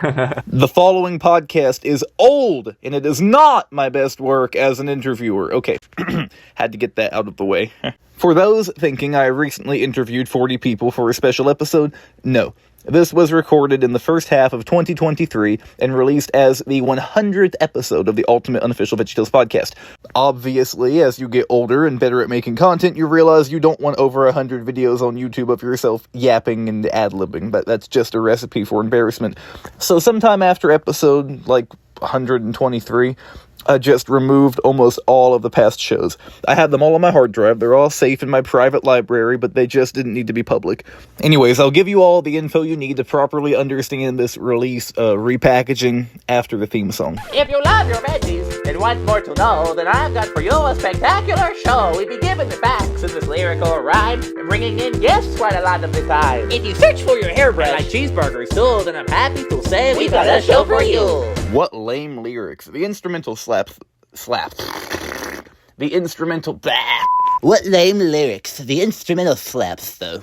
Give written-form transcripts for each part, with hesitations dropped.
The following podcast is old, and it is not my best work as an interviewer. Okay, had to get that out of the way. For those thinking I recently interviewed 40 people for a special episode, no. This was recorded in the first half of 2023 and released as the 100th episode of the Ultimate Unofficial VeggieTales podcast. Obviously, as you get older and better at making content, you realize you don't want over 100 videos on YouTube of yourself yapping and ad-libbing, but that's just a recipe for embarrassment. So sometime after episode, 123, I just removed almost all of the past shows. I had them all on my hard drive. They're all safe in my private library, but they just didn't need to be public. Anyways, I'll give you all the info you need to properly understand this release repackaging after the theme song. If you love your veggies and want more to know, then I've got for you a spectacular show. We be giving the facts in this lyrical rhyme and bringing in guests quite a lot of the time. If you search for your hairbrush like cheeseburgers too, then I'm happy to say we've got a show for you. What lame lyrics. The instrumental slaps. The instrumental... What lame lyrics. The instrumental slaps, though.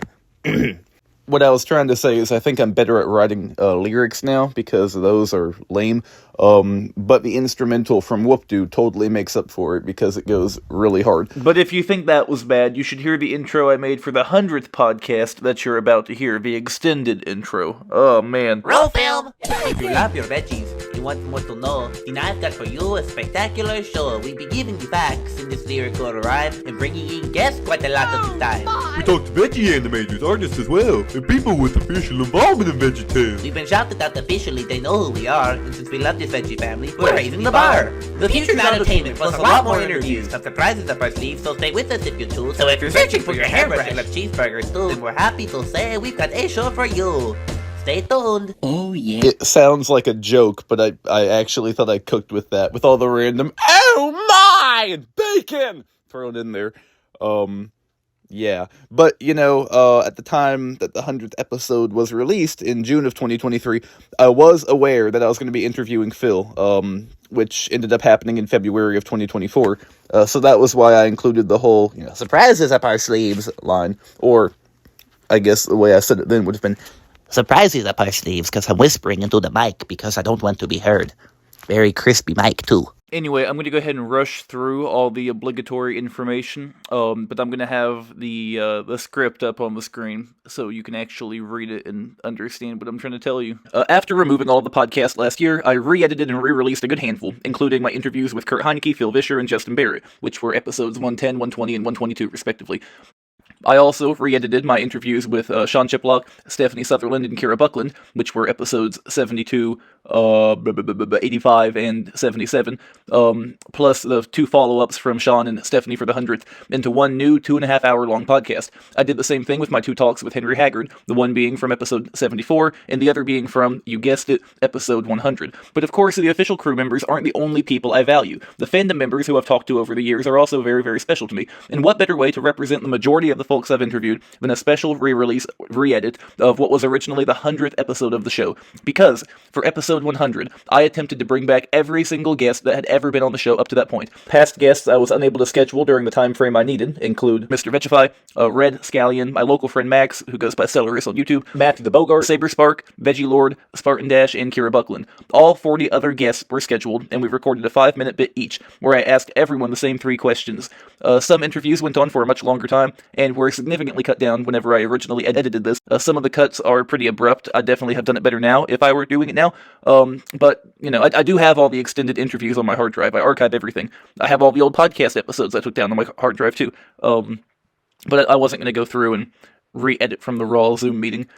What I was trying to say is I think I'm better at writing lyrics now, because those are lame. But the instrumental from WoopDoo totally makes up for it, because it goes really hard. But if you think that was bad, you should hear the intro I made for the 100th podcast that you're about to hear, the extended intro. Oh, man. Roll film! If you love your veggies and want more to know, then I've got for you a spectacular show. We be giving you facts in this lyrical rhyme and bringing in guests quite a lot of the time. We talk to veggie animators, artists as well, and people with official involvement in VeggieTales. We've been shouted out officially, they know who we are, and since we love this veggie family, we're raising the bar. The future's entertainment plus a lot more interviews, some surprises up our sleeves, so stay with us if you choose. So if you're searching for your hairbrush and love cheeseburgers too, then we're happy to say we've got a show for you. Stay tuned. Oh, yeah. It sounds like a joke, but I actually thought I cooked with that, with all the random, oh my, bacon thrown in there. Yeah, but, at the time that the 100th episode was released in June of 2023, I was aware that I was going to be interviewing Phil, which ended up happening in February of 2024, so that was why I included the whole, surprises up our sleeves line, or, I guess the way I said it then would have been, Surprises up our sleeves, because I'm whispering into the mic, because I don't want to be heard. Very crispy mic, too. Anyway, I'm going to go ahead and rush through all the obligatory information, but I'm going to have the script up on the screen so you can actually read it and understand what I'm trying to tell you. After removing all of the podcasts last year, I re-edited and re-released a good handful, including my interviews with Kurt Heineke, Phil Vischer, and Justin Barrett, which were episodes 110, 120, and 122, respectively. I also re-edited my interviews with Sean Chiplock, Stephanie Sutherland, and Kira Buckland, which were episodes 72, 85, and 77, plus the two follow-ups from Sean and Stephanie for the 100th, into one new 2.5-hour-long podcast. I did the same thing with my two talks with Henry Haggard, the one being from episode 74, and the other being from, you guessed it, episode 100. But of course, the official crew members aren't the only people I value. The fandom members who I've talked to over the years are also very, very special to me, and what better way to represent the majority of the folks I've interviewed than a special re-release, re-edit of what was originally the 100th episode of the show. Because, for episode 100, I attempted to bring back every single guest that had ever been on the show up to that point. Past guests I was unable to schedule during the time frame I needed include Mr. Veggify, Red Scallion, my local friend Max, who goes by Celeris on YouTube, Matthew the Bowgart, Saber Spark, Veggie Lord, Spartan Dash, and Kira Buckland. All 40 other guests were scheduled, and we recorded a 5-minute bit each, where I asked everyone the same 3 questions. Some interviews went on for a much longer time, and were significantly cut down whenever I originally edited this. Some of the cuts are pretty abrupt. I definitely have done it better now if I were doing it now. But, I do have all the extended interviews on my hard drive. I archive everything. I have all the old podcast episodes I took down on my hard drive too. But I wasn't going to go through and re-edit from the raw Zoom meeting.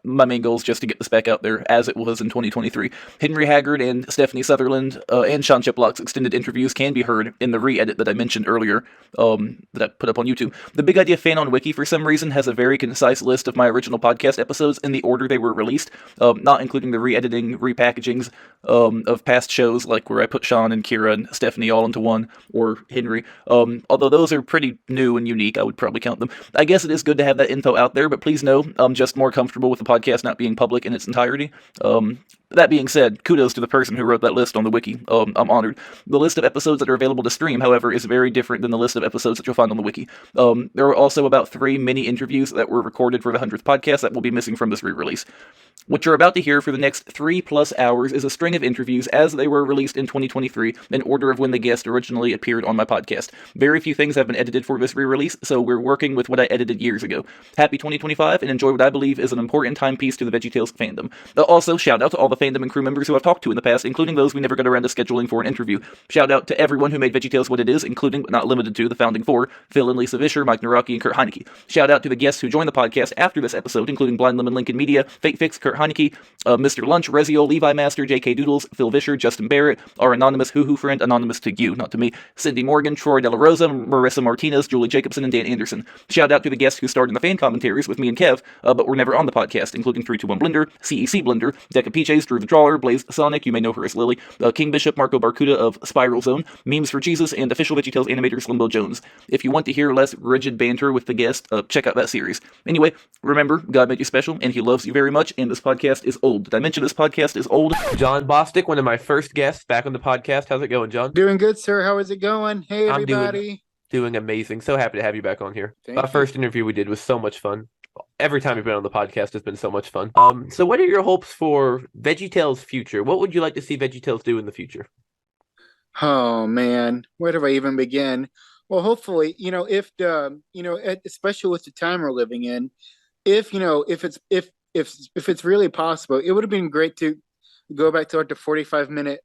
My main goal is just to get this back out there as it was in 2023. Henry Haggard and Stephanie Sutherland and Sean Chiplock's extended interviews can be heard in the re-edit that I mentioned earlier, that I put up on YouTube. The Big Idea fan on Wiki, for some reason, has a very concise list of my original podcast episodes in the order they were released, not including the re-editing, repackagings of past shows, like where I put Sean and Kira and Stephanie all into one, or Henry. Although those are pretty new and unique, I would probably count them. I guess it is good to have that info out there, but please know I'm just more comfortable with the podcast not being public in its entirety. That being said, kudos to the person who wrote that list on the wiki. I'm honored. The list of episodes that are available to stream, however, is very different than the list of episodes that you'll find on the wiki. There are also about 3 mini interviews that were recorded for the 100th podcast that will be missing from this re-release. What you're about to hear for the next 3+ hours is a string of interviews as they were released in 2023 in order of when the guest originally appeared on my podcast. Very few things have been edited for this re-release, so we're working with what I edited years ago. Happy 2025, and enjoy what I believe is an important timepiece to the VeggieTales fandom. Also, shout out to all the fandom and crew members who I've talked to in the past, including those we never got around to scheduling for an interview. Shout out to everyone who made VeggieTales what it is, including but not limited to the founding 4, Phil and Lisa Vischer, Mike Naraki, and Kurt Heineke. Shout out to the guests who joined the podcast after this episode, including Blind Lemon Lincoln Media, Fate Fix, Kurt Heineke, Mr. Lunch, Rezio, Levi Master, J.K. Doodles, Phil Vischer, Justin Barrett, our anonymous hoo-hoo friend, anonymous to you, not to me, Cindy Morgan, Troy De La Rosa, Marissa Martinez, Julie Jacobson, and Dan Anderson. Shout out to the guests who starred in the fan commentaries with me and Kev, but were never on the podcast, including 321 Blender, CEC Blender, Deca Peaches, Drew the Drawer, Blaze Sonic, you may know her as Lily, King Bishop, Marco Barcuda of Spiral Zone, Memes for Jesus, and official VeggieTales animator Slimbo Jones. If you want to hear less rigid banter with the guest, check out that series. Anyway, remember, God made you special, and He loves you very much, and this podcast is old. Did I mention this podcast is old? John Bostic, one of my first guests back on the podcast. How's it going, John? Doing good, sir. How is it going? Hey, everybody. Doing amazing. So happy to have you back on here. Thank Our you. first interview we did was so much fun. Every time you've been on the podcast has been so much fun. So what are your hopes for VeggieTales' future? What would you like to see VeggieTales do in the future? Oh man, where do I even begin? Well, hopefully, if especially with the time we're living in, if it's really possible, it would have been great to go back to like the 45-minute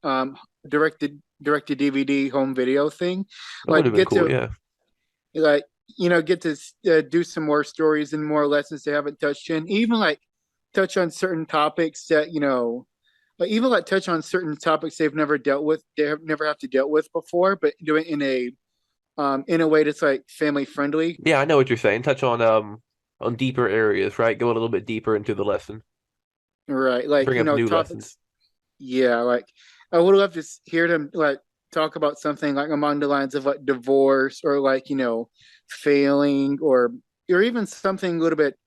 directed DVD home video thing. That would have been cool, yeah. Get to do some more stories and more lessons they haven't touched in. Even like touch on certain topics that even like touch on certain topics they've never dealt with. They have never have to deal with before, but do it in a way that's like family friendly. Yeah, I know what you're saying. Touch on deeper areas, right? Go a little bit deeper into the lesson. Right, like bring up new topics. lessons. Yeah, like I would love to hear them like talk about something like along the lines of like divorce or like failing or even something a little bit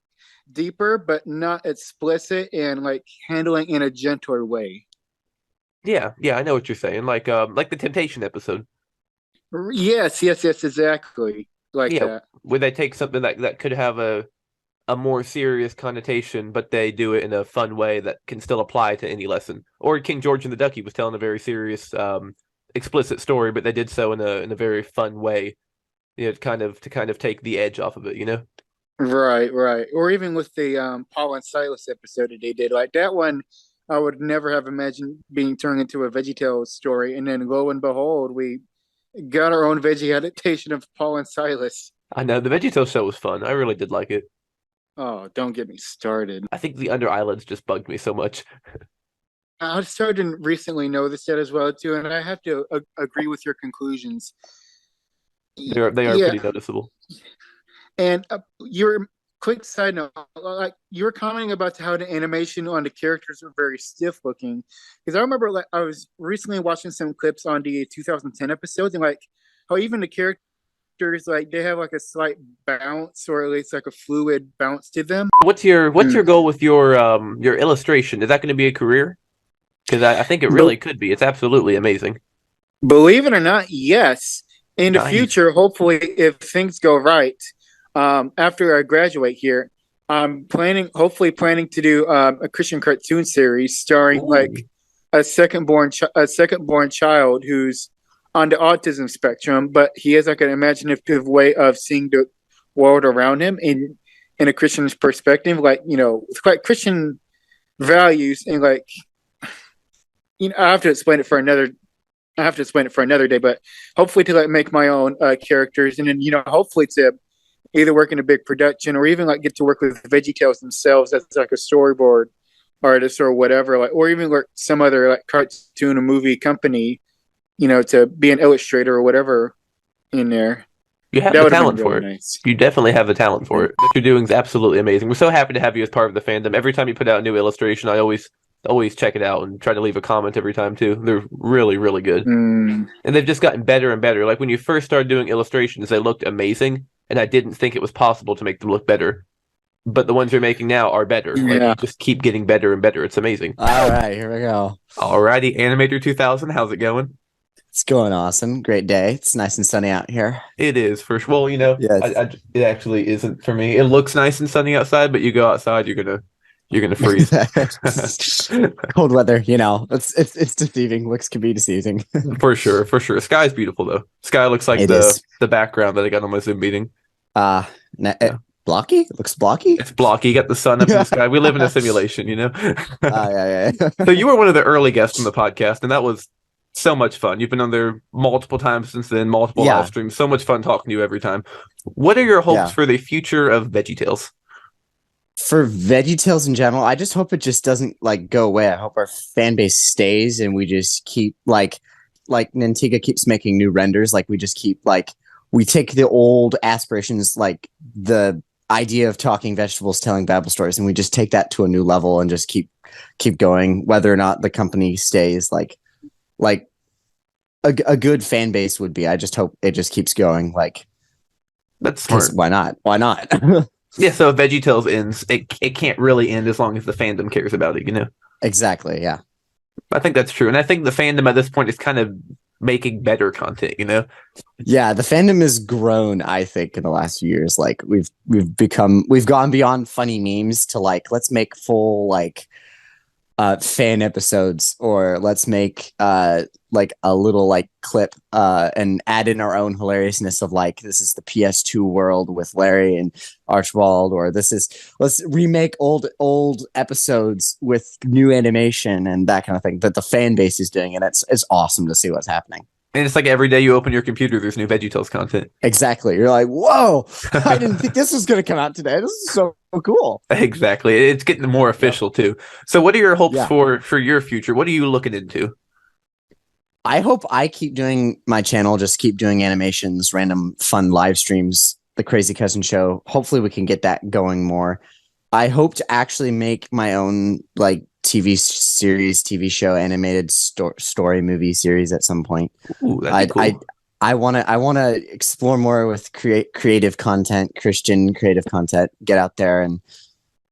deeper but not explicit and like handling in a gentler way. Yeah, I know what you're saying. Like the Temptation episode. Yes, exactly. Like that. Where they take something that could have a more serious connotation, but they do it in a fun way that can still apply to any lesson. Or King George and the Ducky was telling a very serious, explicit story, but they did so in a very fun way, to kind of take the edge off of it, Right. Or even with the Paul and Silas episode that they did, like that one, I would never have imagined being turned into a VeggieTales story, and then lo and behold, we got our own veggie adaptation of Paul and Silas. I know the VeggieTales show was fun. I really did like it. Oh, don't get me started. I think the under eyelids just bugged me so much. I started to recently notice that as well too, and I have to agree with your conclusions. They are pretty noticeable. And your quick side note, like you were commenting about how the animation on the characters are very stiff looking. Because I remember, like, I was recently watching some clips on the 2010 episodes, and like how even the characters, like they have like a slight bounce or at least like a fluid bounce to them. What's your goal with your illustration? Is that going to be a career? Because I think it really could be. It's absolutely amazing. Believe it or not, yes. In the future, hopefully, if things go right, after I graduate here, I'm hopefully planning to do a Christian cartoon series starring like a second born child who's on the autism spectrum, but he has like an imaginative way of seeing the world around him in a Christian perspective, like it's quite Christian values, and like I have to explain it for another day, but hopefully to like make my own characters, and then hopefully to either work in a big production or even like get to work with VeggieTales themselves as like a storyboard artist or whatever, like, or even like some other like cartoon or movie company, to be an illustrator or whatever in there. You have the talent for it. Nice. You definitely have the talent for it. What you're doing is absolutely amazing. We're so happy to have you as part of the fandom. Every time you put out a new illustration, I always check it out and try to leave a comment every time too. They're really, really good. And they've just gotten better and better. Like when you first started doing illustrations, they looked amazing, and I didn't think it was possible to make them look better. but the ones you're making now are better. Like, Yeah. you just keep getting better and better. It's amazing. All right, here we go. Alrighty, Animator 2000, how's it going? It's going awesome. Great day. It's nice and sunny out here. It is for sure. Well, Yes. it actually isn't for me. It looks nice and sunny outside, but you go outside, you're gonna freeze. Cold weather, it's deceiving. Looks can be deceiving. For sure. Sky's beautiful though. Sky looks like It is. the background that I got on my Zoom meeting. Blocky? It looks blocky. It's blocky. You got the sun up in the sky. We live in a simulation, Yeah. So you were one of the early guests on the podcast, and that was so much fun. You've been on there multiple times since then, multiple live streams. So much fun talking to you every time. What are your hopes for the future of VeggieTales? For VeggieTales in general, I just hope it just doesn't go away. I hope our fan base stays and we just keep like Nintega keeps making new renders. Like we just keep we take the old aspirations, like the idea of talking vegetables, telling Bible stories, and we just take that to a new level and just keep going, whether or not the company stays. Like a good fan base would be. I just hope it just keeps going. That's smart. Why not? Yeah, so if VeggieTales ends, it can't really end as long as the fandom cares about it, Exactly, yeah. I think that's true. And I think the fandom at this point is kind of making better content, Yeah, the fandom has grown, I think, in the last few years. We've gone beyond funny memes to let's make full fan episodes, or let's make a little clip and add in our own hilariousness of this is the PS2 world with Larry and Archibald, or let's remake old episodes with new animation and that kind of thing that the fan base is doing, and it's awesome to see what's happening. And it's like every day you open your computer, there's new VeggieTales content. Exactly. You're like, whoa, I didn't think this was going to come out today. This is so cool. Exactly. It's getting more official too. So what are your hopes for your future? What are you looking into? I hope I keep doing my channel, just keep doing animations, random fun live streams, the Crazy Cousin Show. Hopefully we can get that going more. I hope to actually make my own TV series, TV show, animated story movie series at some point. Ooh, that'd be cool. I want to explore more with creative content, Christian creative content, get out there, and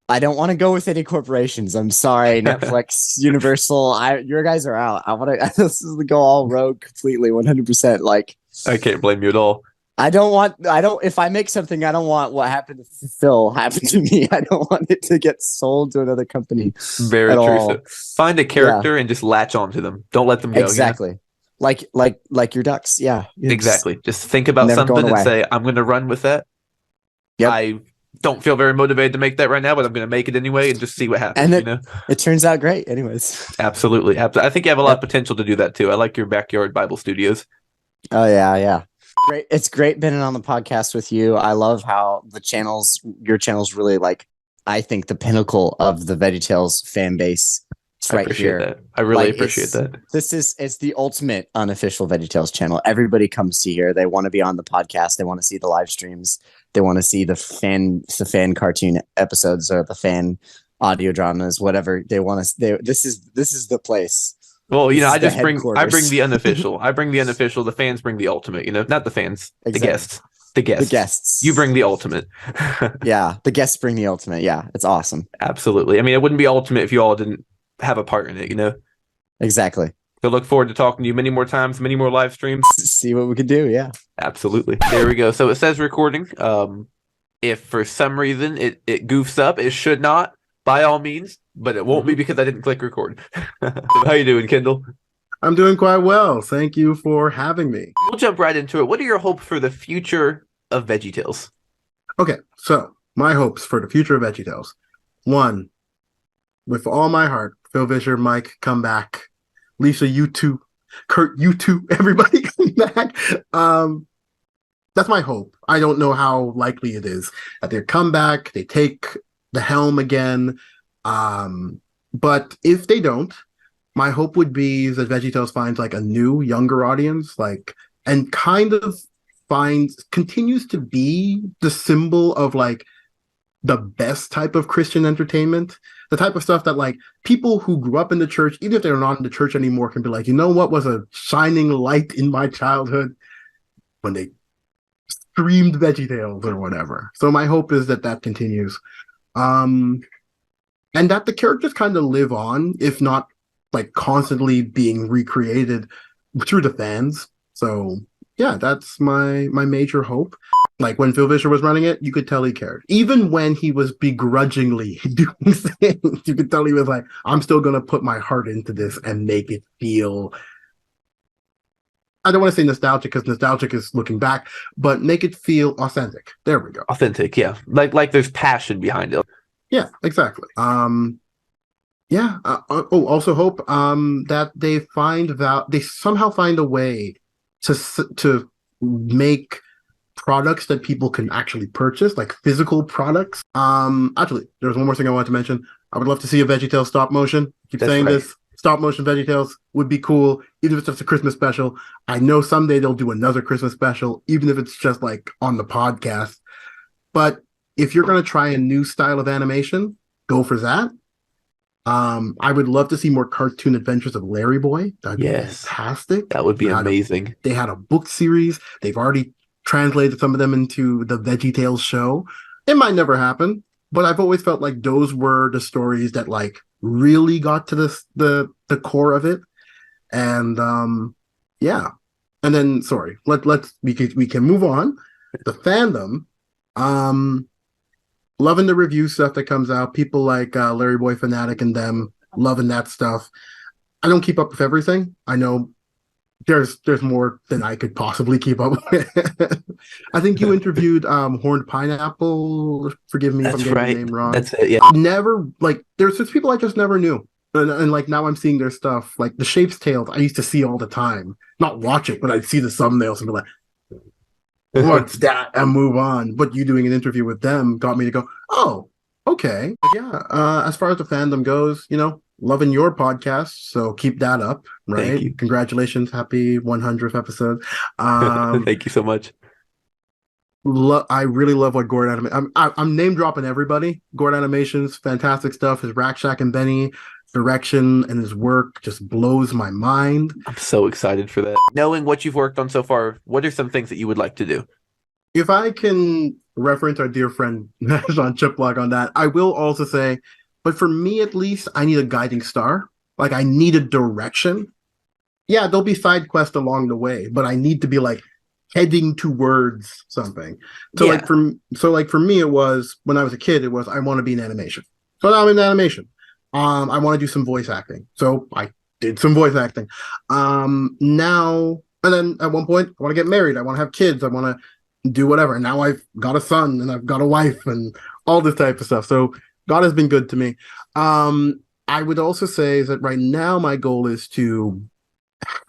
I don't want to go with any corporations. I'm sorry, Netflix, Universal, your guys are out. I want to this is go all rogue completely, 100%. I can't blame you at all. If I make something, I don't want what happened to Phil happen to me. I don't want it to get sold to another company. Very true. So find a character and just latch onto them. Don't let them go. Exactly. Like your ducks. Yeah. Exactly. Just think about something and say, I'm going to run with that. Yep. I don't feel very motivated to make that right now, but I'm going to make it anyway and just see what happens. And it turns out great anyways. Absolutely. I think you have a lot of potential to do that too. I like your backyard Bible studios. Oh yeah. Great. It's great being on the podcast with you. I love how your channel's really I think the pinnacle of the VeggieTales fan base. It's right here. That. I really appreciate that. It's the ultimate unofficial VeggieTales channel. Everybody comes to here. They want to be on the podcast. They want to see the live streams. They want to see the fan cartoon episodes or the fan audio dramas, whatever they want to. This is the place. Well, I bring the unofficial. I bring the unofficial. The fans bring the ultimate. Not the fans. Exactly. The guests. You bring the ultimate. Yeah, the guests bring the ultimate. Yeah, it's awesome. Absolutely. I mean, it wouldn't be ultimate if you all didn't have a part in it. Exactly. So look forward to talking to you many more times, many more live streams. See what we can do. Yeah. Absolutely. There we go. So it says recording. If for some reason it goofs up, it should not, by all means. But it won't be because I didn't click record. How you doing, Kendall? I'm doing quite well. Thank you for having me. We'll jump right into it. What are your hopes for the future of VeggieTales? Okay, so my hopes for the future of VeggieTales. 1, with all my heart, Phil Vischer, Mike, come back. Lisa, you too. Kurt, you too. Everybody come back. That's my hope. I don't know how likely it is that they come back, they take the helm again. But if they don't, my hope would be that VeggieTales finds a new, younger audience, and kind of continues to be the symbol of the best type of Christian entertainment, the type of stuff that people who grew up in the church, even if they're not in the church anymore, can be you know what was a shining light in my childhood when they streamed VeggieTales or whatever. So my hope is that continues. And that the characters kind of live on, if not like constantly being recreated through the fans. So yeah, that's my major hope. Like when Phil Vischer was running it, you could tell he cared. Even when he was begrudgingly doing things, you could tell he was like, I'm still gonna put my heart into this and make it feel, I don't want to say nostalgic because nostalgic is looking back, but make it feel authentic. There we go. Authentic, yeah. Like there's passion behind it. Yeah, exactly. Also hope that they somehow find a way to make products that people can actually purchase, like physical products. Actually, there's one more thing I wanted to mention. I would love to see a VeggieTales stop motion. Keep saying this. Stop motion VeggieTales would be cool, even if it's just a Christmas special. I know someday they'll do another Christmas special, even if it's just like on the podcast. But if you're going to try a new style of animation, go for that. I would love to see more cartoon adventures of LarryBoy. That'd be fantastic. That would be amazing. They had a book series. They've already translated some of them into the VeggieTales show. It might never happen, but I've always felt like those were the stories that like really got to the core of it. And yeah. And then we can move on. The fandom. Loving the review stuff that comes out. People like LarryBoy Fanatic and them loving that stuff. I don't keep up with everything. I know there's more than I could possibly keep up with. I think you interviewed Horned Pineapple. Forgive me if I'm getting the name wrong. That's it, yeah. Never, like, there's just people I just never knew. And like now I'm seeing their stuff. Like the Shapes Tales I used to see all the time. Not watch it, but I'd see the thumbnails and be like, what's that? And move on. But you doing an interview with them got me to go, oh, okay. But yeah, as far as the fandom goes, loving your podcast, so keep that up, right? Thank you. Congratulations, happy 100th episode. Thank you so much. I really love what Gourd Animations. I'm name dropping everybody. Gourd Animations, fantastic stuff. His Rack Shack and Benny direction and his work just blows my mind. I'm so excited for that. Knowing what you've worked on so far, what are some things that you would like to do? If I can reference our dear friend on Chiplock on that, I will also say, but for me at least, I need a guiding star. Like I need a direction. Yeah, there'll be side quests along the way, but I need to be like heading towards something. So like for me, it was when I was a kid, it was I want to be in animation. So now I'm in animation. I want to do some voice acting. So I did some voice acting. Now, and then at one point, I want to get married. I want to have kids. I want to do whatever. And now I've got a son and I've got a wife and all this type of stuff. So God has been good to me. I would also say that right now my goal is to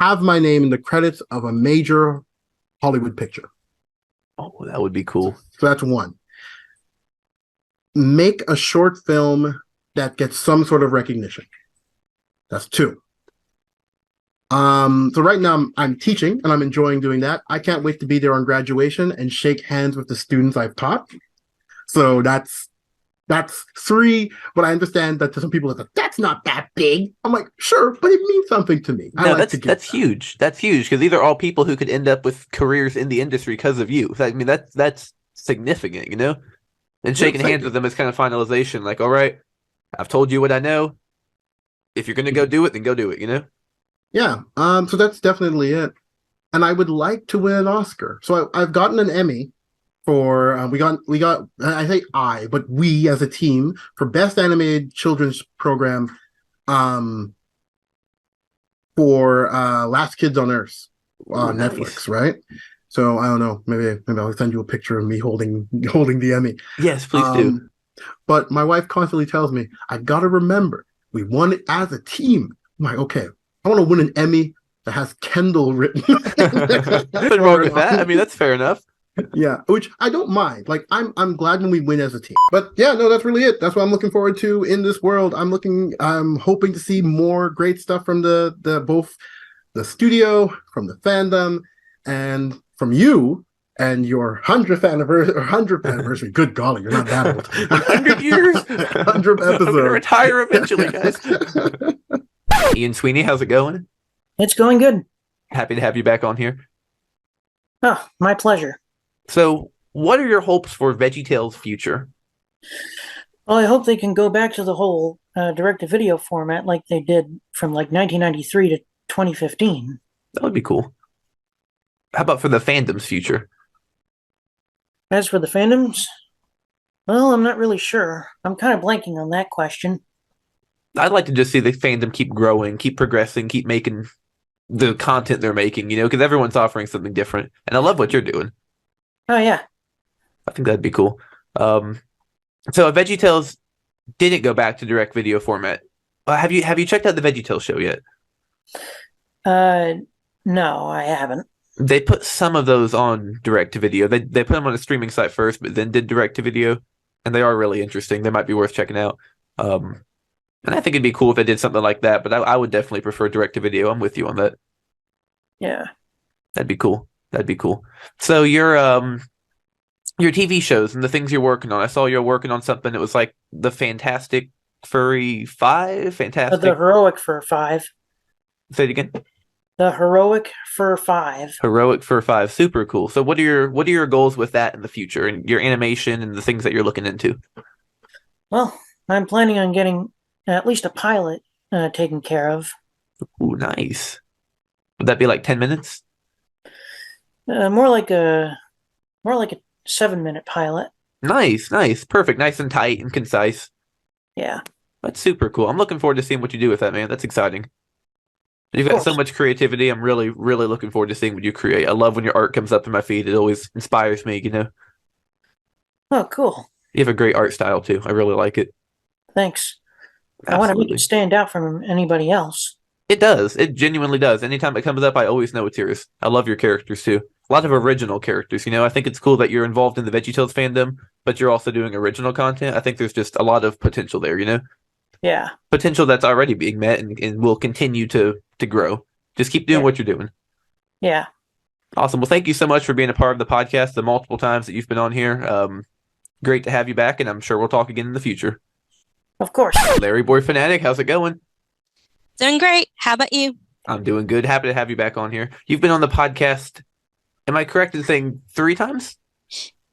have my name in the credits of a major Hollywood picture. Oh, that would be cool. So that's one. Make a short film that gets some sort of recognition. That's two. So right now I'm teaching and I'm enjoying doing that. I can't wait to be there on graduation and shake hands with the students I've taught. So that's three, but I understand that to some people that's not that big. I'm like, sure, but it means something to me. No, that's huge. That's huge because these are all people who could end up with careers in the industry because of you. I mean, that's significant, And shaking hands with them is kind of finalization. Like, all right, I've told you what I know. If you're gonna go do it, then go do it. Yeah. So that's definitely it. And I would like to win an Oscar. So I've gotten an Emmy for we got I say but we as a team for best animated children's program for Last Kids on Earth on Netflix, right? So I don't know, maybe I'll send you a picture of me holding the Emmy. Yes, please do. But my wife constantly tells me I gotta remember we won it as a team. I'm like, okay, I want to win an Emmy that has Kendall written. Nothing wrong with that. I mean, that's fair enough. Yeah, which I don't mind. Like, I'm glad when we win as a team. But yeah, no, that's really it. That's what I'm looking forward to in this world. I'm hoping to see more great stuff from the both the studio, from the fandom, and from you and your 100th anniversary. Good golly, you're not that old. 100 years? 100th episode. I'm gonna retire eventually, guys. Ian Sweeney, how's it going? It's going good. Happy to have you back on here. Oh, my pleasure. So, what are your hopes for VeggieTales' future? Well, I hope they can go back to the whole direct-to-video format like they did from like 1993 to 2015. That would be cool. How about for the fandom's future? As for the fandoms, well, I'm not really sure. I'm kind of blanking on that question. I'd like to just see the fandom keep growing, keep progressing, keep making the content they're making, because everyone's offering something different. And I love what you're doing. Oh, yeah. I think that'd be cool. So if VeggieTales didn't go back to direct video format, have you checked out the VeggieTales show yet? No, I haven't. They put some of those on direct to video. They put them on a streaming site first, but then did direct to video, and they are really interesting. They might be worth checking out. And I think it'd be cool if they did something like that, but I would definitely prefer direct to video. I'm with you on that. Yeah. That'd be cool. That'd be cool. So your TV shows and the things you're working on. I saw you're working on something that was like the Fantastic Furry 5? Fantastic. The Heroic Fur 5. Say it again. The Heroic Fur 5. Heroic Fur 5. Super cool. So what are your goals with that in the future and your animation and the things that you're looking into? Well, I'm planning on getting at least a pilot taken care of. Ooh, nice. Would that be like 10 minutes? More like a 7-minute pilot. Nice. Perfect. Nice and tight and concise. Yeah. That's super cool. I'm looking forward to seeing what you do with that, man. That's exciting. You've got so much creativity. I'm really, really looking forward to seeing what you create. I love when your art comes up in my feed. It always inspires me, Oh, cool. You have a great art style, too. I really like it. Thanks. Absolutely. I want to make it stand out from anybody else. It does. It genuinely does. Anytime it comes up, I always know it's yours. I love your characters, too. A lot of original characters, I think it's cool that you're involved in the VeggieTales fandom, but you're also doing original content. I think there's just a lot of potential there, Yeah. Potential that's already being met and will continue to grow. Just keep doing what you're doing. Yeah. Awesome. Well, thank you so much for being a part of the podcast the multiple times that you've been on here. Great to have you back, and I'm sure we'll talk again in the future. Of course. LarryBoy Fanatic, how's it going? Doing great. How about you? I'm doing good. Happy to have you back on here. You've been on the podcast, am I correct in saying 3 times?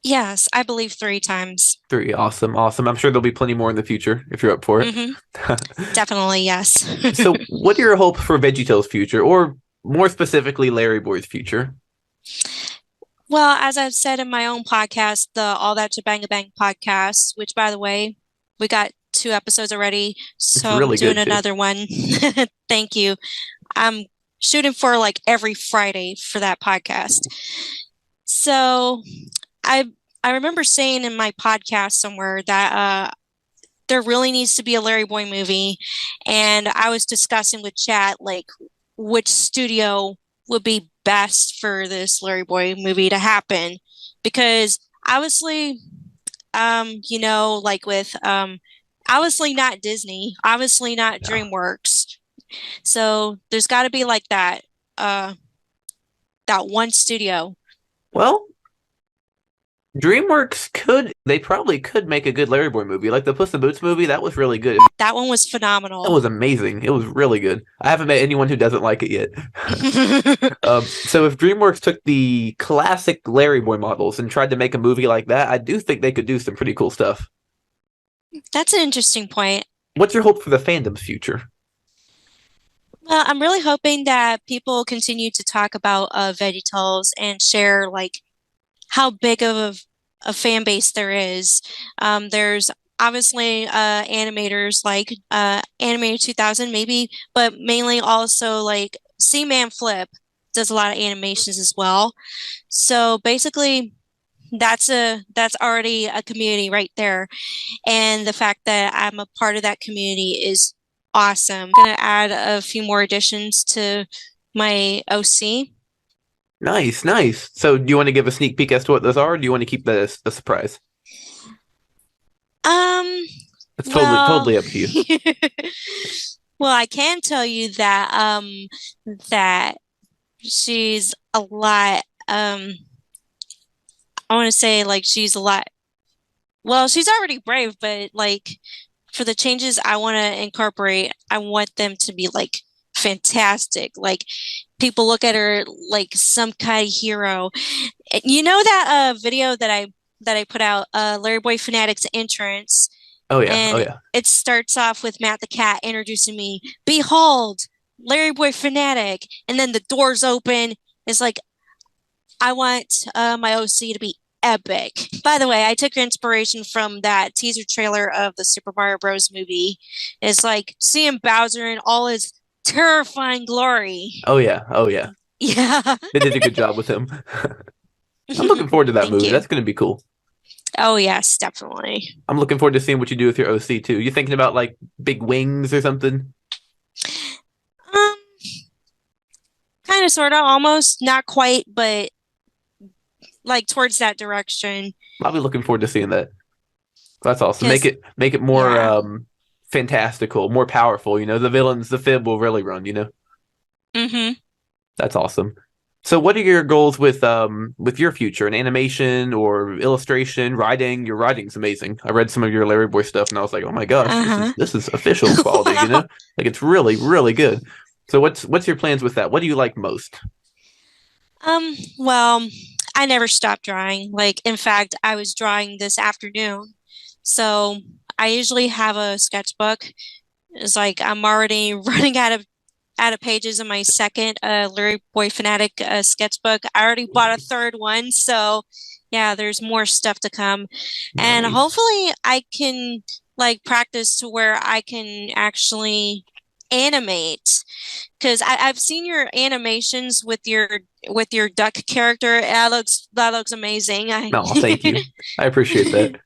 Yes, I believe 3 times. 3. Awesome. I'm sure there'll be plenty more in the future if you're up for it. Mm-hmm. Definitely, yes. So what are your hopes for VeggieTales' future, or more specifically, LarryBoy's future? Well, as I've said in my own podcast, the All That to Bang a Bang podcast, which, by the way, we got 2 episodes already, so really I'm doing good, too. another one. Thank you. I'm shooting for like every Friday for that podcast. So I remember saying in my podcast somewhere that there really needs to be a LarryBoy movie, and I was discussing with chat like which studio would be best for this LarryBoy movie to happen, because obviously like with obviously not Disney, obviously not DreamWorks, so there's got to be like that one studio. Well, DreamWorks probably could make a good LarryBoy movie. Like the Puss in Boots movie, that was really good. That one was phenomenal. That was amazing. It was really good. I haven't met anyone who doesn't like it yet. So if DreamWorks took the classic LarryBoy models and tried to make a movie like that, I do think they could do some pretty cool stuff. That's an interesting point. What's your hope for the fandom's future? Well, I'm really hoping that people continue to talk about VeggieTales and share like how big of a fan base there is. There's obviously animators like Animator 2000 maybe, but mainly also like C-Man Flip does a lot of animations as well. So basically that's already a community right there. And the fact that I'm a part of that community is awesome. I'm gonna add a few more additions to my OC. Nice. So do you want to give a sneak peek as to what those are, or do you want to keep that a surprise? It's totally up to you. Well, I can tell you that that she's a lot I want to say like she's a lot, well, she's already brave, but like for the changes I want to incorporate, I want them to be like fantastic. Like people look at her like some kind of hero. You know that video that I put out, LarryBoy Fanatic's entrance, Oh yeah, And it starts off with Matt the cat introducing me. Behold, LarryBoy Fanatic, and then the doors open. It's like I want my OC to be epic. By the way, I took inspiration from that teaser trailer of the Super Mario Bros. Movie. It's like seeing Bowser in all his terrifying glory. Oh yeah, oh yeah. Yeah. They did a good job with him. I'm looking forward to that movie. That's going to be cool. Oh yes, definitely. I'm looking forward to seeing what you do with your OC too. You thinking about like big wings or something? Kind of, sort of, almost, not quite, but like towards that direction. I'll be looking forward to seeing that. That's awesome. Make it more fantastical, more powerful. You know, the villains, the fib will really run. You know. Mm-hmm. That's awesome. So, what are your goals with your future in animation or illustration, writing? Your writing's amazing. I read some of your Larry Boy stuff, and I was like, oh my gosh, this is official quality. You know, like it's really, really good. So, what's your plans with that? What do you like most? Well, I never stopped drawing. Like, in fact, I was drawing this afternoon. So I usually have a sketchbook. It's like I'm already running out of pages in my second LarryBoy Fanatic sketchbook. I already bought a third one, so yeah, there's more stuff to come. And hopefully I can like practice to where I can actually animate, because I've seen your animations with your duck character. That looks amazing. Oh, thank you. I appreciate that.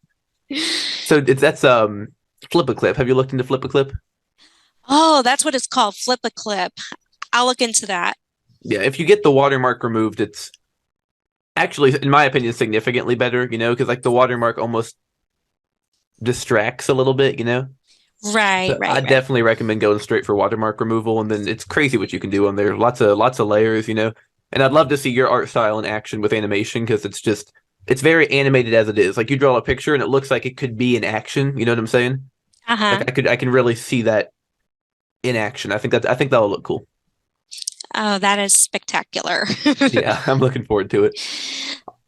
So that's Flip-a-Clip. Have you looked into Flip-a-Clip? Oh, that's what it's called, Flip-a-Clip. I'll look into that. Yeah, if you get the watermark removed, it's actually, in my opinion, significantly better, you know, because like the watermark almost distracts a little bit, you know? Right, So right. I definitely recommend going straight for watermark removal, and then it's crazy what you can do on there. Lots of layers, you know? And I'd love to see your art style in action with animation, because it's very animated as it is. Like you draw a picture and it looks like it could be in action, you know what I'm saying? Uh-huh. Like I can really see that in action. I think that'll look cool. Oh, that is spectacular. Yeah, I'm looking forward to it.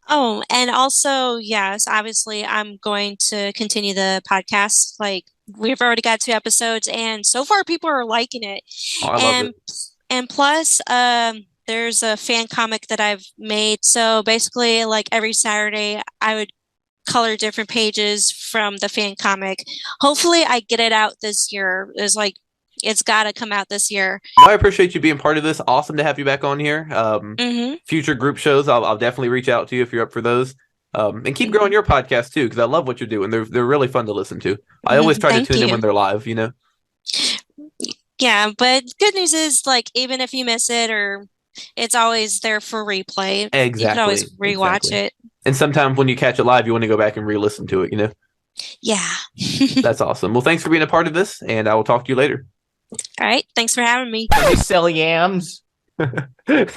Oh, and also, yes, obviously I'm going to continue the podcast. Like we've already got 2 episodes and so far people are liking it. Oh, I love it. And plus, there's a fan comic that I've made. So basically, like every Saturday, I would color different pages from the fan comic. Hopefully I get it out this year. It's got to come out this year. Well, I appreciate you being part of this. Awesome to have you back on here. Future group shows, I'll definitely reach out to you if you're up for those. And keep growing your podcast too, because I love what you're doing. They're really fun to listen to. I always try to tune in when they're live, you know? Yeah, but good news is, like, even if you miss it, or it's always there for replay. Exactly. You can always rewatch it. And sometimes when you catch it live, you want to go back and re-listen to it, you know? Yeah. That's awesome. Well, thanks for being a part of this, and I will talk to you later. All right. Thanks for having me. Do you sell yams?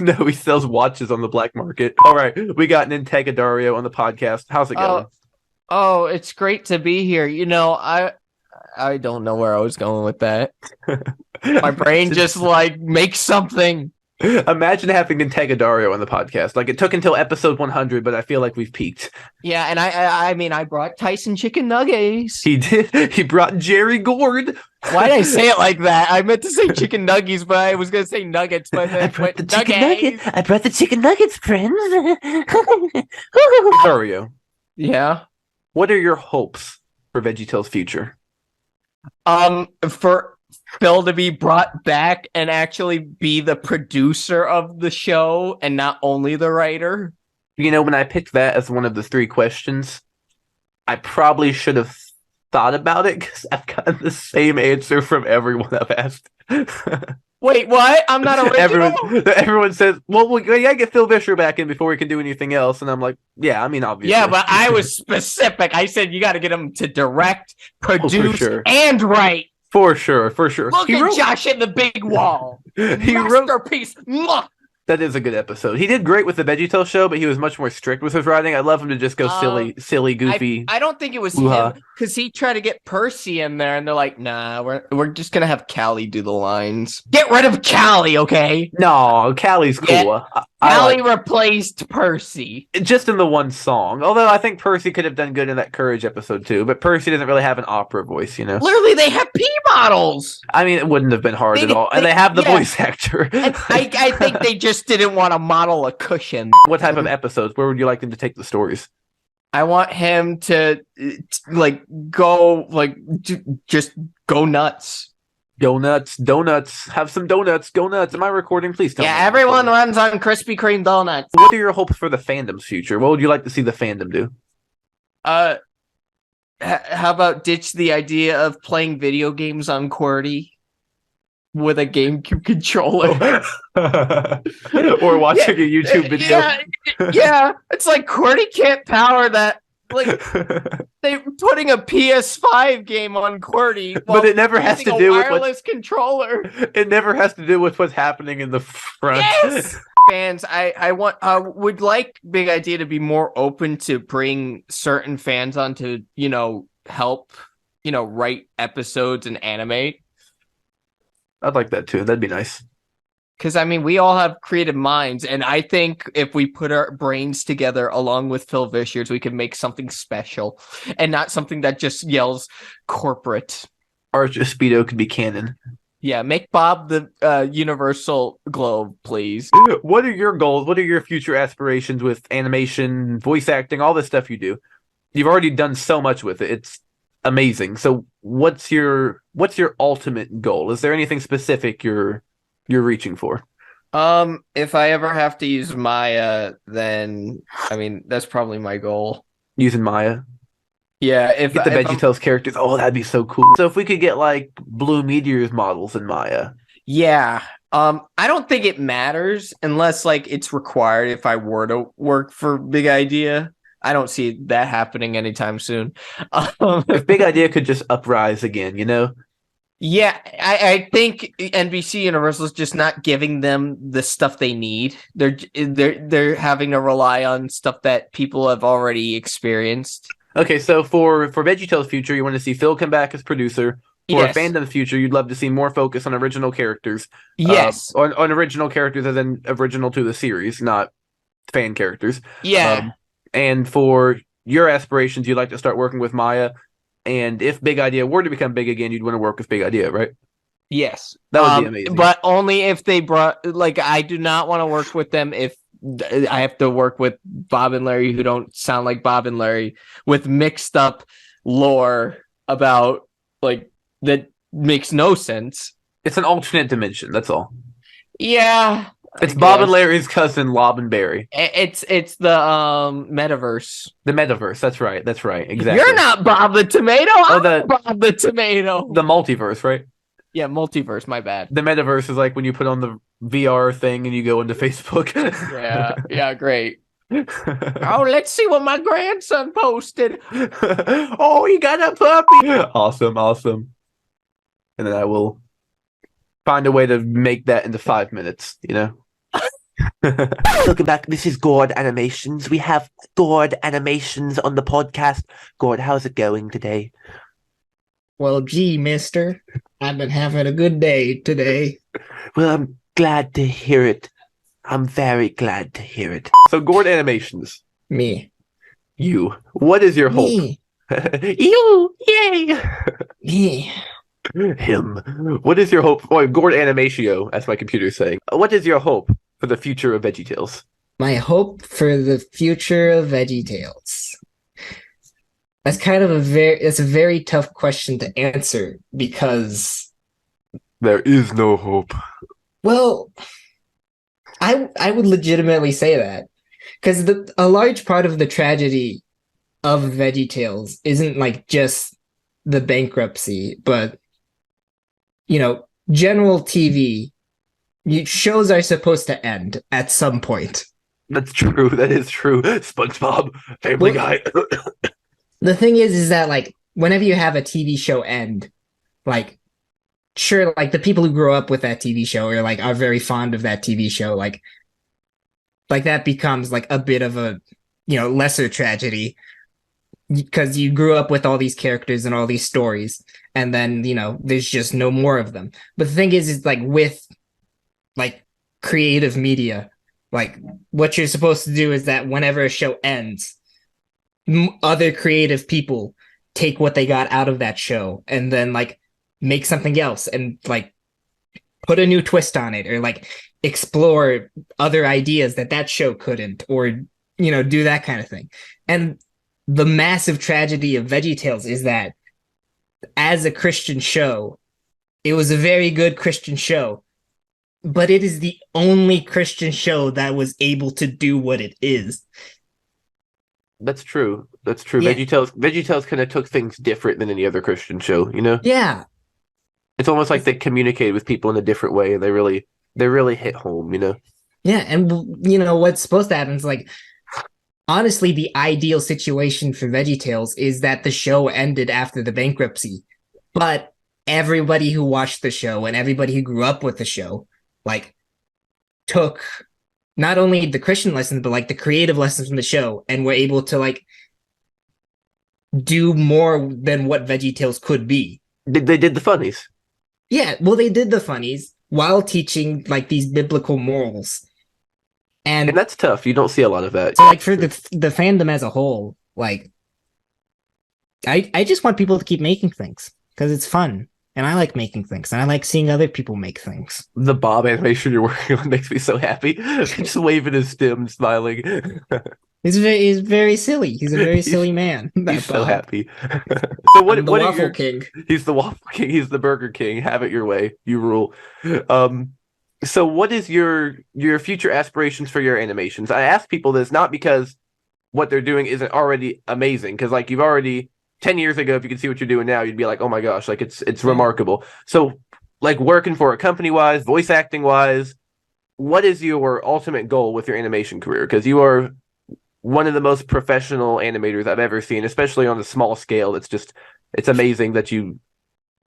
No, he sells watches on the black market. All right. We got Nintega Dario on the podcast. How's it going? Oh, it's great to be here. You know, I don't know where I was going with that. My brain just like makes something. Imagine having Nintega Dario on the podcast. Like it took until episode 100, but I feel like we've peaked. Yeah, and I mean, I brought Tyson chicken nuggets. He did. He brought Jerry Gourd. Why did I say it like that? I meant to say chicken nuggies, but I was gonna say nuggets. But I brought the chicken nuggets, friends. Dario. Yeah. What are your hopes for VeggieTales' future? For Phil to be brought back and actually be the producer of the show and not only the writer. You know, when I picked that as one of the 3 questions, I probably should have thought about it because I've gotten the same answer from everyone I've asked. Wait, what? I'm not original? Everyone says, well, we gotta get Phil Vischer back in before we can do anything else. And I'm like, yeah, I mean, obviously. Yeah, but I was specific. I said you got to get him to direct, produce, and write. For sure. Look at Josh in the big wall. Masterpiece. That is a good episode. He did great with the VeggieTales show, but he was much more strict with his writing. I love him to just go silly, goofy. I don't think it was him, because he tried to get Percy in there, and they're like, nah, we're just gonna have Callie do the lines. Get rid of Callie, okay? No, Callie's cool. Yeah. Allie replaced Percy. Just in the one song. Although I think Percy could have done good in that Courage episode too. But Percy doesn't really have an opera voice, you know? Literally, they have pea bottles. I mean, it wouldn't have been hard at all. And they have the voice actor. And I think they just didn't want to model a cushion. What type of episodes? Where would you like them to take the stories? I want him to just go nuts. Donuts. Have some donuts. Go nuts. Am I recording? Please tell me. Yeah, everyone runs on Krispy Kreme donuts. What are your hopes for the fandom's future? What would you like to see the fandom do? How about ditch the idea of playing video games on QWERTY with a GameCube controller? Or watching a YouTube video. Yeah, it's like QWERTY can't power that. Like they're putting a PS5 game on QWERTY, but it never has to do with wireless controller. It never has to do with what's happening in the front. Yes! Fans, I would like Big Idea to be more open to bring certain fans on to, help, write episodes and animate. I'd like that too. That'd be nice. Because, we all have creative minds, and I think if we put our brains together along with Phil Vischer's, we can make something special, and not something that just yells corporate. Arch Speedo could be canon. Yeah, make Bob the Universal Globe, please. What are your goals? What are your future aspirations with animation, voice acting, all this stuff you do? You've already done so much with it. It's amazing. So what's your ultimate goal? Is there anything specific you're reaching for? If I ever have to use Maya, then that's probably my goal. Using Maya? Yeah, get the VeggieTales characters. Oh, that'd be so cool. So if we could get like Blue Meteor's models in Maya. Yeah. I don't think it matters unless it's required if I were to work for Big Idea. I don't see that happening anytime soon. If Big Idea could just uprise again, Yeah, I think NBC Universal is just not giving them the stuff they need. They're having to rely on stuff that people have already experienced. Okay, so for VeggieTales' future, you want to see Phil come back as producer. For Fandom's future, you'd love to see more focus on original characters. Yes. On original characters as in original to the series, not fan characters. Yeah. And for your aspirations, you'd like to start working with Maya. And if Big Idea were to become big again, you'd want to work with Big Idea, right? Yes. That would be amazing. But only if they brought... I do not want to work with them if I have to work with Bob and Larry who don't sound like Bob and Larry with mixed up lore about, that makes no sense. It's an alternate dimension, that's all. Yeah. It's Bob and Larry's cousin, Lob and Barry. It's the metaverse. The metaverse, that's right, exactly. You're not Bob the Tomato, I'm Bob the Tomato. The multiverse, right? Yeah, multiverse, my bad. The metaverse is like when you put on the VR thing and you go into Facebook. yeah, great. Oh, let's see what my grandson posted. Oh, he got a puppy. Awesome. And then I will find a way to make that into 5 minutes, Welcome back. This is Gourd Animations. We have Gourd Animations on the podcast. Gourd, how's it going today? Well, gee, mister, I've been having a good day today. Well, I'm glad to hear it. I'm very glad to hear it. So, Gourd Animations. Me. You. What is your hope? Me. You. Yay. Me. Him. What is your hope? Oh, Gourd Animatio, as my computer's saying. What is your hope for the future of VeggieTales? My hope for the future of VeggieTales. That's it's a very tough question to answer because there is no hope. Well, I would legitimately say that because a large part of the tragedy of VeggieTales isn't just the bankruptcy, but general TV shows are supposed to end at some point. That's true. That is true. SpongeBob, Family Guy. The thing is that whenever you have a TV show end, sure, the people who grow up with that TV show are very fond of that TV show, that becomes a bit of a lesser tragedy because you grew up with all these characters and all these stories, and then there's just no more of them. But the thing is with creative media, Like, what you're supposed to do is that whenever a show ends, other creative people take what they got out of that show and then like make something else and like put a new twist on it, or like explore other ideas that show couldn't, or do that kind of thing. And the massive tragedy of VeggieTales is that as a Christian show, it was a very good Christian show, but it is the only Christian show that was able to do what it is. That's true. That's true. Yeah. VeggieTales kind of took things different than any other Christian show, you know? Yeah. It's almost like they communicated with people in a different way, and they really hit home, you know? Yeah, and what's supposed to happen is like, honestly, the ideal situation for VeggieTales is that the show ended after the bankruptcy, but everybody who watched the show and everybody who grew up with the show, like, took not only the Christian lessons, but like the creative lessons from the show, and were able to like do more than what VeggieTales could be. They did the funnies. Yeah, well, they did the funnies while teaching like these biblical morals. And that's tough. You don't see a lot of that. So like for the fandom as a whole, like I just want people to keep making things because it's fun. And I like making things, and I like seeing other people make things. The Bob animation you're working on makes me so happy. Just waving his stem, smiling. He's very silly. He's a very silly man. He's so happy. So what I'm the what are Waffle your, King. He's the Waffle King. He's the Burger King. Have it your way. You rule. So what is your future aspirations for your animations? I ask people this not because what they're doing isn't already amazing, because like you've already 10 years ago, if you could see what you're doing now, you'd be like, oh my gosh, like it's remarkable. So like working for a company wise, voice acting wise, what is your ultimate goal with your animation career? Because you are one of the most professional animators I've ever seen, especially on a small scale. It's amazing that you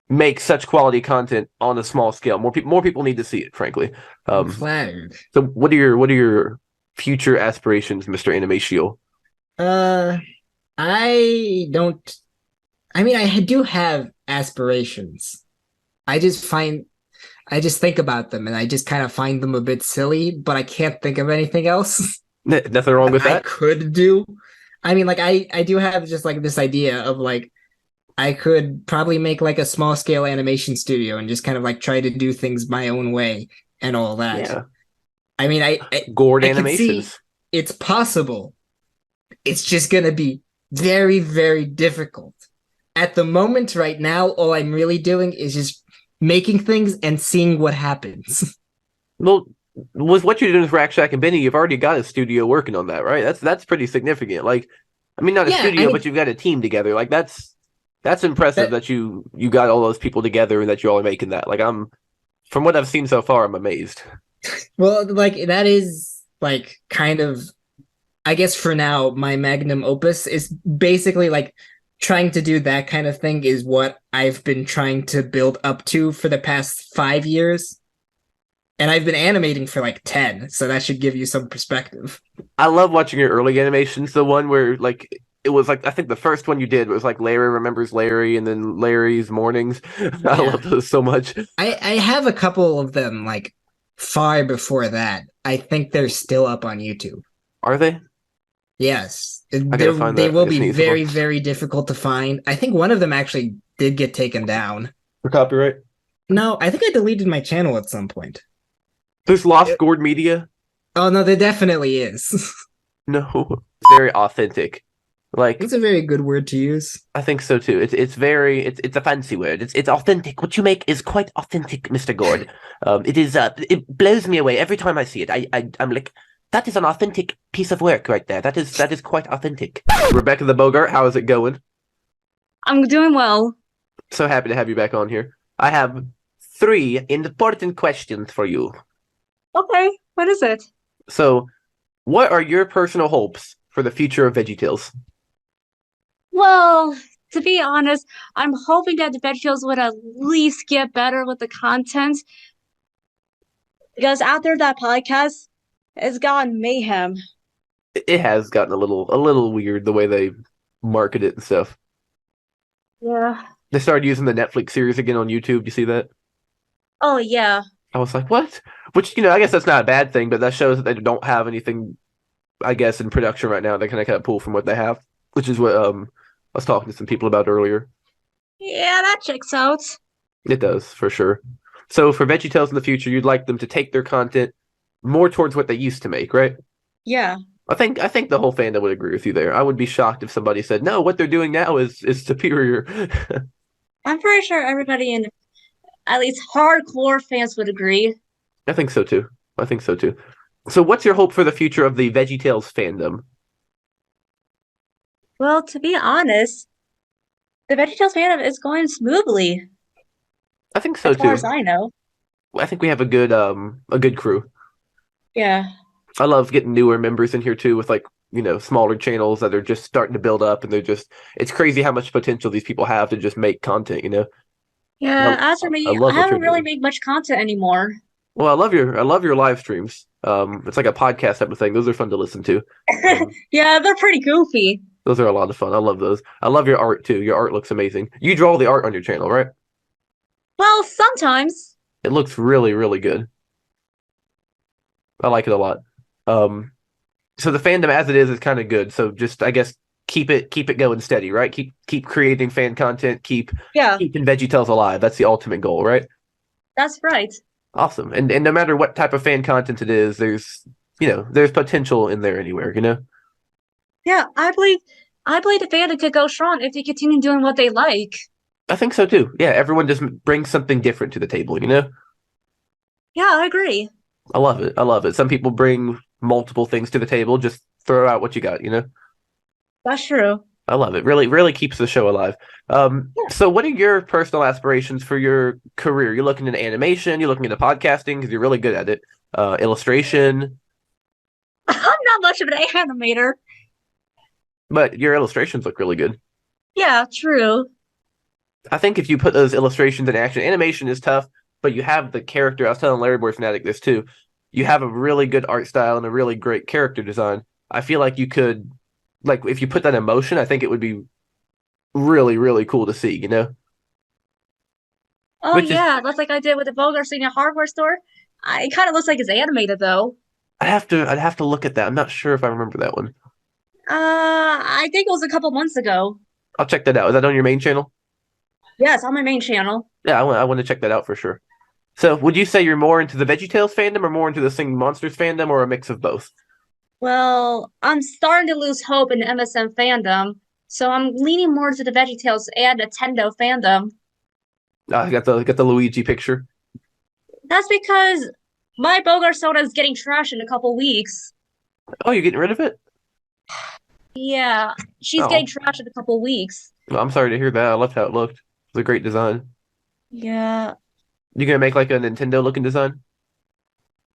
make such quality content on a small scale. More people need to see it, frankly. I'm flattered. So what are your future aspirations, Mr. Animatio? I do have aspirations. I just think about them and I just kind of find them a bit silly, but I can't think of anything else. Nothing wrong with that. I could do. I mean, like I do have just like this idea of like I could probably make like a small scale animation studio and just kind of like try to do things my own way and all that. Yeah. I mean, I Gourd I can see Animations. it's possible. It's just gonna be very, very difficult. At the moment, right now, all I'm really doing is just making things and seeing what happens. Well, with what you're doing with Rack Shack and Benny, you've already got a studio working on that, right? That's pretty significant. Like, I mean, not a studio, but you've got a team together. Like, that's impressive that you got all those people together and that you all are making that. Like, from what I've seen so far, I'm amazed. Well, like that is like kind of, I guess for now, my magnum opus is basically like trying to do that kind of thing is what I've been trying to build up to for the past 5 years. And I've been animating for like 10, so that should give you some perspective. I love watching your early animations. The one where like it was like I think the first one you did was like Larry Remembers Larry and then Larry's Mornings. I love those so much. I have a couple of them like far before that. I think they're still up on YouTube. Are they? Yes. They that. will be very, very difficult to find. I think one of them actually did get taken down. For copyright? No, I think I deleted my channel at some point. There's Lost Gourd Media? Oh, no, there definitely is. No. It's very authentic. Like it's a very good word to use. I think so too. It's a fancy word. It's authentic. What you make is quite authentic, Mr. Gourd. It blows me away every time I see it. I'm like, that is an authentic piece of work right there. That is quite authentic. Rebecca the Bowgart, how is it going? I'm doing well. So happy to have you back on here. I have 3 important questions for you. Okay, what is it? So, what are your personal hopes for the future of VeggieTales? Well, to be honest, I'm hoping that the VeggieTales would at least get better with the content. Because after that podcast, it's gotten mayhem. It has gotten a little weird the way they market it and stuff. Yeah. They started using the Netflix series again on YouTube. Do you see that? Oh, yeah. I was like, what? Which, I guess that's not a bad thing, but that shows that they don't have anything, I guess, in production right now. They kind of pull from what they have, which is what I was talking to some people about earlier. Yeah, that checks out. It does, for sure. So for VeggieTales in the future, you'd like them to take their content more towards what they used to make, right? Yeah. I think the whole fandom would agree with you there. I would be shocked if somebody said, no, what they're doing now is superior. I'm pretty sure everybody in at least hardcore fans would agree. I think so too. So what's your hope for the future of the VeggieTales fandom? Well, to be honest, the VeggieTales fandom is going smoothly. I think so as far too. as I know. I think we have a good crew. Yeah. I love getting newer members in here too with smaller channels that are just starting to build up, and it's crazy how much potential these people have to just make content, Yeah, as for me, I haven't really made much content anymore. Well, I love your live streams. It's like a podcast type of thing. Those are fun to listen to. Yeah, they're pretty goofy. Those are a lot of fun. I love those. I love your art too. Your art looks amazing. You draw all the art on your channel, right? Well, sometimes. It looks really, really good. I like it a lot. So the fandom as it is kind of good. So just, I guess, keep it going steady, right? Keep creating fan content. Keeping VeggieTales alive. That's the ultimate goal, right? That's right. Awesome. And no matter what type of fan content it is, there's potential in there anywhere, Yeah, I believe the fandom could go strong if they continue doing what they like. I think so too. Yeah, everyone just brings something different to the table, Yeah, I agree. I love it. Some people bring multiple things to the table. Just throw out what you got, That's true. I love it. Really, really keeps the show alive. So what are your personal aspirations for your career? You're looking into animation, you're looking into podcasting because you're really good at it. Illustration. I'm not much of an animator. But your illustrations look really good. Yeah, true. I think if you put those illustrations in action, animation is tough, but you have the character. I was telling LarryBoy Fanatic this too. You have a really good art style and a really great character design. I feel like you could, if you put that in motion, I think it would be really, really cool to see, Oh, yeah, that's like I did with the Bowgart scene at hardware store. It kind of looks like it's animated, though. I'd have to look at that. I'm not sure if I remember that one. I think it was a couple months ago. I'll check that out. Is that on your main channel? Yes, on my main channel. Yeah, I want to check that out for sure. So, would you say you're more into the VeggieTales fandom or more into the Singing Monsters fandom, or a mix of both? Well, I'm starting to lose hope in the MSM fandom, so I'm leaning more to the VeggieTales and Nintendo fandom. I got the Luigi picture. That's because my Bowgart soda is getting trashed in a couple weeks. Oh, you're getting rid of it? Yeah, she's getting trashed in a couple weeks. Well, I'm sorry to hear that. I loved how it looked. It was a great design. Yeah. You gonna make like a Nintendo looking design?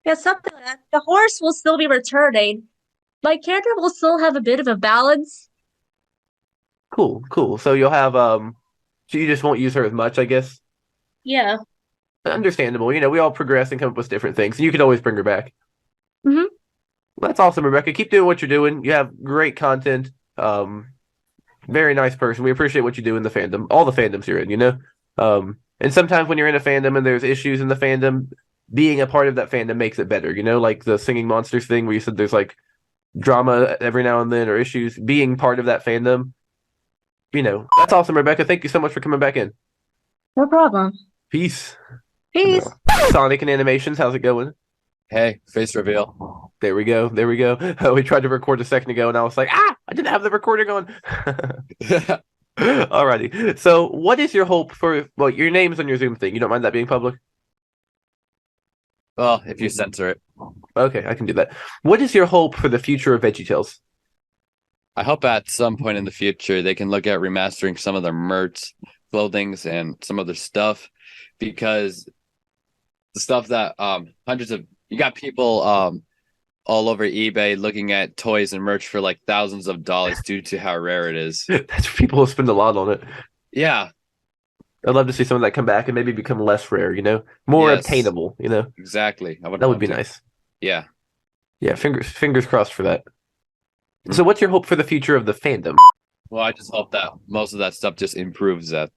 Yeah, something like that. The horse will still be returning. My character will still have a bit of a balance. Cool. So you'll have so you just won't use her as much, I guess. Yeah. Understandable. We all progress and come up with different things. You could always bring her back. Mm-hmm. That's awesome, Rebecca. Keep doing what you're doing. You have great content. Very nice person. We appreciate what you do in the fandom. All the fandoms you're in, And sometimes when you're in a fandom and there's issues in the fandom, being a part of that fandom makes it better, like the Singing Monsters thing where you said there's drama every now and then or issues. Being part of that fandom, that's awesome, Rebecca. Thank you so much for coming back in. No problem. Peace. Peace. Sonicandanimations, how's it going? Hey, face reveal. There we go. We tried to record a second ago and I was like, I didn't have the recording on. Alrighty. So what is your hope for, your name's on your Zoom thing. You don't mind that being public? Well, if you censor it. Okay, I can do that. What is your hope for the future of VeggieTales? I hope at some point in the future they can look at remastering some of their merch, clothings, and some other stuff, because the stuff that you got people all over eBay looking at toys and merch for thousands of dollars due to how rare it is. That's people who spend a lot on it. Yeah. I'd love to see some of that come back and maybe become less rare, more obtainable, Exactly. That would be nice. Yeah. Yeah, fingers crossed for that. So what's your hope for the future of the fandom? Well, I just hope that most of that stuff just improves that.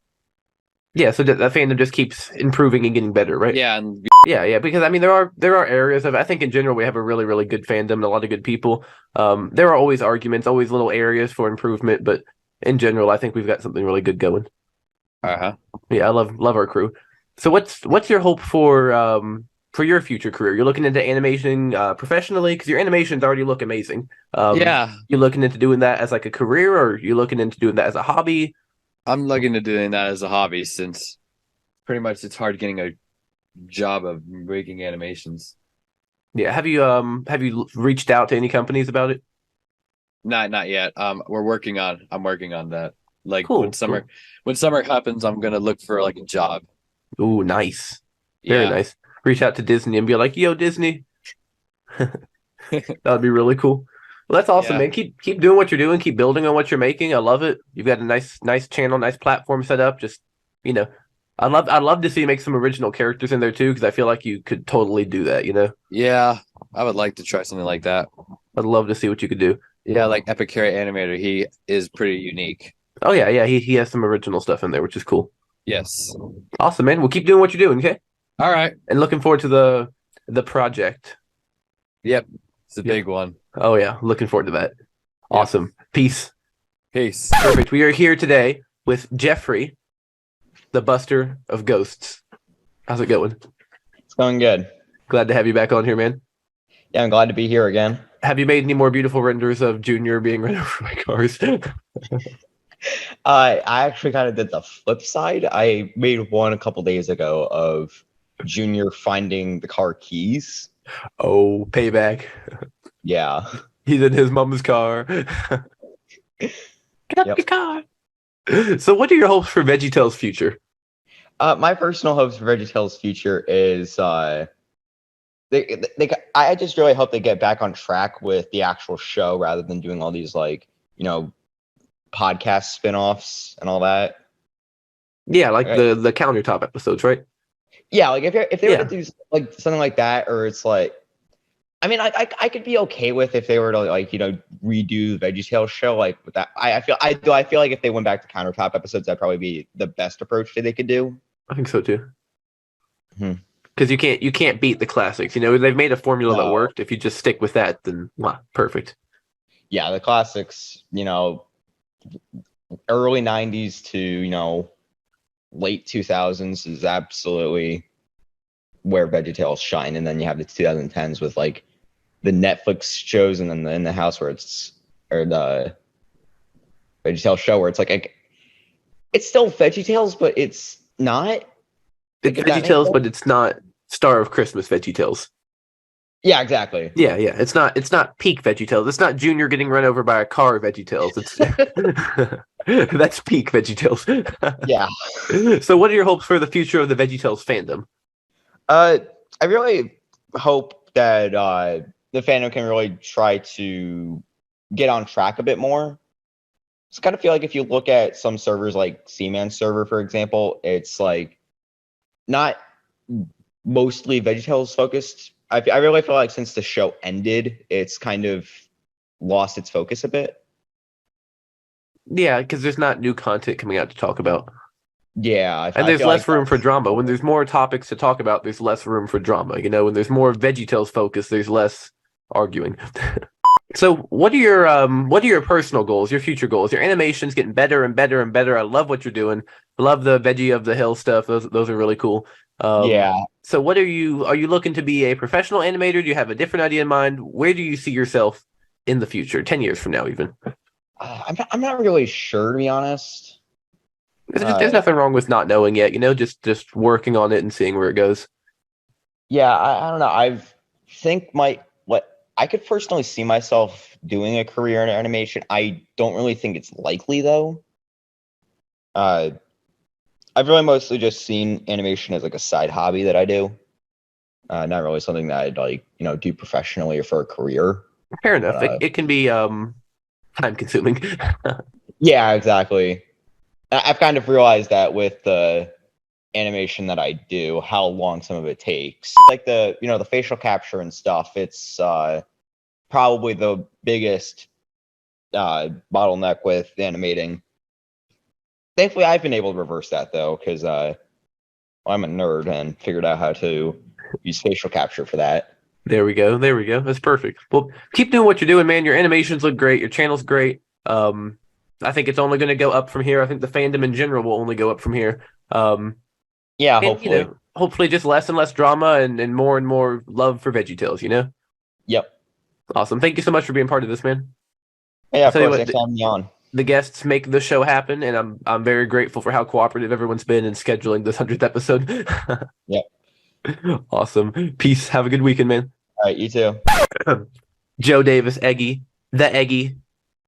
Yeah, so that fandom just keeps improving and getting better, right? Yeah, and yeah. Because I mean, there are areas of I think in general we have a really really good fandom and a lot of good people. There are always arguments, always little areas for improvement, but in general, I think we've got something really good going. Yeah, I love our crew. So what's your hope for your future career? You're looking into animation professionally because your animations already look amazing. Yeah. You looking into doing that as like a career, or you looking into doing that as a hobby? I'm looking to doing that as a hobby since pretty much it's hard getting a job of making animations. Yeah. Have you reached out to any companies about it? Not yet. I'm working on that. Like Cool, when summer happens, I'm gonna look for like a job. Ooh, nice. Very nice. Reach out to Disney and be like, "Yo, Disney." That'd be really cool. Well, that's awesome, man. Keep doing what you're doing. Keep building on what you're making. I love it. You've got a nice channel, nice platform set up. Just I'd love to see you make some original characters in there too, because I feel like you could totally do that. Yeah, I would like to try something like that. I'd love to see what you could do. Yeah, like Epic Carrot Animator, he is pretty unique. Oh yeah. He has some original stuff in there, which is cool. Yes. Awesome, man. Well, keep doing what you're doing, okay? All right. And looking forward to the project. Yep. It's a big one. Oh yeah, looking forward to that. Awesome. Peace. Peace. Perfect. We are here today with Jeffrey, the Buster of Ghosts. How's it going? It's going good. Glad to have you back on here, man. Yeah, I'm glad to be here again. Have you made any more beautiful renders of Junior being run over by cars? I actually kind of did the flip side. I made one a couple days ago of Junior finding the car keys. Oh, payback. Yeah. He's in his mom's car. Get up your car. So what are your hopes for VeggieTales' future? My personal hopes for VeggieTales' future is I just really hope they get back on track with the actual show rather than doing all these podcast spin-offs and all that. Yeah, like the countertop episodes, right? Yeah, like if they were to do like something like that, or it's like, I mean, I could be okay with if they were to redo the VeggieTales show like with that. I feel like if they went back to countertop episodes, that'd probably be the best approach that they could do. I think so too. Because you can't beat the classics. They've made a formula that worked. If you just stick with that, then perfect. Yeah, the classics. Early '90s to late 2000s is absolutely where VeggieTales shine, and then you have the 2010s with like the Netflix shows, and then the In the House the VeggieTales show where it's like it's still VeggieTales, but it's not. It's VeggieTales, but it's not Star of Christmas VeggieTales. Yeah, exactly. Yeah. It's not peak VeggieTales. It's not Junior getting run over by a car VeggieTales. It's that's peak VeggieTales. Yeah. So what are your hopes for the future of the VeggieTales fandom? I really hope that the fandom can really try to get on track a bit more. It's kind of feel like if you look at some servers like Seaman's server, for example, it's like not mostly VeggieTales focused. I really feel like since the show ended, it's kind of lost its focus a bit. Yeah, because there's not new content coming out to talk about. Yeah, and there's less room for drama. When there's more topics to talk about, there's less room for drama. When there's more VeggieTales focus, there's less arguing. So, what are your personal goals? Your future goals? Your animation's getting better and better and better. I love what you're doing. Love the Veggie of the Hill stuff. Those are really cool. Yeah. So, what are you looking to be a professional animator? Do you have a different idea in mind? Where do you see yourself in the future? 10 years from now, even? I'm not really sure, to be honest. There's nothing wrong with not knowing yet. Just working on it and seeing where it goes. Yeah, I don't know. I could personally see myself doing a career in animation. I don't really think it's likely, though. I've really mostly just seen animation as like a side hobby that I do. Not really something that I'd do professionally or for a career. Fair enough. It can be time consuming. Yeah, exactly. I've kind of realized that with the animation that I do, how long some of it takes. Like the facial capture and stuff, it's probably the biggest bottleneck with animating. Thankfully, I've been able to reverse that though, because I'm a nerd and figured out how to use facial capture for that. There we go. There we go. That's perfect. Well, keep doing what you're doing, man. Your animations look great. Your channel's great. I think it's only going to go up from here. I think the fandom in general will only go up from here. Yeah, and, hopefully. Hopefully just less and less drama and more love for VeggieTales, Yep. Awesome. Thank you so much for being part of this, man. Yeah, of I'll tell you course. what, Thanks for having me on. The guests make the show happen, and I'm very grateful for how cooperative everyone's been in scheduling this 100th episode. Yep. Awesome. Peace. Have a good weekend, man. All right, you too. JoeDavisEggy,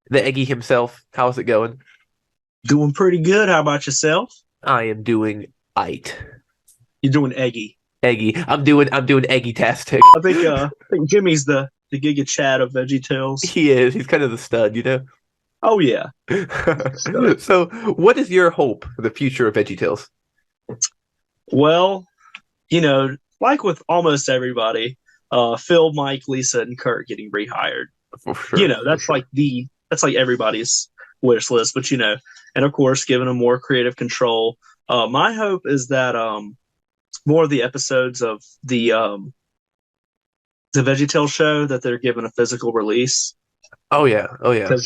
the Eggy himself. How's it going? Doing pretty good. How about yourself? I am doing aight. You're doing Eggy. Eggy. I'm doing Eggy-tastic. I think Jimmy's the Giga Chad of VeggieTales. He is. He's kind of the stud, Oh yeah. So, what is your hope for the future of VeggieTales? Well, like with almost everybody, Phil, Mike, Lisa, and Kurt getting rehired. For sure. That's like everybody's wish list, but and of course, giving them more creative control. My hope is that more of the episodes of the VeggieTales show that they're given a physical release. Oh yeah. Because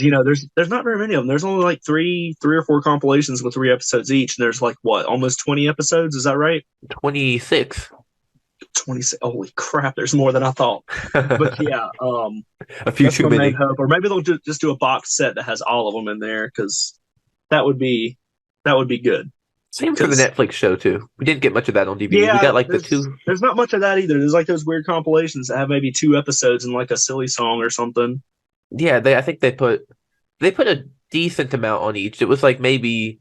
there's not very many of them. There's only like three or four compilations with 3 episodes each, and there's like almost 20 episodes. Is that right? 26. 26. Holy crap! There's more than I thought. But yeah, a few too many. Hope. Or maybe they'll just do a box set that has all of them in there, because that would be good. Same for the Netflix show too. We didn't get much of that on DVD. Yeah, we got like the 2. There's not much of that either. There's like those weird compilations that have maybe 2 episodes and like a silly song or something. Yeah, I think they put a decent amount on each. It was like maybe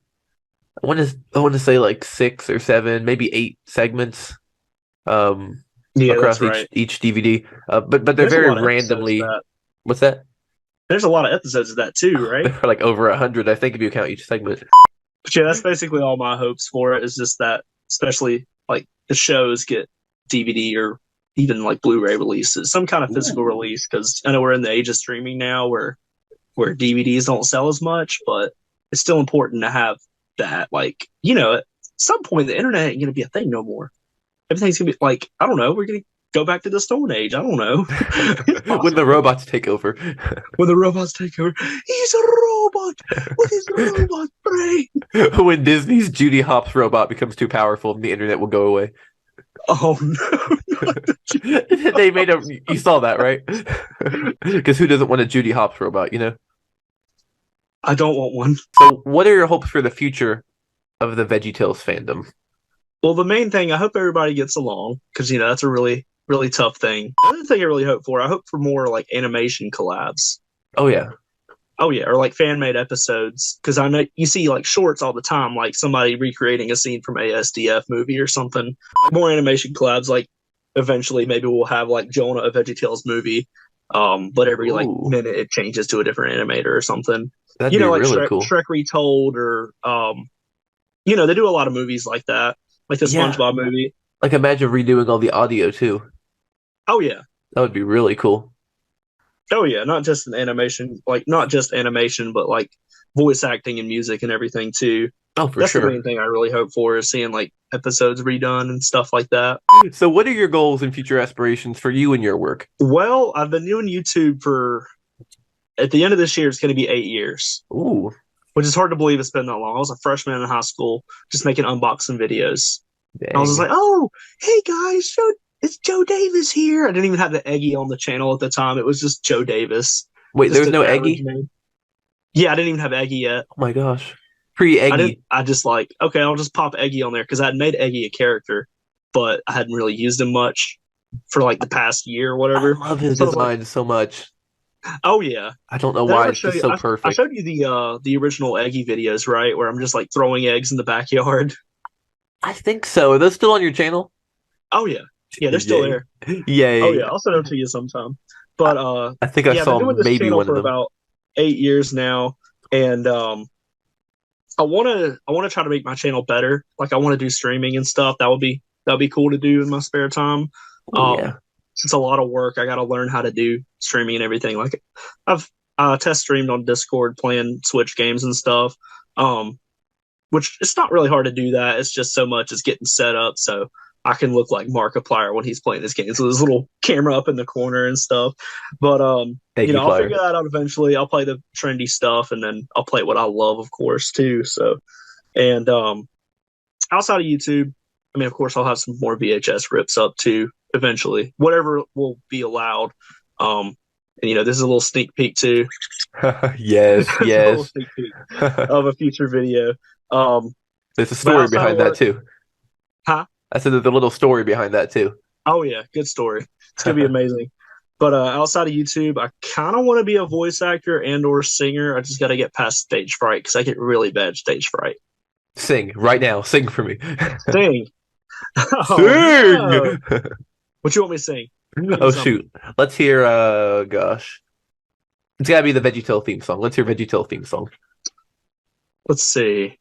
I want to say like 6 or 7, maybe 8 segments. Across each DVD. But they're very randomly. What's that? There's a lot of episodes of that too, right? They're like over 100, I think, if you count each segment. But yeah, that's basically all my hopes for it, is just that, especially like the shows get DVD or even like Blu-ray releases, some kind of physical release, because I know we're in the age of streaming now where DVDs don't sell as much, but it's still important to have that. Like, at some point the internet ain't gonna be a thing no more. Everything's gonna be like, I don't know, we're gonna go back to the Stone Age. I don't know. When the robots take over. When the robots take over. He's a robot with his robot brain. When Disney's Judy Hopps robot becomes too powerful, the internet will go away. Oh no. They made you saw that, right? Because who doesn't want a Judy Hopps robot, I don't want one. So what are your hopes for the future of the VeggieTales fandom? Well, the main thing, I hope everybody gets along, because that's a really, really tough thing. Another thing I really hope for, I hope for more like animation collabs. Oh yeah, or like fan-made episodes, because I know you see like shorts all the time, like somebody recreating a scene from a SDF movie or something. More animation collabs, like eventually maybe we'll have like Jonah, a VeggieTales movie, but every like minute it changes to a different animator or something. That'd be like really cool. Shrek Retold, or they do a lot of movies like that. Like the SpongeBob movie. Like imagine redoing all the audio too. Oh yeah. That would be really cool. Oh yeah, not just animation, but like voice acting and music and everything too. Oh, for That's sure. the main thing I really hope for, is seeing like episodes redone and stuff like that. So what are your goals and future aspirations for you and your work? Well, I've been doing YouTube at the end of this year, it's going to be 8 years. Ooh. Which is hard to believe it's been that long. I was a freshman in high school, just making unboxing videos. I was just like, oh, hey guys, it's Joe Davis here. I didn't even have the Eggy on the channel at the time. It was just Joe Davis. Wait, there's no Eggy? Yeah, I didn't even have Eggy yet. Oh my gosh. Pre-Eggy. I just like, okay, I'll just pop Eggy on there, because I had made Eggy a character, but I hadn't really used him much for like the past year or whatever. I love his design so much. Oh yeah, I don't know why it's just so perfect. I showed you the original Eggy videos, right, where I'm just like throwing eggs in the backyard. I think so. Are those still on your channel? Oh yeah, they're still there. Yay! Oh yeah, I'll send them to you sometime. But I think I saw maybe one of them. For about 8 years now, and I want to try to make my channel better. Like I want to do streaming and stuff. That'd be cool to do in my spare time. Yeah. It's a lot of work. I got to learn how to do streaming and everything. Like I've test streamed on Discord playing Switch games and stuff. which it's not really hard to do that. It's just so much is getting set up so I can look like Markiplier when he's playing this game. So there's a little camera up in the corner and stuff. But I'll figure that out eventually. I'll play the trendy stuff, and then I'll play what I love, of course, too. So, and outside of YouTube, I mean, of course, I'll have some more VHS rips up too eventually. Whatever will be allowed. And this is a little sneak peek too. Yes. A little sneak peek of a future video. There's a story behind that too. Huh? I said there's a little story behind that too. Oh yeah, good story. It's gonna be amazing. But outside of YouTube, I kind of want to be a voice actor and/or singer. I just got to get past stage fright because I get really bad stage fright. Sing right now. Sing for me. Sing. Sing. No. What you want me to sing? Oh shoot. Let's hear. Gosh. It's gotta be the VeggieTales theme song. Let's hear VeggieTales theme song. Let's see.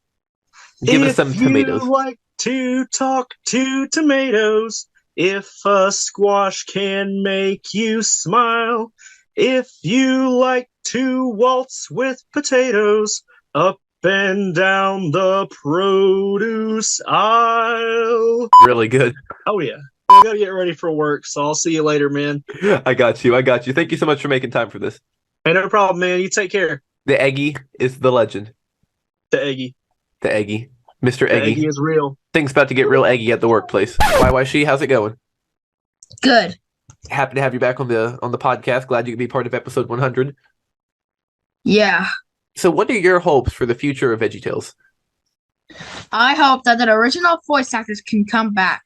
Give us some tomatoes. If you like to talk to tomatoes, if a squash can make you smile, if you like to waltz with potatoes up and down the produce aisle. Really good. Oh yeah. I gotta get ready for work, so I'll see you later, man. I got you. Thank you so much for making time for this. Hey, no problem, man. You take care. The Eggy is the legend. The Eggy. The Eggy. Mr. Eggy. The Eggy is real. Things about to get real eggy at the workplace. YYShe, how's it going? Good. Happy to have you back on the podcast. Glad you could be part of episode 100. Yeah. So what are your hopes for the future of VeggieTales? I hope that the original voice actors can come back.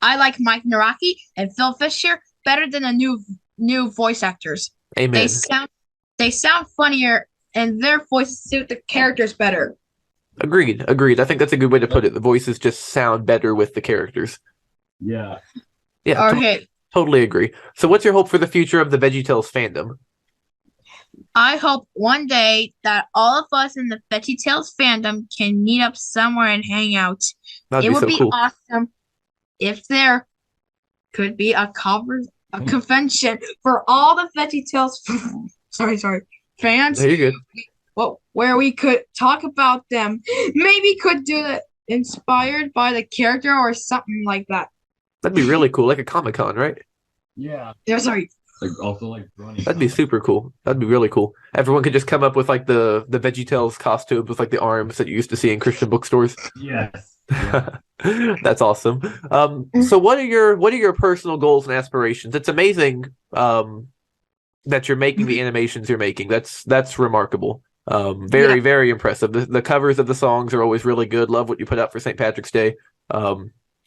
I like Mike Naraki and Phil Fisher better than the new voice actors. Amen. They sound funnier and their voices suit the characters better. Agreed. I think that's a good way to put it. The voices just sound better with the characters. Yeah. Yeah. Okay. Totally agree. So what's your hope for the future of the VeggieTales fandom? I hope one day that all of us in the VeggieTales fandom can meet up somewhere and hang out. That'd It be would so be cool. awesome if there could be a convention for all the VeggieTales fans. There you go. Well, where we could talk about them. Maybe could do it inspired by the character or something like that. That'd be really cool, like a Comic-Con, right? Yeah. Yeah, sorry. Like also like Brony. That'd be super cool. That'd be really cool. Everyone could just come up with like the VeggieTales costumes with like the arms that you used to see in Christian bookstores. Yes. That's awesome. So what are your personal goals and aspirations? It's amazing that you're making the animations you're making. That's remarkable. Very impressive. The covers of the songs are always really good. Love what you put out for St. Patrick's Day.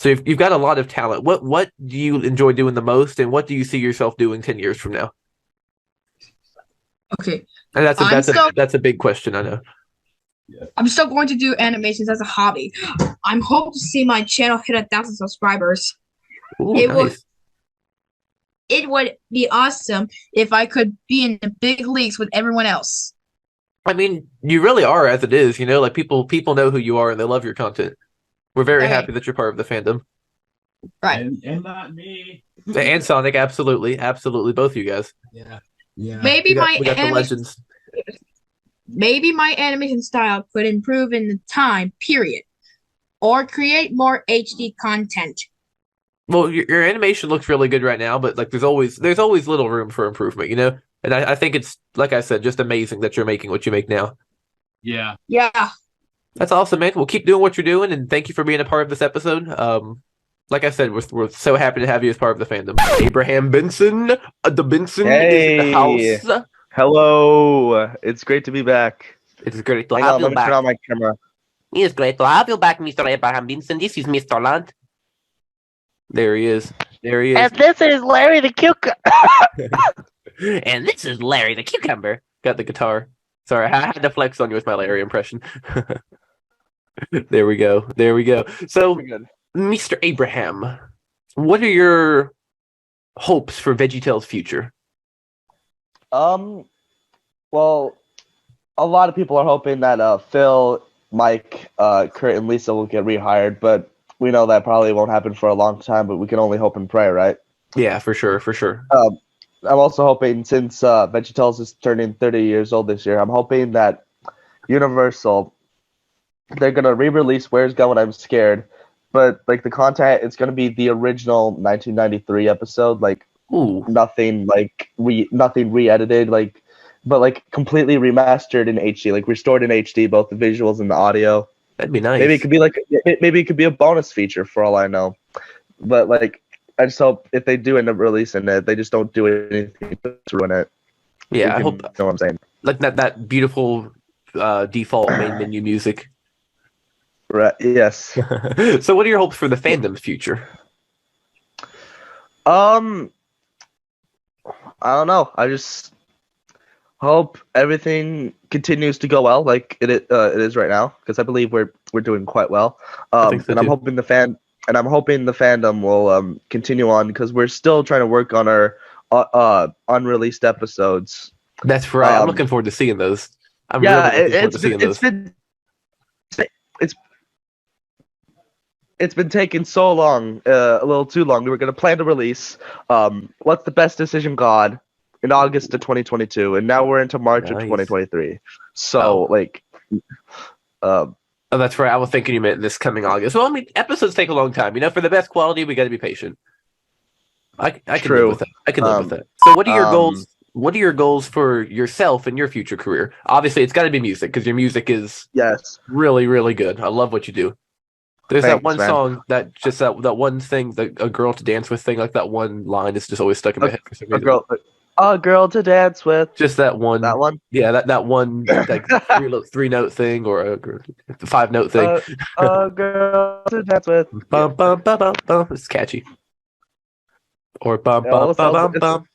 So you've got a lot of talent. What do you enjoy doing the most, and what do you see yourself doing 10 years from now? Okay. And that's a big question, I know. I'm still going to do animations as a hobby. I'm hoping to see my channel hit 1,000 subscribers. Ooh, It nice. would be awesome if I could be in the big leagues with everyone else. I mean, you really are as it is, like people know who you are and they love your content. We're very Okay. happy that you're part of the fandom. Right. And not me. And Sonic, absolutely, both of you guys. Yeah. Yeah. Maybe we got the legends. Maybe my animation style could improve in the time period, or create more HD content. Well, your animation looks really good right now, but like there's always little room for improvement, And I think it's, like I said, just amazing that you're making what you make now. Yeah. Yeah. That's awesome, man. Well, keep doing what you're doing, and thank you for being a part of this episode. Like I said, we're so happy to have you as part of the fandom. Abraham Benson, the Benson is in the house. Hello. It's great to be back. It's great to Hang have on, you let me back. turn on my camera. It's great to have you back, Mr. Abraham Benson. This is Mr. Lunt. There he is. And this is Larry the Cucumber. And this is Larry the Cucumber. Got the guitar. Sorry, I had to flex on you with my Larry impression. There we go. So, Mr. Abraham, what are your hopes for VeggieTales' future? Well, a lot of people are hoping that Phil, Mike, Kurt, and Lisa will get rehired, but we know that probably won't happen for a long time, but we can only hope and pray, right? Yeah, for sure. I'm also hoping, since VeggieTales is turning 30 years old this year, I'm hoping that Universal they're gonna re-release Where's Going I'm Scared, but like the content, it's gonna be the original 1993 episode, like nothing nothing re-edited, like but like completely remastered in HD, like restored in HD, both the visuals and the audio. That'd be nice. Maybe it could be maybe it could be a bonus feature for all I know. But like I just hope if they do end up releasing it, they just don't do anything to ruin it. Yeah, I You hope. know what I'm saying. Like that beautiful default main menu music. Right. Yes. So, what are your hopes for the fandom's future? I don't know. I just hope everything continues to go well, like it is right now, because I believe we're doing quite well. think so And I'm too. hoping the fandom will continue on, because we're still trying to work on our unreleased episodes. That's right. I'm looking forward to seeing those. I'm yeah, really looking forward to seeing those. It's been taking so long, a little too long. We were going to plan to release What's the Best Decision God in August of 2022, and now we're into March of 2023. So, Oh, that's right. I was thinking you meant this coming August. Well, I mean, episodes take a long time. You know, for the best quality, we got to be patient. I can True. live with that. I can live with that. So, what are your goals? What are your goals for yourself and your future career? Obviously, it's got to be music, because your music is really, really good. I love what you do. There's that Thanks, one man. song that just that one thing, a girl to dance with thing, like that one line is just always stuck in my head for some reason. A girl to dance with. Just that one. That one. Yeah, that one like three note thing or a 5-note thing. A girl to dance with. Bum bum bum bum bum. It's catchy. Or bum It bum almost bum sounds- bum bum.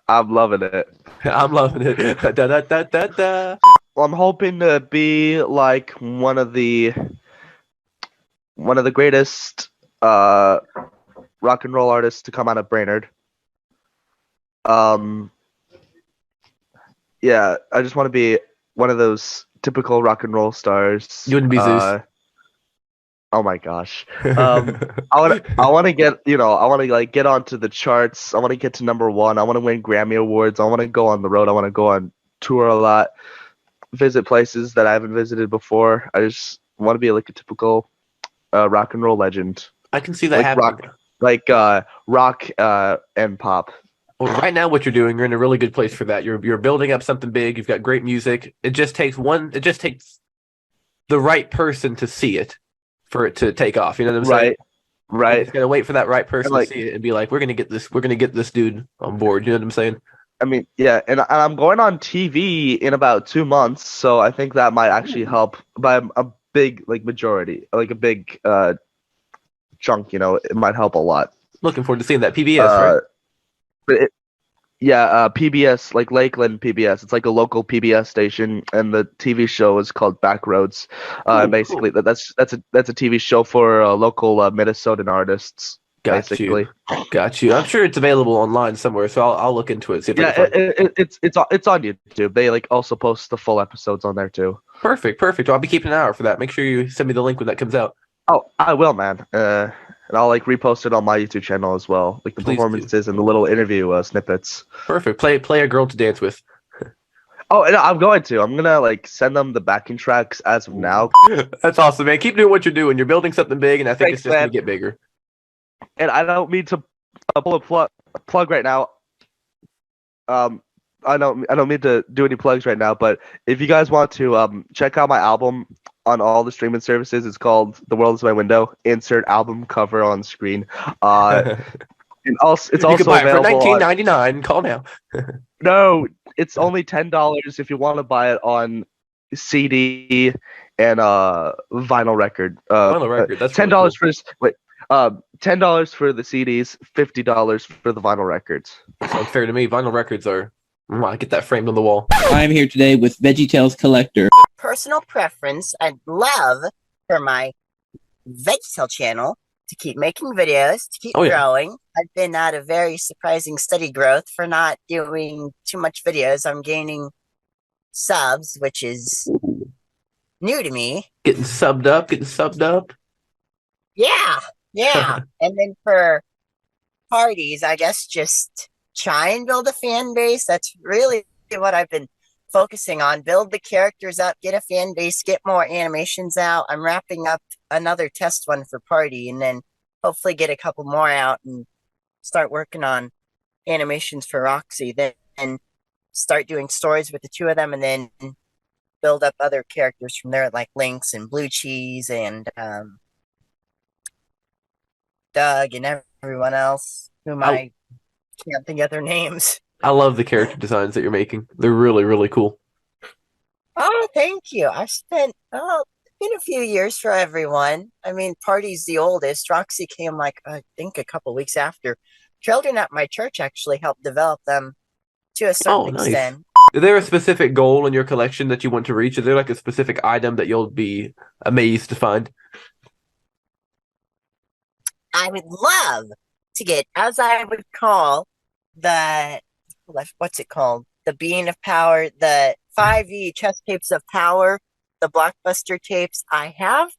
I'm loving it. I'm loving it. Da, da, da, da, da. Well, I'm hoping to be like one of the greatest rock and roll artists to come out of Brainerd. Yeah, I just want to be one of those typical rock and roll stars. You wouldn't be Zeus. Oh my gosh. I want to get, I want to like get onto the charts. I want to get to number 1. I want to win Grammy awards. I want to go on the road. I want to go on tour a lot, visit places that I haven't visited before. I just want to be like a typical rock and roll legend. I can see that happening. Rock and pop. Well, right now, what you're doing, you're in a really good place for that. You're building up something big. You've got great music. It just takes the right person to see it for it to take off. You know what I'm saying? Right. You just gotta wait for that right person And, to see it and be like, we're gonna get this dude on board. You know what I'm saying? I mean, yeah, and I'm going on TV in about 2 months, so I think that might actually help by a big majority, like a big chunk. It might help a lot. Looking forward to seeing that PBS, right? But PBS, like Lakeland PBS. It's like a local PBS station, and the TV show is called Backroads. Basically, cool. that's a TV show for local Minnesotan artists. Got basically. you. I'm sure it's available online somewhere, so I'll look into it. See if I can find it. It's on YouTube. They also post the full episodes on there too. Perfect. I'll be keeping an eye out for that. Make sure you send me the link when that comes out. Oh, I will, man. And I'll repost it on my YouTube channel as well, like the performances and the little interview snippets. Perfect. Play a girl to dance with. Oh, and I'm gonna send them the backing tracks as of now. That's awesome, man. Keep doing what you're doing. You're building something big, and I think it's just gonna get bigger. And I don't mean to pull a plug right now. I don't mean to do any plugs right now, but if you guys want to check out my album on all the streaming services, it's called "The World Is My Window." Insert album cover on screen. And also, it's you also can buy it for available $19.99. Call now. No, it's only $10 if you want to buy it on CD and vinyl record. Vinyl record. That's $10 really cool. $10 for the CDs, $50 for the vinyl records. Sounds fair to me. Vinyl records are. I get that framed on the wall. I'm here today with VeggieTales CollecTor. Personal preference, I'd love for my VeggieTale channel to keep making videos, to keep growing. I've been at a very surprising steady growth for not doing too much videos. I'm gaining subs, which is new to me. Getting subbed up. Yeah. And then for parties, I guess just try and build a fan base. That's really what I've been focusing on. Build the characters up, get a fan base, get more animations out. I'm wrapping up another test one for Party, and then hopefully get a couple more out and start working on animations for Roxy. Then start doing stories with the two of them, and then build up other characters from there, like Lynx and Blue Cheese and Doug and everyone else whom I can't think of their names. I love the character designs that you're making. They're really, really cool. Oh, thank you. I've spent been a few years for everyone. I mean, Party's the oldest. Roxy came like I think a couple weeks after. Children at my church actually helped develop them to a certain extent. Is there a specific goal in your collection that you want to reach? Is there like a specific item that you'll be amazed to find? I would love to get, as I would call the, what's it called? The Being of Power, the 5e chess tapes of power, the blockbuster tapes. I have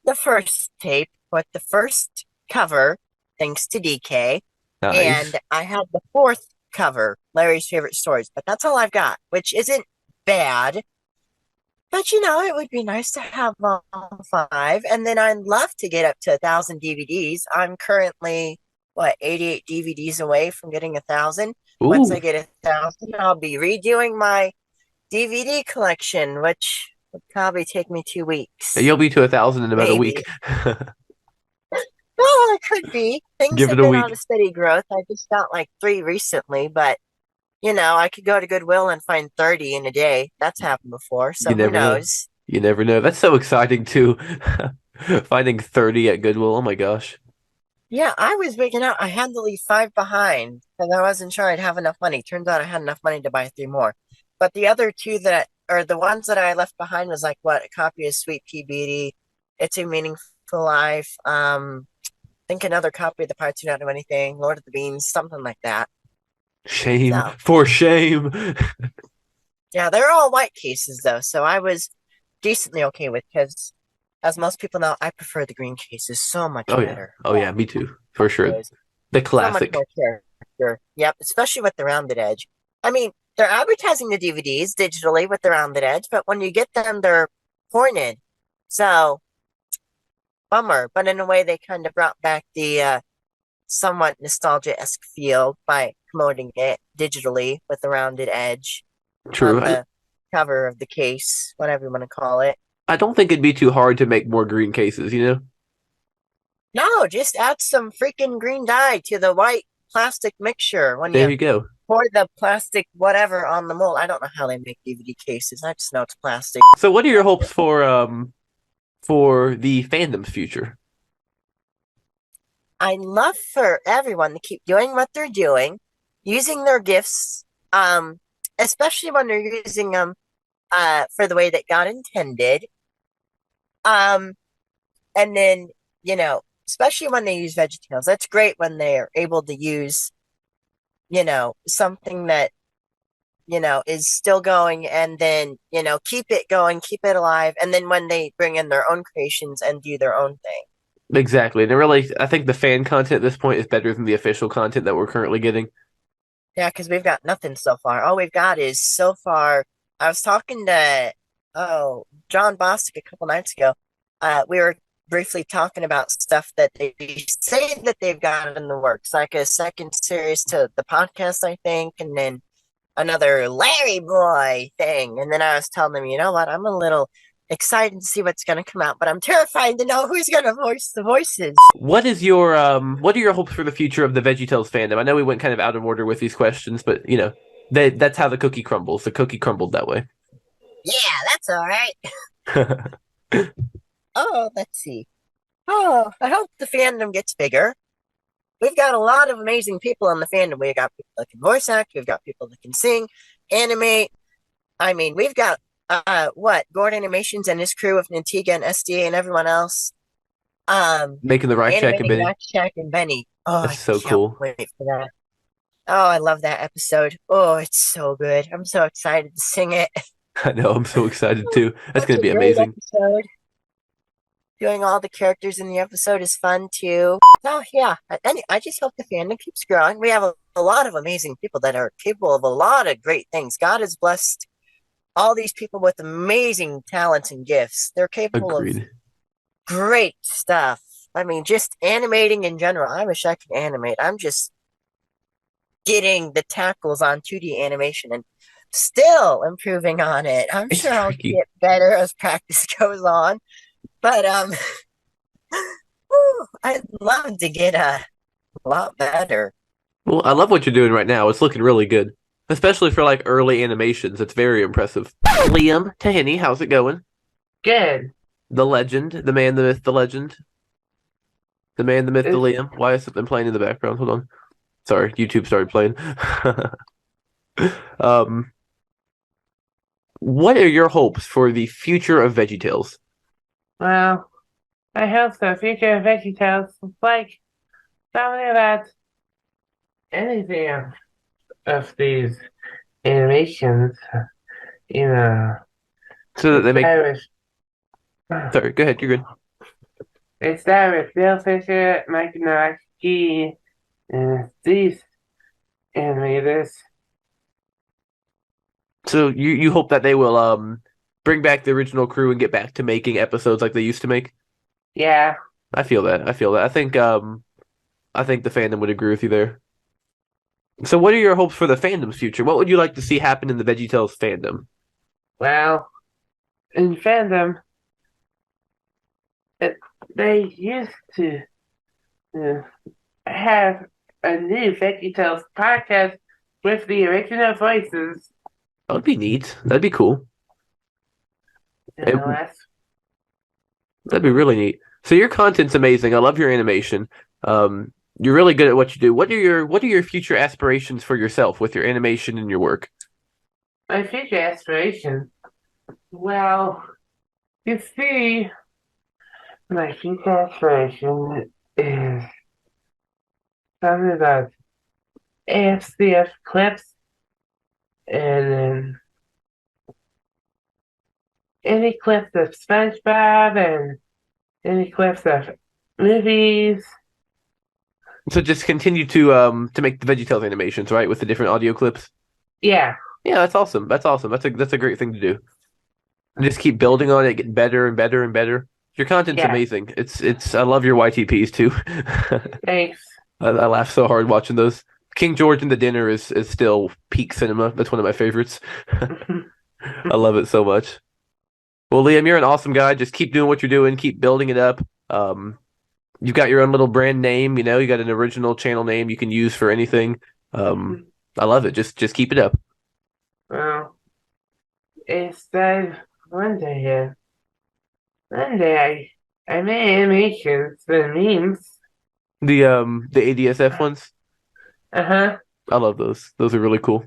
the first tape with the first cover, thanks to DK. Nice. And I have the fourth cover, Larry's Favorite Stories, but that's all I've got, which isn't bad. But it would be nice to have all 5, and then I'd love to get up to 1,000 DVDs. I'm currently 88 DVDs away from getting 1,000. Once I get 1,000, I'll be redoing my DVD collection, which would probably take me 2 weeks. You'll be to 1,000 in about a week. Well, it could be. Things Give have it a been week. on a steady growth. I just got like 3 recently, but I could go to Goodwill and find 30 in a day. That's happened before, so who knows? You never know. That's so exciting too. Finding 30 at Goodwill. Oh my gosh. Yeah, I was waking up. I had to leave 5 behind because I wasn't sure I'd have enough money. Turns out I had enough money to buy 3 more. But the other 2 the ones that I left behind was like a copy of Sweet Pea Beauty, It's a Meaningful Life, I think another copy of The Pirates Who Don't Know Anything, Lord of the Beans, something like that. Shame. So. For shame. Yeah, they're all white cases though, so I was decently okay with, because as most people know, I prefer the green cases so much better. Oh yeah, me too. For sure. The classic. So much more character. Yep, especially with the rounded edge. I mean, they're advertising the DVDs digitally with the rounded edge, but when you get them, they're pointed. So, bummer. But in a way, they kind of brought back the somewhat nostalgia-esque feel by promoting it digitally with the rounded edge. True. On the cover of the case, whatever you want to call it. I don't think it'd be too hard to make more green cases, No, just add some freaking green dye to the white plastic mixture when There you go. pour the plastic whatever on the mold. I don't know how they make DVD cases. I just know it's plastic. So what are your hopes for the fandom's future? I love for everyone to keep doing what they're doing, using their gifts, especially when they're using them for the way that God intended. And then, especially when they use VeggieTales. That's great when they're able to use, something that, is still going, and then, keep it going, keep it alive. And then when they bring in their own creations and do their own thing. Exactly. And I think the fan content at this point is better than the official content that we're currently getting. Yeah, because we've got nothing so far. All we've got is so far. I was talking to John Bostic a couple nights ago. We were briefly talking about stuff that they say that they've got in the works, like a second series to the podcast, I think, and then another LarryBoy thing. And then I was telling them, you know what, I'm a little excited to see what's going to come out, but I'm terrified to know who's going to voice the voices. What are your hopes for the future of the VeggieTales fandom? I know we went kind of out of order with these questions, but that's how the cookie crumbles. The cookie crumbled that way. Yeah, that's all right. Let's see. I hope the fandom gets bigger. We've got a lot of amazing people in the fandom. We've got people that can voice act. We've got people that can sing, animate. I mean, we've got Gourd Animations and his crew of Nintega and SDA and everyone else. Making the Right Shack and Benny. Right Shack and Benny. Oh, that's so cool. Wait for that. Oh, I love that episode. Oh, it's so good. I'm so excited to sing it. I know, I'm so excited too. That's going to be amazing. Episode. Doing all the characters in the episode is fun too. Oh yeah, I just hope the fandom keeps growing. We have a lot of amazing people that are capable of a lot of great things. God has blessed all these people with amazing talents and gifts. They're capable of Agreed. great stuff. I mean, just animating in general. I wish I could animate. I'm just getting the tackles on 2D animation and still improving on it. I'm It's sure I'll tricky. get better as practice goes on. But whew, I'd love to get a lot better. Well, I love what you're doing right now. It's looking really good, especially for like early animations. It's very impressive. Liam, Taheny, how's it going? Good. The legend, the man, the myth, the legend. The man, the myth, the Liam. Why is something playing in the background? Hold on. Sorry, YouTube started playing. What are your hopes for the future of VeggieTales? Well, I hope the future of VeggieTales is like something about anything of these animations, you know. So that they make. Irish. Sorry, go ahead. You're good. They start with Bill Fisher, Mike Naraki, and these animators. So you hope that they will bring back the original crew and get back to making episodes like they used to make? Yeah. I feel that. I think the fandom would agree with you there. So what are your hopes for the fandom's future? What would you like to see happen in the VeggieTales fandom? Well, in fandom, they used to have a new VeggieTales podcast with the original voices. That would be neat. That'd be cool. That'd be really neat. So your content's amazing. I love your animation. You're really good at what you do. What are your future aspirations for yourself with your animation and your work? My future aspiration? Well, you see, my future aspiration is something about AFCF clips and then any clips of SpongeBob and any clips of movies. So just continue to make the VeggieTales animations, right, with the different audio clips. Yeah. Yeah, that's awesome. That's awesome. That's a great thing to do. And just keep building on it, getting better and better and better. Your content's amazing. It's I love your YTPs too. Thanks. I laugh so hard watching those. King George and the Dinner is still peak cinema. That's one of my favorites. I love it so much. Well, Liam, you're an awesome guy. Just keep doing what you're doing. Keep building it up. You've got your own little brand name. You know, you got an original channel name you can use for anything. I love it. Just keep it up. Well, it's that one day I made animations and memes. The ADSF ones. Uh-huh. I love those. Those are really cool.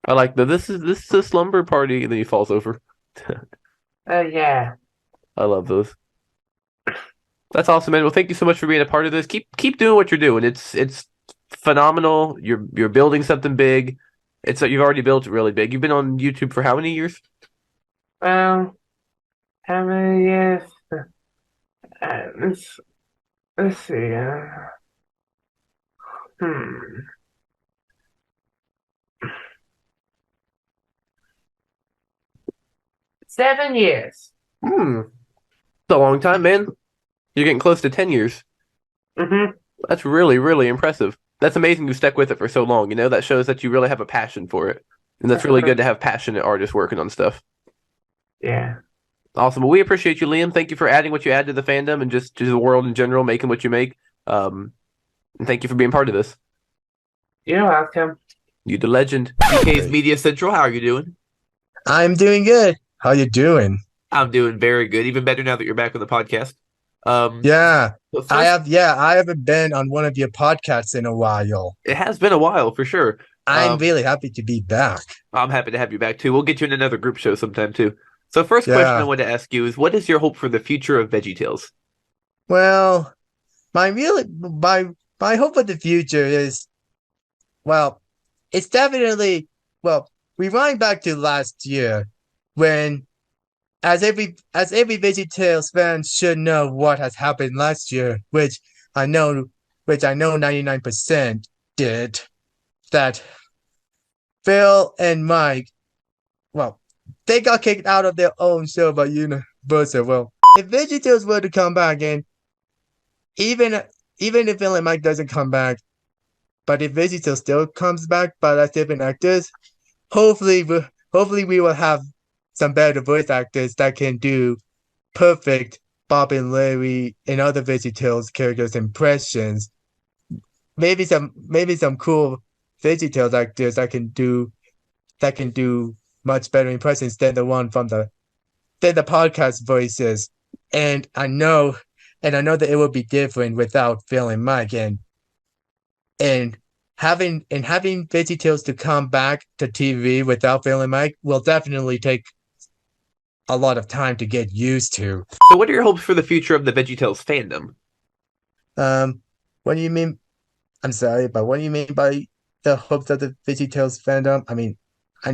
I like this is a slumber party, and then he falls over. Yeah. I love those. That's awesome, man. Well, thank you so much for being a part of this. Keep doing what you're doing. It's phenomenal. You're building something big. You've already built it really big. You've been on YouTube for how many years? How many years? Let's see. 7 years. It's a long time, man. You're getting close to 10 years. Mm-hmm. That's really, really impressive. That's amazing you stuck with it for so long. You know, that shows that you really have a passion for it. And that's really good to have passionate artists working on stuff. Yeah. Awesome. Well, we appreciate you, Liam. Thank you for adding what you add to the fandom and just to the world in general, making what you make. And thank you for being part of this. You're welcome. You the legend. DK's Media Central, how are you doing? I'm doing good. How you doing? I'm doing very good. Even better now that you're back on the podcast. Yeah. First, I haven't been on one of your podcasts in a while. It has been a while for sure. I'm really happy to be back. I'm happy to have you back too. We'll get you in another group show sometime too. So first question I want to ask you is, what is your hope for the future of VeggieTales? Well, my hope for the future is, well, it's definitely, well, rewind back to last year when as every VeggieTales fan should know what has happened last year, which I know 99% did, that Phil and Mike, well, they got kicked out of their own show by Universal. Well, if VeggieTales were to come back, and even if Villain Mike doesn't come back, but if VeggieTales still comes back, but as different actors, hopefully we will have some better voice actors that can do perfect Bob and Larry and other VeggieTales characters impressions. Maybe some cool VeggieTales actors that can do much better impressions than the one from the podcast voices. And I know that it will be different without Phil and Mike, and having VeggieTales to come back to TV without Phil and Mike will definitely take a lot of time to get used to. So what are your hopes for the future of the VeggieTales fandom? What do you mean? I'm sorry, but what do you mean by the hopes of the VeggieTales fandom? I mean, I'll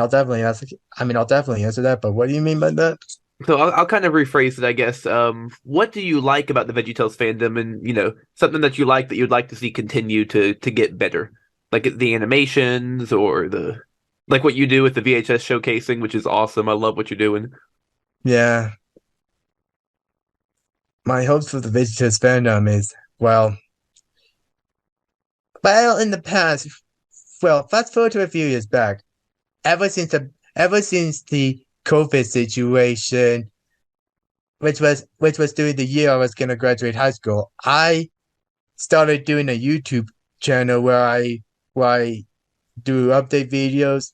definitely answer that, but what do you mean by that? So I'll kind of rephrase it, I guess. What do you like about the VeggieTales fandom, and something that you like that you'd like to see continue to get better, like the animations or like what you do with the VHS showcasing, which is awesome. I love what you're doing. Yeah. My hopes for the VeggieTales fandom is, well, in the past, fast forward to a few years back, ever since the COVID situation, which was during the year I was gonna graduate high school, I started doing a YouTube channel where I do update videos,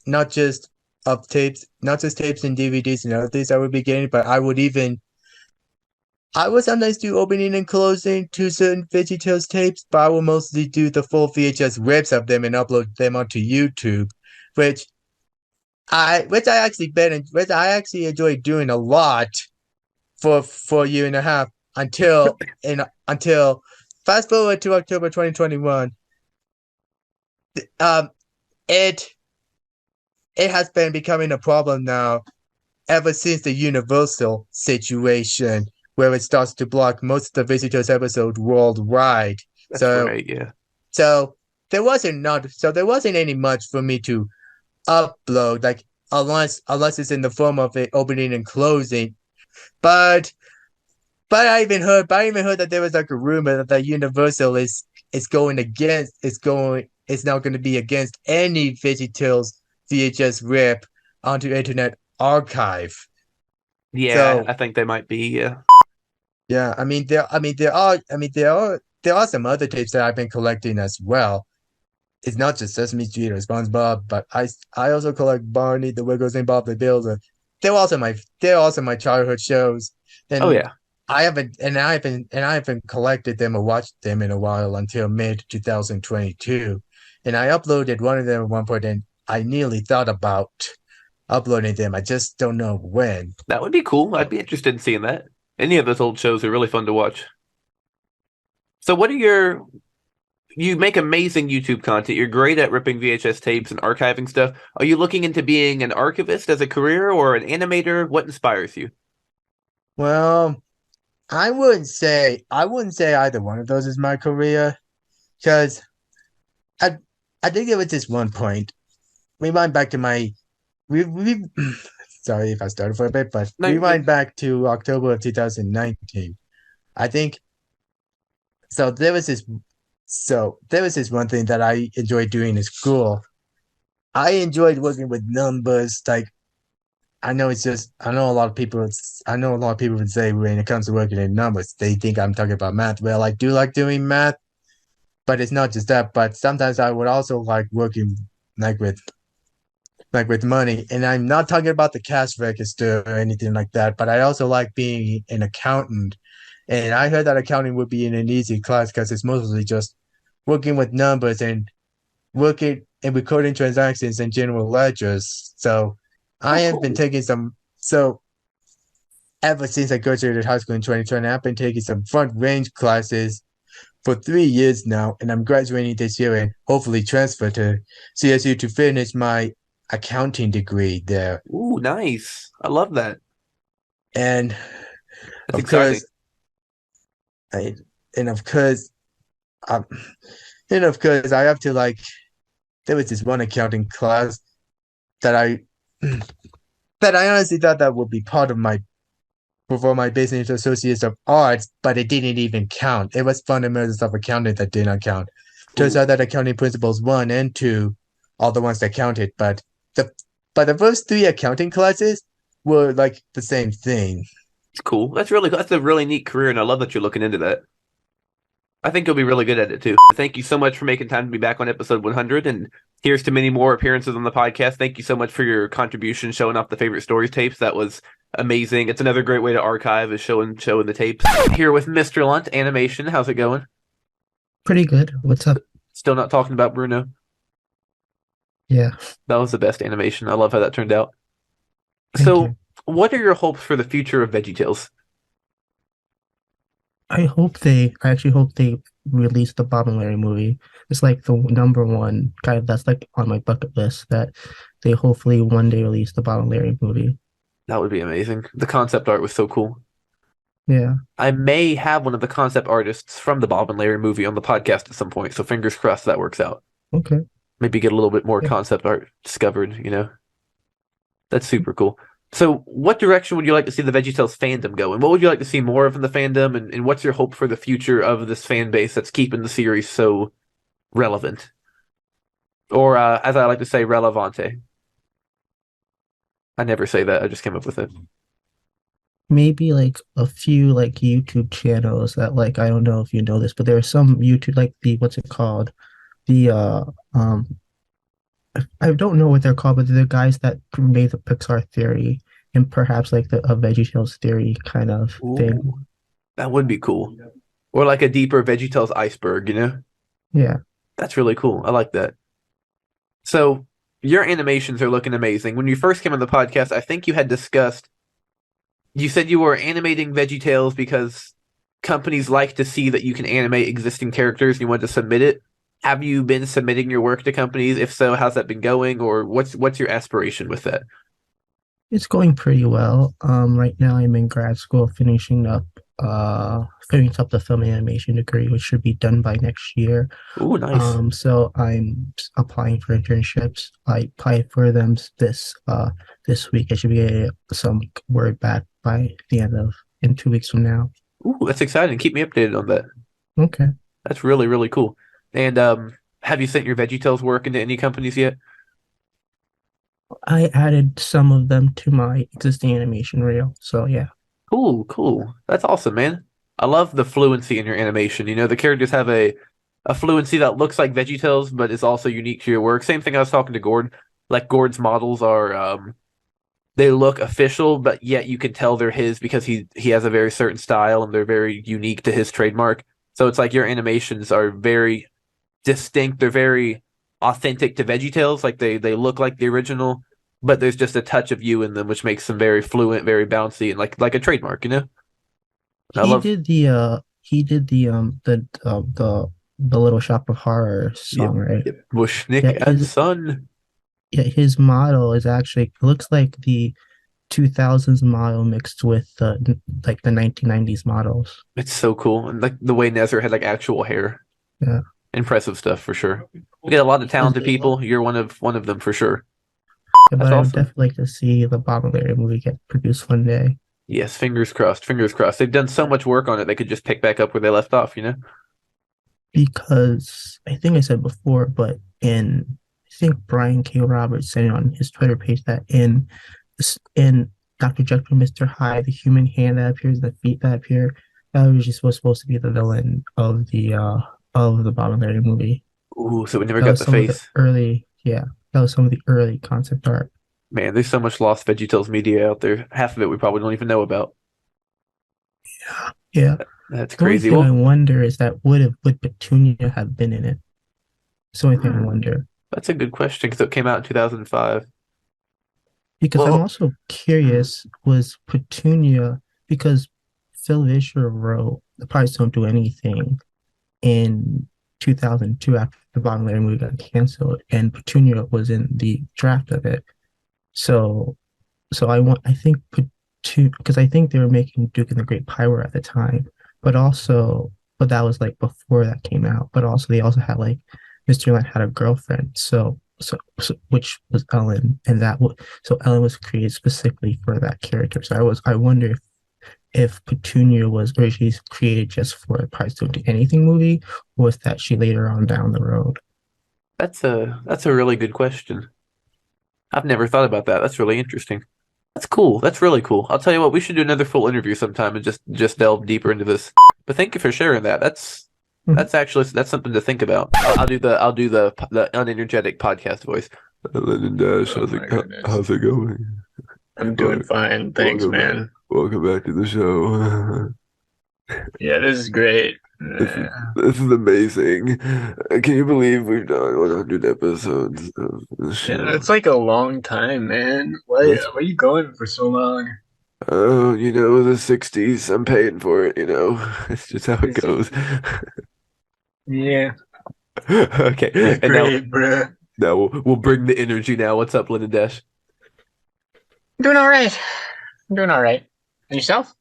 not just tapes and DVDs and other things I would be getting, but I would sometimes do opening and closing to certain VeggieTales tapes, but I will mostly do the full VHS rips of them and upload them onto YouTube, which I actually enjoyed doing a lot for a year and a half until fast forward to October 2021. It has been becoming a problem now ever since the Universal situation, where it starts to block most of the VeggieTales episodes worldwide. That's right, yeah. So there wasn't any much for me to upload, like unless it's in the form of an opening and closing. But I even heard that there was like a rumor that Universal is now going to be against any VeggieTales VHS rip onto Internet Archive. Yeah, I think they might be. Yeah. Yeah, there are some other tapes that I've been collecting as well. It's not just Sesame Street or SpongeBob, but I also collect Barney, The Wiggles, and Bob the Builder. They're also my childhood shows. And oh yeah. I haven't collected them or watched them in a while until mid 2022. And I uploaded one of them at one point, and I nearly thought about uploading them. I just don't know when. That would be cool. I'd be interested in seeing that. Any of those old shows are really fun to watch. So you make amazing YouTube content. You're great at ripping VHS tapes and archiving stuff. Are you looking into being an archivist as a career or an animator? What inspires you? Well, I wouldn't say either one of those is my career, because I think there was this one point. We went back to we sorry if I started for a bit, but rewind back to October of 2019. I think so. There was this one thing that I enjoyed doing in school. I enjoyed working with numbers. Like, I know a lot of people would say when it comes to working in numbers, they think I'm talking about math. Well, I do like doing math, but it's not just that. But sometimes I would also like working with money, and I'm not talking about the cash register or anything like that, but I also like being an accountant. And I heard that accounting would be in an easy class because it's mostly just working with numbers and recording transactions and general ledgers. So I have been taking ever since I graduated high school in 2020, I've been taking some front range classes for 3 years now, and I'm graduating this year and hopefully transfer to CSU to finish my accounting degree there. Ooh, nice. I love that. And That's of course, I have to, like, there was this one accounting class that that I honestly thought that would be part of my before my business associates of arts, but it didn't even count. It was fundamentals of accounting that did not count. Turns out that accounting principles 1 and 2 are the ones that counted, but the first 3 accounting classes were like the same thing. It's cool. That's a really neat career, and I love that you're looking into that. I think you'll be really good at it too. Thank you so much for making time to be back on episode 100, and here's to many more appearances on the podcast. Thank you so much for your contribution, showing off the favorite stories tapes. That was amazing. It's another great way to archive is showing the tapes. Here with Mr. Lunt, Animation. How's it going? Pretty good. What's up? Still not talking about Bruno? Yeah. That was the best animation. I love how that turned out. So, what are your hopes for the future of VeggieTales? I actually hope they release the Bob and Larry movie. It's like the number one kind of that's like on my bucket list that they hopefully one day release the Bob and Larry movie. That would be amazing. The concept art was so cool. Yeah. I may have one of the concept artists from the Bob and Larry movie on the podcast at some point, so fingers crossed that works out. Okay. Maybe get a little bit more concept art discovered, you know? That's super cool. So what direction would you like to see the VeggieTales fandom go? And what would you like to see more of in the fandom? And what's your hope for the future of this fan base that's keeping the series so relevant? Or, as I like to say, relevante. I never say that. I just came up with it. Maybe like a few like YouTube channels that like I don't know if you know this, but there are some YouTube like the what's it called? The I don't know what they're called, but they're the guys that made the Pixar theory and perhaps like a VeggieTales theory kind of thing. That would be cool. Or like a deeper VeggieTales iceberg, you know? Yeah. That's really cool. I like that. So your animations are looking amazing. When you first came on the podcast, I think you had discussed, you said you were animating VeggieTales because companies like to see that you can animate existing characters and you want to submit it. Have you been submitting your work to companies? If so, how's that been going? Or what's your aspiration with that? It's going pretty well. Right now I'm in grad school finishing up the film animation degree, which should be done by next year. Ooh, nice. So I'm applying for internships. I applied for them this week. I should be getting some word back by the end of in 2 weeks from now. Ooh, that's exciting. Keep me updated on that. Okay. That's really, really cool. And have you sent your VeggieTales work into any companies yet? I added some of them to my existing animation reel. So yeah. Cool. That's awesome, man. I love the fluency in your animation. You know, the characters have a fluency that looks like VeggieTales, but is also unique to your work. Same thing I was talking to Gourd. Like Gourd's models are they look official, but yet you can tell they're his because he has a very certain style and they're very unique to his trademark. So it's like your animations are very distinct. They're very authentic to VeggieTales. Like they look like the original, but there's just a touch of you in them, which makes them very fluent, very bouncy, and like a trademark, you know? He did the Little Shop of Horror song, right? Bushnick and Son. Yeah, his model is actually looks like the 2000s model mixed with the 1990s models. It's so cool, and like the way Nezzer had like actual hair. Yeah, impressive stuff for sure. We get a lot of talented people. You're one of them for sure. Yeah, but I would definitely like to see the Bob and Larry movie get produced one day. Yes, fingers crossed. Fingers crossed. They've done so much work on it. They could just pick back up where they left off, you know? Because I think I said before, but I think Brian K. Roberts said it on his Twitter page that in Dr. Jekyll and Mr. Hyde, the human hand that appears, the feet that appear, that was supposed to be the villain of the Bob and Larry movie. Ooh, so we never got the face. That was some of the early concept art. Man, there's so much lost VeggieTales media out there. Half of it we probably don't even know about. Yeah. That's crazy. The only thing I wonder is that would Petunia have been in it? That's the only thing I wonder. That's a good question because it came out in 2005. Because I'm also curious, was Petunia, because Phil Vischer wrote The Pirates Don't Do Anything in 2002 after the Bob and Larry movie got canceled, and Petunia was in the draft of it. So I think because I think they were making Duke and the Great Pirate at the time, but that was like before that came out. But also they also had like Mr. Lunt had a girlfriend, so which was Ellen, and so Ellen was created specifically for that character. So I wonder if Petunia was originally created just for a Price Don't Do Anything movie, or was that she later on down the road? That's a really good question. I've never thought about that. That's really interesting. That's cool. That's really cool. I'll tell you what, we should do another full interview sometime and just delve deeper into this. But thank you for sharing that. That's something to think about. I'll do the unenergetic podcast voice. LennonDash, how's it going? I'm doing fine. Thanks, man. Welcome back to the show. Yeah, this is great. This is amazing. Can you believe we've done 100 episodes of this show? Yeah, it's like a long time, man. Why are you going for so long? Oh, the 60s. I'm paying for it, It's just how it goes. Yeah. Okay. It's And great, bruh. now we'll bring the energy now. What's up, LennonDash? Doing all right. I'm doing all right. And yourself?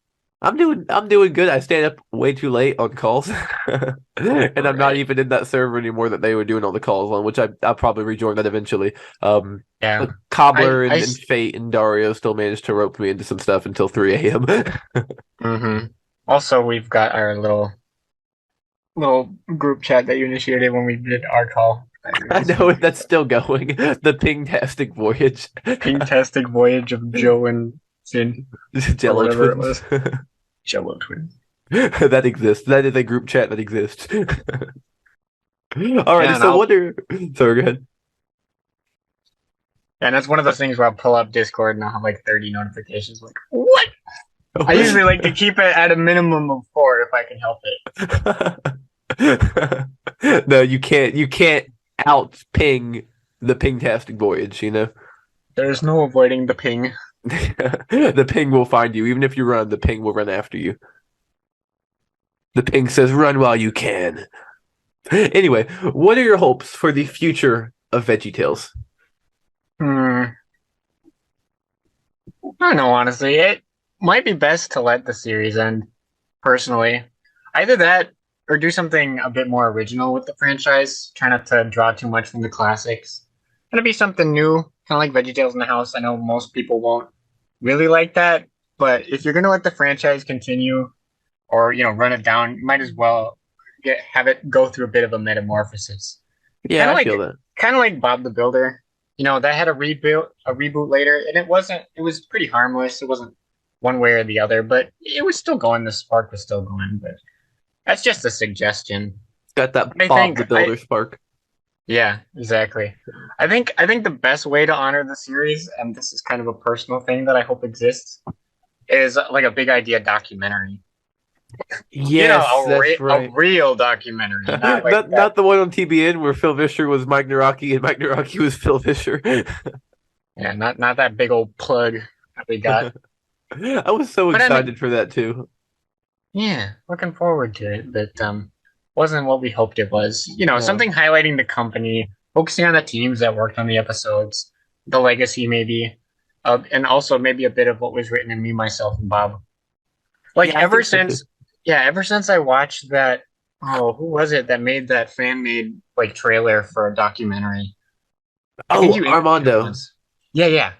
I'm doing good. I stayed up way too late on calls, and I'm not even in that server anymore that they were doing all the calls on, which I'll probably rejoin that eventually. Yeah. But Cobbler and Fate and Dario still managed to rope me into some stuff until 3 a.m. Mm-hmm. Also, we've got our little group chat that you initiated when we did our call. I know that's still going. The Pingtastic Voyage. Pingtastic Voyage of Joe and Finn. Jello whatever Twins. it was. Jello Twins. That exists. That is a group chat that exists. Alright, And so I'll- what are... Sorry, go ahead. And that's one of those things where I'll pull up Discord and I'll have like 30 notifications. Like, what? I usually like to keep it at a minimum of 4 if I can help it. No, you can't out ping the Pingtastic Voyage, There's no avoiding the ping. The ping will find you. Even if you run, the ping will run after you. The ping says, run while you can. Anyway, what are your hopes for the future of VeggieTales? I don't know, honestly. It might be best to let the series end, personally. Either that, or do something a bit more original with the franchise. Try not to draw too much from the classics. It'll be something new, kind of like VeggieTales in the House. I know most people won't really like that, but if you're going to let the franchise continue, or, run it down, you might as well have it go through a bit of a metamorphosis. Yeah, Kinda I like, feel that. Kind of like Bob the Builder. That had a reboot later, and it was pretty harmless. It wasn't one way or the other, but it was still going. The spark was still going, but that's just a suggestion. It's got that I Bob think the Builder spark. Yeah, exactly. I think the best way to honor the series, and this is kind of a personal thing that I hope exists, is like a big idea documentary. Yes, that's a right. real documentary, not like Not the one on TBN where Phil Vischer was Mike Naraki and Mike Naraki was Phil Vischer. Yeah, not that big old plug that we got. I was so But I mean- excited for that too. Yeah, looking forward to it, but wasn't what we hoped it was. Something highlighting the company, focusing on the teams that worked on the episodes, the legacy maybe, and also maybe a bit of what was written in Me, Myself, and Bob. Like Yeah, I ever think so, since, ever since I watched that. Oh, who was it that made that fan made like trailer for a documentary? I think you Armando. once. Yeah.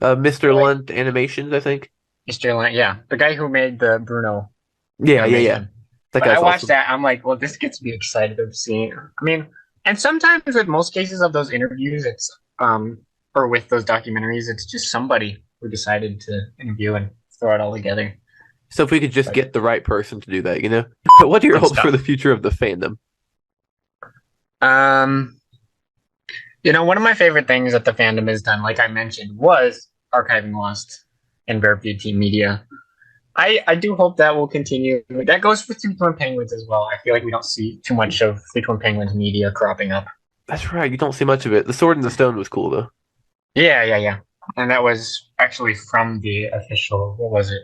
Mr. Lunt Animations, I think. Mr. Lunt, yeah, the guy who made the Bruno. Yeah. animation. That But guy's I watched awesome. that. I'm like, well, this gets me excited of seeing. I mean, and sometimes with most cases of those interviews, it's or with those documentaries, it's just somebody who decided to interview and throw it all together. So if we could just get the right person to do that, What are your Good hopes stuff. for the future of the fandom? One of my favorite things that the fandom has done, like I mentioned, was archiving Lost and Bearview Team Media. I do hope that will continue. That goes for Three Twin Penguins as well. I feel like we don't see too much of Three Twin Penguins media cropping up. That's right. You don't see much of it. The Sword and the Stone was cool though. Yeah. And that was actually from the official, what was it?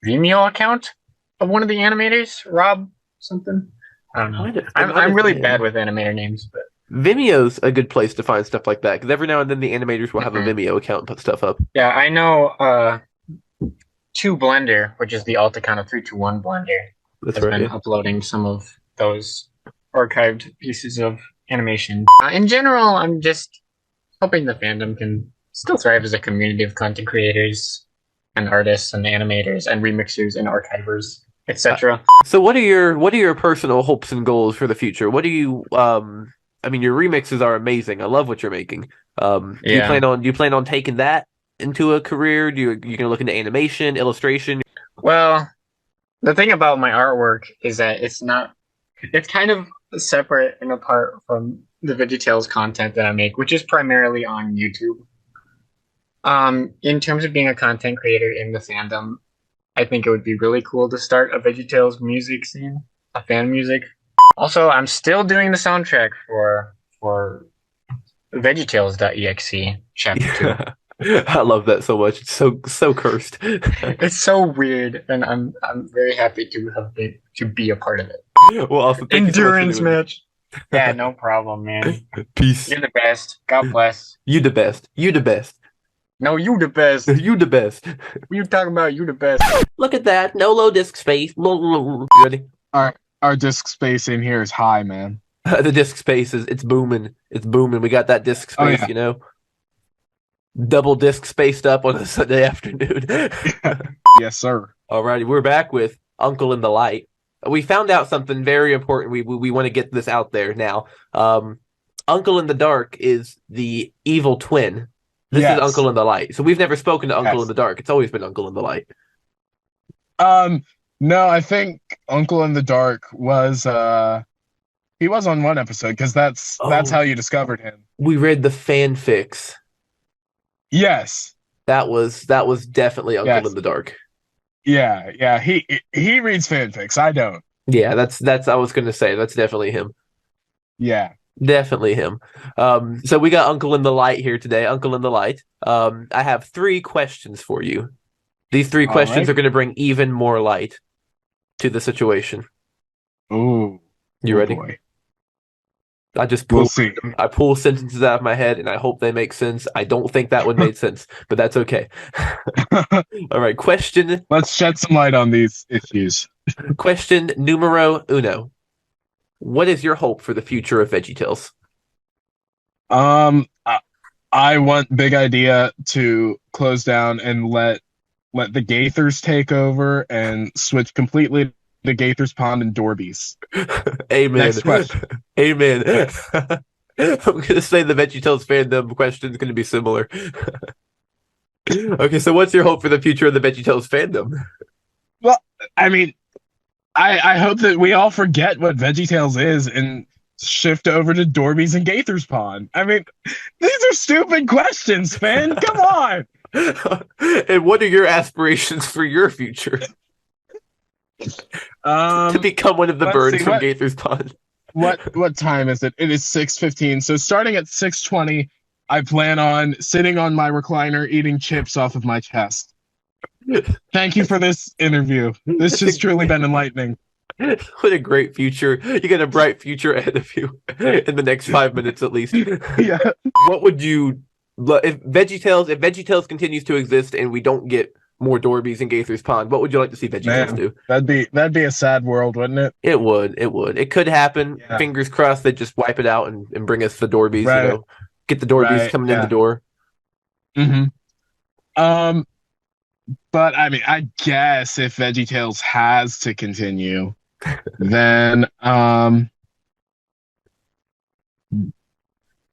Vimeo account of one of the animators, Rob something. I don't know. I'm really bad with animator names, but Vimeo's a good place to find stuff like that because every now and then the animators will have a Vimeo account and put stuff up. yeah, I know. 2 Blender, which is the alt account of 321 Blender, That's has right. been Yeah. uploading some of those archived pieces of animation. In general, I'm just hoping the fandom can still thrive as a community of content creators and artists and animators and remixers and archivers, etc. So what are your personal hopes and goals for the future? What do you I mean, your remixes are amazing. I love what you're making. Do you plan on taking that into a career? You gonna look into animation, illustration? Well, the thing about my artwork is that it's kind of separate and apart from the VeggieTales content that I make, which is primarily on YouTube. In terms of being a content creator in the fandom, I think it would be really cool to start a VeggieTales music scene, a fan music. Also, I'm still doing the soundtrack for VeggieTales.exe Chapter 2. I love that so much. It's so cursed. It's so weird, and I'm very happy to be a part of it. Well, also, thank endurance you so much for doing match. Yeah, no problem, man. Peace. You're the best. God bless. You the best. You the best. No, you the best. You the best. What are you talking about? You the best. Look at that. No low disk space. You ready? Our disk space in here is high, man. The disk space it's booming. It's booming. We got that disk space, you know. Double disk spaced up on a Sunday afternoon. Yes, sir. Alrighty, we're back with Uncle in the Light. We found out something very important. We want to get this out there now. Uncle in the Dark is the evil twin. This is Uncle in the Light. So we've never spoken to Uncle in the Dark. It's always been Uncle in the Light. No, I think Uncle in the Dark was he was on one episode because that's how you discovered him. We read the fanfics. Yes. That was definitely Uncle in the Dark. Yeah. He reads fanfics. I don't. Yeah, that's I was gonna say that's definitely him. Yeah. Definitely him. So we got Uncle in the Light here today. Uncle in the Light. I have 3 questions for you. These 3 questions are going to bring even more light to the situation. Ooh. You ready? Boy. I just We'll see. I pull sentences out of my head and I hope they make sense. I don't think that would make sense, but that's okay. All right, question. Let's shed some light on these issues. Question numero uno. What is your hope for the future of VeggieTales? I want Big Idea to close down and let the Gaithers take over and switch completely to Gaithers Pond and Dorby's. Amen. Next question. Amen. I'm gonna say the VeggieTales fandom question is gonna be similar. Okay, so what's your hope for the future of the VeggieTales fandom? Well, I mean, I hope that we all forget what VeggieTales is and shift over to Dorby's and Gaithers Pond. I mean, these are stupid questions, Finn. Come on. And what are your aspirations for your future? To become one of the birds from Gaithers Pond. What time is it? It is 6:15. So starting at 6:20, I plan on sitting on my recliner eating chips off of my chest. Thank you for this interview. This has truly been enlightening. What a great future. You got a bright future ahead of you in the next 5 minutes at least. Yeah. What would you if VeggieTales continues to exist and we don't get more Dorbies in Gaithers Pond, what would you like to see VeggieTales do? That'd be a sad world, wouldn't it? It would. It could happen. Yeah. Fingers crossed they just wipe it out and bring us the Dorbies, right. You know. Get the Dorbies coming in the door. Mm-hmm. But I mean, I guess if VeggieTales has to continue, then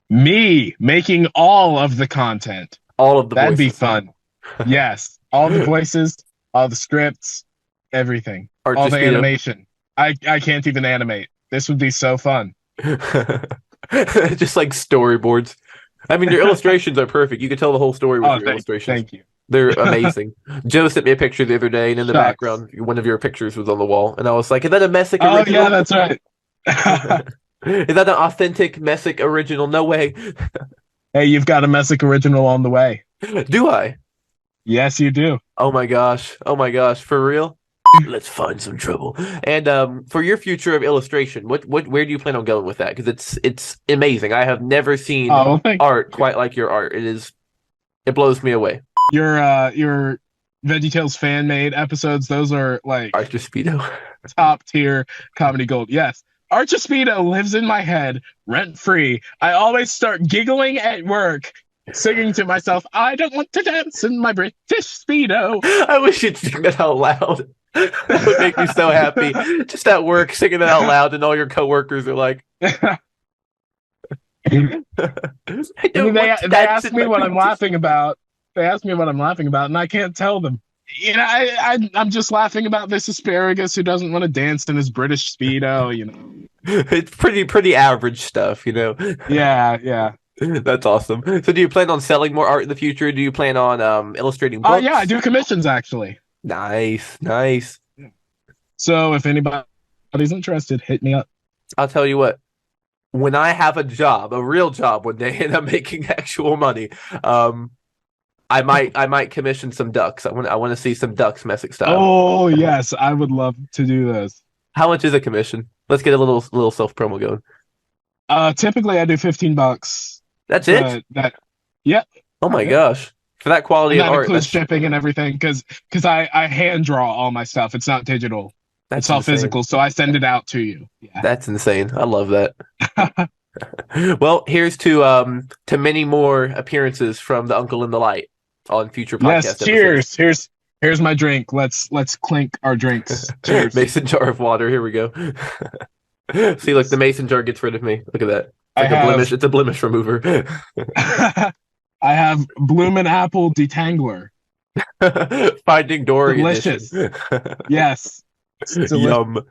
me making all of the content. All of the That'd voices. be fun. Yes. All the voices, all the scripts, everything. Art all the Speedo. animation. I can't even animate. This would be so fun. Just like storyboards. I mean, your illustrations are perfect. You could tell the whole story with your illustrations. Thank you. They're amazing. Joe sent me a picture the other day, and in the background, one of your pictures was on the wall. And I was like, is that a Messick original? Oh, yeah, that's right. Is that an authentic Messick original? No way. Hey, you've got a Messick original on the way. Do I? Yes, you do. Oh my gosh. For real? Let's find some trouble. And for your future of illustration, where do you plan on going with that? Because it's amazing. I have never seen art quite like your art. It blows me away. Your VeggieTales fan made episodes, those are like Archer Speedo. top tier comedy gold. Yes. Archespedo lives in my head, rent free. I always start giggling at work, singing to myself, I don't want to dance in my British Speedo. I wish you'd sing that out loud. That would make me so happy. Just at work, singing it out loud, and all your coworkers are like, they ask me what I'm laughing about. They ask me what I'm laughing about, and I can't tell them. You know, I'm just laughing about this asparagus who doesn't want to dance in his British Speedo, you know. It's pretty average stuff, you know. Yeah. That's awesome. So do you plan on selling more art in the future? Do you plan on illustrating books? Oh, yeah, I do commissions, actually. Nice. So if anybody's interested, hit me up. I'll tell you what. When I have a job, a real job one day, and I'm making actual money, I might commission some ducks. I want to see some ducks messing style. Oh yes, I would love to do this. How much is a commission? Let's get a little self promo going. Typically I do $15. That's it. Yep. Oh my gosh, for that quality of that art, includes shipping and everything because I hand draw all my stuff. It's not digital. It's all physical, so I send it out to you. Yeah. That's insane. I love that. Well, here's to many more appearances from the Uncle in the Light on future podcast Yes, cheers. episodes. Here's my drink. Let's clink our drinks. Cheers. Mason jar of water. Here we go. See, look, the mason jar gets rid of me. Look at that. It's like a blemish. It's a blemish remover. I have Bloomin' Apple Detangler. Finding Dory. Delicious. Edition. Yes. Yum.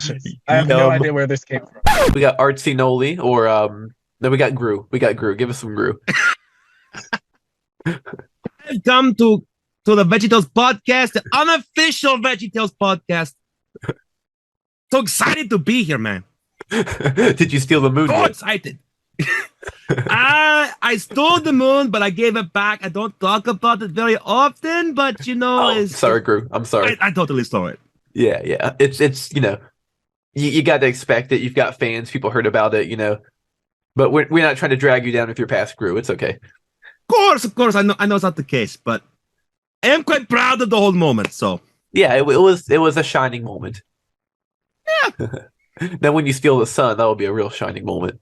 I have no idea where this came from. We got Artsy Noely, or no, we got Gru. Give us some Gru. Welcome to the VeggieTales podcast, the unofficial VeggieTales podcast. So excited to be here, man. Did you steal the moon? So excited. I stole the moon, but I gave it back. I don't talk about it very often, but you know, sorry, Gru. I'm sorry. I totally stole it. Yeah. It's you know, you got to expect it. You've got fans. People heard about it, you know. But we're not trying to drag you down with your past, Gru. It's okay. Of course. I know it's not the case, but I am quite proud of the whole moment. So yeah, it was a shining moment. Yeah. Then when you steal the sun, that will be a real shining moment.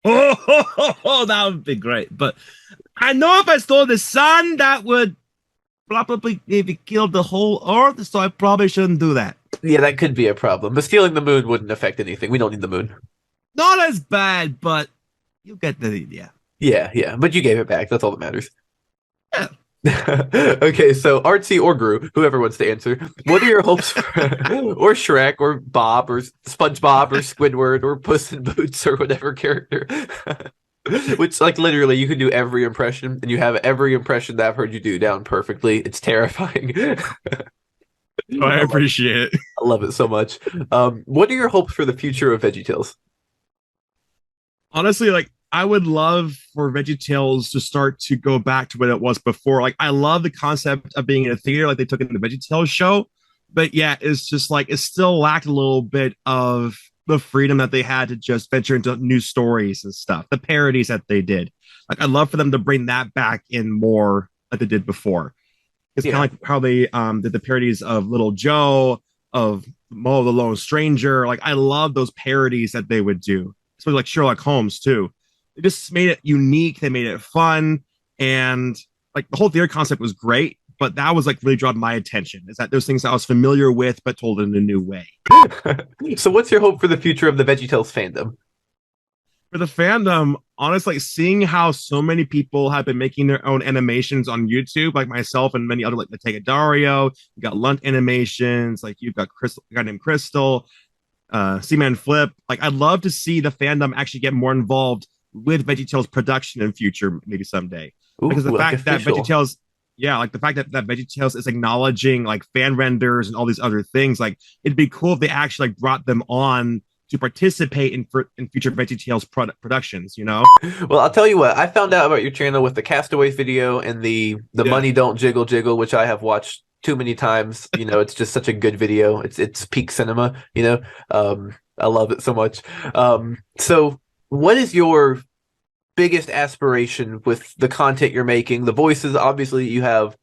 Oh, that would be great. But I know if I stole the sun, that would probably maybe kill the whole Earth. So I probably shouldn't do that. Yeah, that could be a problem. But stealing the moon wouldn't affect anything. We don't need the moon. Not as bad, but you get the idea. Yeah. But you gave it back. That's all that matters. Yeah. Okay, so Artsy or Gru, whoever wants to answer, what are your hopes for, or Shrek, or Bob, or SpongeBob, or Squidward, or Puss in Boots, or whatever character? Which, like, literally, you can do every impression, and you have every impression that I've heard you do down perfectly. It's terrifying. I appreciate it. I love it so much. What are your hopes for the future of VeggieTales? Honestly, like, I would love for VeggieTales to start to go back to what it was before. Like, I love the concept of being in a theater like they took in the VeggieTales show. But yeah, it's just like, it still lacked a little bit of the freedom that they had to just venture into new stories and stuff. The parodies that they did. Like, I'd love for them to bring that back in more like they did before. It's kind of like how they did the parodies of Little Joe, of Mo the Lone Stranger. Like, I love those parodies that they would do. Especially like Sherlock Holmes too. They just made it unique. They made it fun. And like the whole theater concept was great, but that was like really drawing my attention. Is that those things I was familiar with, but told in a new way. So what's your hope for the future of the VeggieTales fandom? For the fandom, honestly, seeing how so many people have been making their own animations on YouTube, like myself and many other, like Nintega Dario, you got Lunt Animations, like you've got Crystal, a guy named Crystal, Seaman Flip. Like, I'd love to see the fandom actually get more involved with VeggieTales production in future, maybe someday. Because the fact that VeggieTales, the fact that VeggieTales is acknowledging like fan renders and all these other things, like it'd be cool if they actually like brought them on to participate in future VeggieTales productions, you know? Well, I'll tell you what, I found out about your channel with the Castaways video and the Money Don't Jiggle Jiggle, which I have watched too many times. You know, it's just such a good video. It's peak cinema, you know? I love it so much. So what is your biggest aspiration with the content you're making? The voices, obviously you have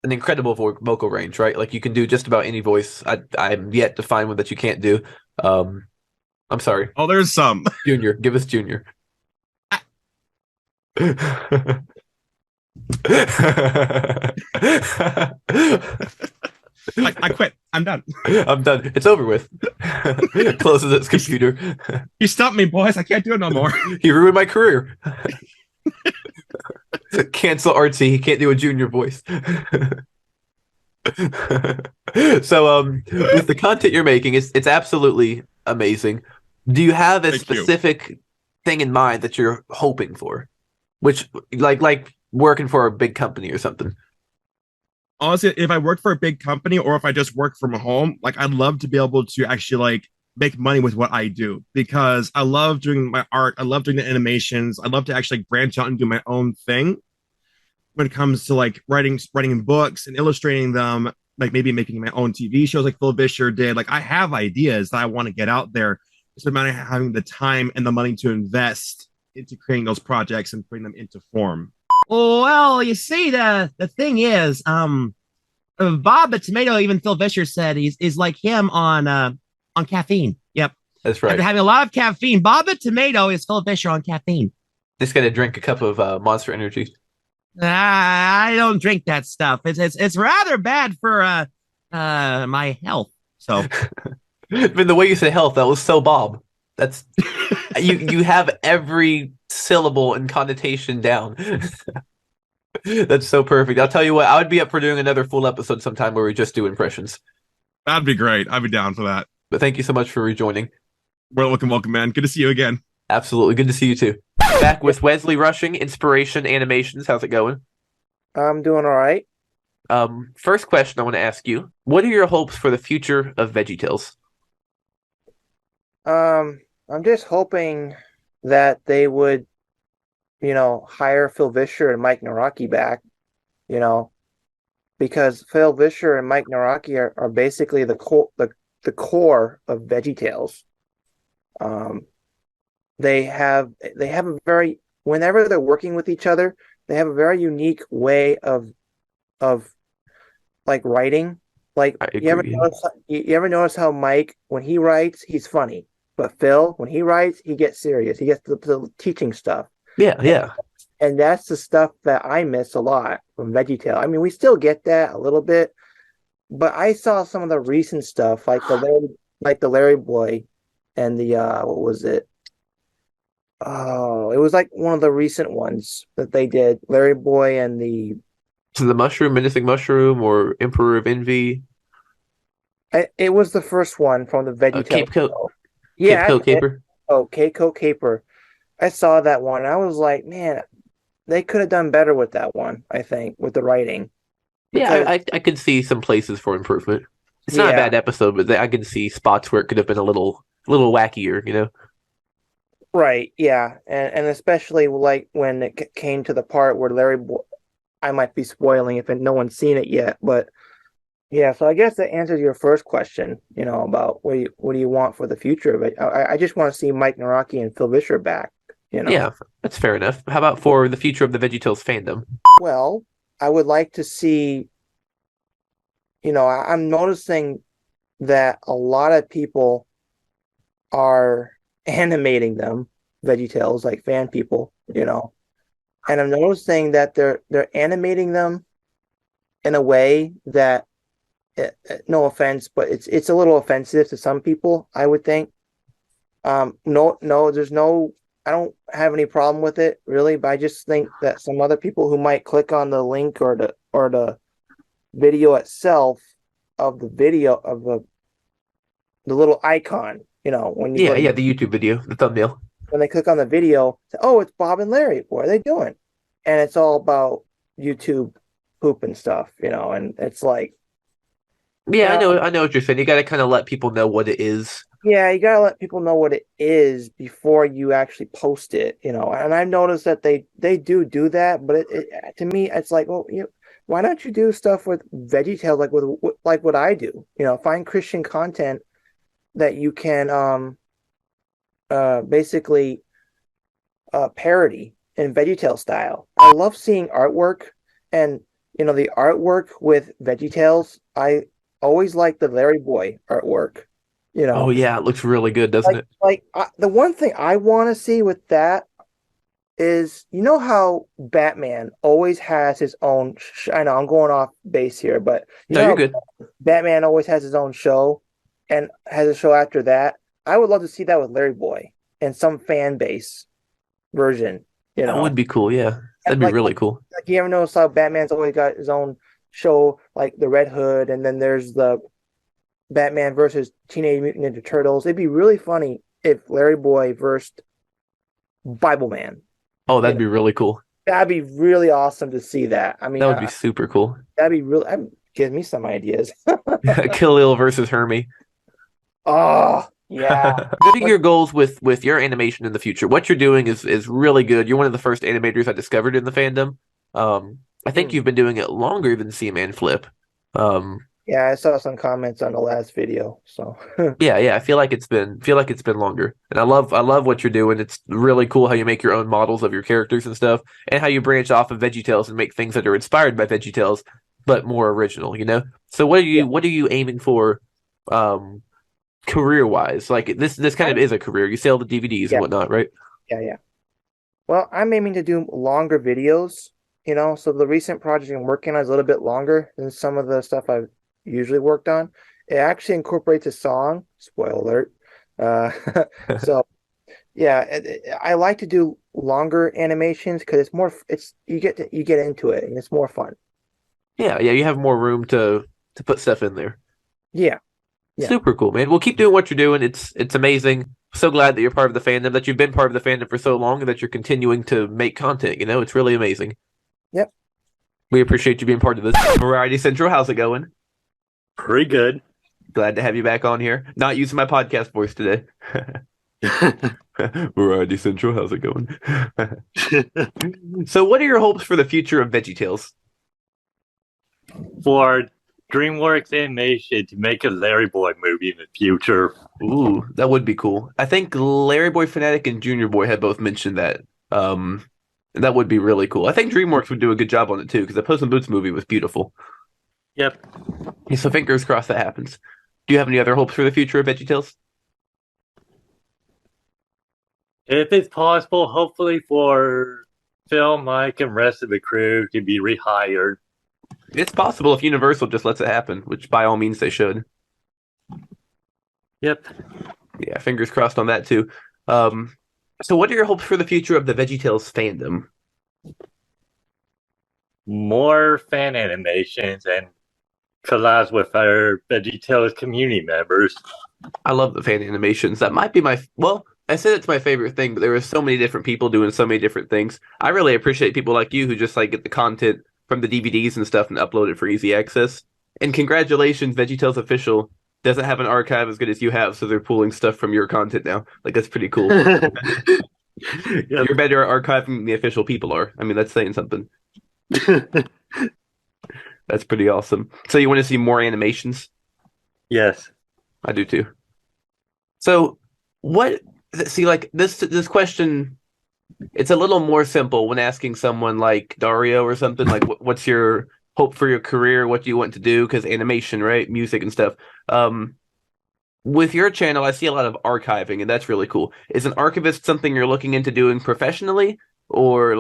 an incredible vocal range, right? Like you can do just about any voice. I'm yet to find one that you can't do. I'm sorry. Oh, there's some. Junior, give us Junior. I quit. I'm done. I'm done. It's over with. Closes its computer. You stumped me, boys. I can't do it no more. He ruined my career. Cancel Artsy. He can't do a Junior voice. So, with the content you're making, it's absolutely amazing. Do you have a specific thing in mind that you're hoping for? Which, like working for a big company or something? Honestly, if I worked for a big company or if I just work from home, like I'd love to be able to actually like make money with what I do because I love doing my art. I love doing the animations. I love to actually branch out and do my own thing when it comes to like writing books and illustrating them, like maybe making my own TV shows like Phil Vischer did. Like I have ideas that I want to get out there. It's a matter of having the time and the money to invest into creating those projects and putting them into form. Well, you see, the thing is, Bob the Tomato, even Phil Vischer said is like him on caffeine. Yep, that's right. After having a lot of caffeine, Bob the Tomato is Phil Vischer on caffeine. Just gotta drink a cup of Monster Energy. I don't drink that stuff. It's rather bad for my health. So, but the way you say health, that was so Bob. That's you have every syllable and connotation down. That's so perfect. I'll tell you what, I would be up for doing another full episode sometime where we just do impressions. That'd be great. I'd be down for that. But thank you so much for rejoining. Welcome, man. Good to see you again. Absolutely. Good to see you too. Back with Wesley Rushing, Inspiration Animations. How's it going? I'm doing all right. First question I want to ask you. What are your hopes for the future of VeggieTales? I'm just hoping that they would, hire Phil Vischer and Mike Naraki back, because Phil Vischer and Mike Naraki are basically the core of VeggieTales. They have a very, whenever they're working with each other, they have a very unique way of like writing. Like you ever notice how Mike, when he writes, he's funny. But Phil, when he writes, he gets serious. He gets the teaching stuff. Yeah. And that's the stuff that I miss a lot from VeggieTales. I mean, we still get that a little bit, but I saw some of the recent stuff, like the LarryBoy and the what was it? Oh, it was like one of the recent ones that they did. LarryBoy and the Mushroom, Menacing Mushroom, or Emperor of Envy. It was the first one from the VeggieTales. Cape Coat. Yeah, Caper. Keiko Caper. I saw that one. I was like, man, they could have done better with that one, I think, with the writing. Yeah, I could see some places for improvement. It's not a bad episode, but I can see spots where it could have been a little wackier, Right, yeah. And especially like when it came to the part where LarryBoy, I might be spoiling if no one's seen it yet, but yeah, so I guess that answers your first question, about what do you want for the future of it. I just want to see Mike Naraki and Phil Vischer back, Yeah, that's fair enough. How about for the future of the VeggieTales fandom? Well, I would like to see, I'm noticing that a lot of people are animating them, VeggieTales, like fan people, and I'm noticing that they're animating them in a way that, no offense, but it's a little offensive to some people, I would think. There's no, I don't have any problem with it really, but I just think that some other people who might click on the link or the video itself of the video of the little icon, when you the YouTube video, the thumbnail. When they click on the video, say, oh, it's Bob and Larry. What are they doing? And it's all about YouTube poop and stuff, and it's like. Yeah, I know what you're saying. You got to kind of let people know what it is. Yeah, you got to let people know what it is before you actually post it, And I've noticed that they do that, but it to me, it's like, well, why don't you do stuff with VeggieTales like what I do? Find Christian content that you can basically parody in VeggieTales style. I love seeing artwork, and the artwork with VeggieTales, I always like the Larry Boy artwork. Oh yeah, it looks really good, doesn't it? The one thing I want to see with that is, how Batman always has his own. I know I'm going off base here, but No, you're good. Batman always has his own show, and has a show after that. I would love to see that with Larry Boy and some fan base version. That would be cool. Yeah, that'd be really cool. Like, you ever notice how Batman's always got his own show, like the Red Hood, and then there's the Batman versus Teenage Mutant Ninja Turtles. It'd be really funny if Larry Boy versus Bible Man. Oh, that'd be really cool. That'd be really awesome to see that. I mean, That would be super cool. That'd be really. Give me some ideas. Khalil versus Hermie. Oh, yeah. What are your goals with your animation in the future? What you're doing is really good. You're one of the first animators I discovered in the fandom. I think you've been doing it longer than C-Man Flip. Yeah, I saw some comments on the last video. So yeah, I feel like it's been longer. And I love what you're doing. It's really cool how you make your own models of your characters and stuff, and how you branch off of VeggieTales and make things that are inspired by VeggieTales but more original, So what are you aiming for career wise? Like this kind of is a career. You sell the DVDs and whatnot, right? Yeah. Well, I'm aiming to do longer videos, so the recent project I'm working on is a little bit longer than some of the stuff I've usually worked on. It actually incorporates a song, spoiler alert. So yeah, I like to do longer animations because you get into it and it's more fun. Yeah, you have more room to put stuff in there. Yeah. Super cool, man. Well, keep doing what you're doing. It's amazing. So glad that you're part of the fandom, that you've been part of the fandom for so long, and that you're continuing to make content. It's really amazing. Yep. We appreciate you being part of this. Variety Central, how's it going? Pretty good. Glad to have you back on here. Not using my podcast voice today. Variety Central, how's it going? So what are your hopes for the future of VeggieTales? For DreamWorks Animation to make a Larry Boy movie in the future. Ooh, that would be cool. I think LarryBoy Fanatic and Junior Boy had both mentioned that. That would be really cool. I think DreamWorks would do a good job on it too, because the Puss in Boots movie was beautiful. Yep. So fingers crossed that happens. Do you have any other hopes for the future of VeggieTales? If it's possible, hopefully for Phil, Mike, and rest of the crew to be rehired. It's possible if Universal just lets it happen, which by all means they should. Yep. Yeah, fingers crossed on that too. So what are your hopes for the future of the VeggieTales fandom? More fan animations and collabs with our VeggieTales community members. I love the fan animations. That might be I said it's my favorite thing, but there are so many different people doing so many different things. I really appreciate people like you who just get the content from the DVDs and stuff and upload it for easy access. And congratulations, VeggieTales Official doesn't have an archive as good as you have, so they're pulling stuff from your content now. That's pretty cool. You're better at archiving than the official people are. I mean, that's saying something. That's pretty awesome. So you want to see more animations? Yes. I do too. So this question, it's a little more simple when asking someone like Dario or something, like what's your hope for your career? What do you want to do? Because animation, right? Music and stuff. With your channel, I see a lot of archiving, and that's really cool. Is an archivist something you're looking into doing professionally, or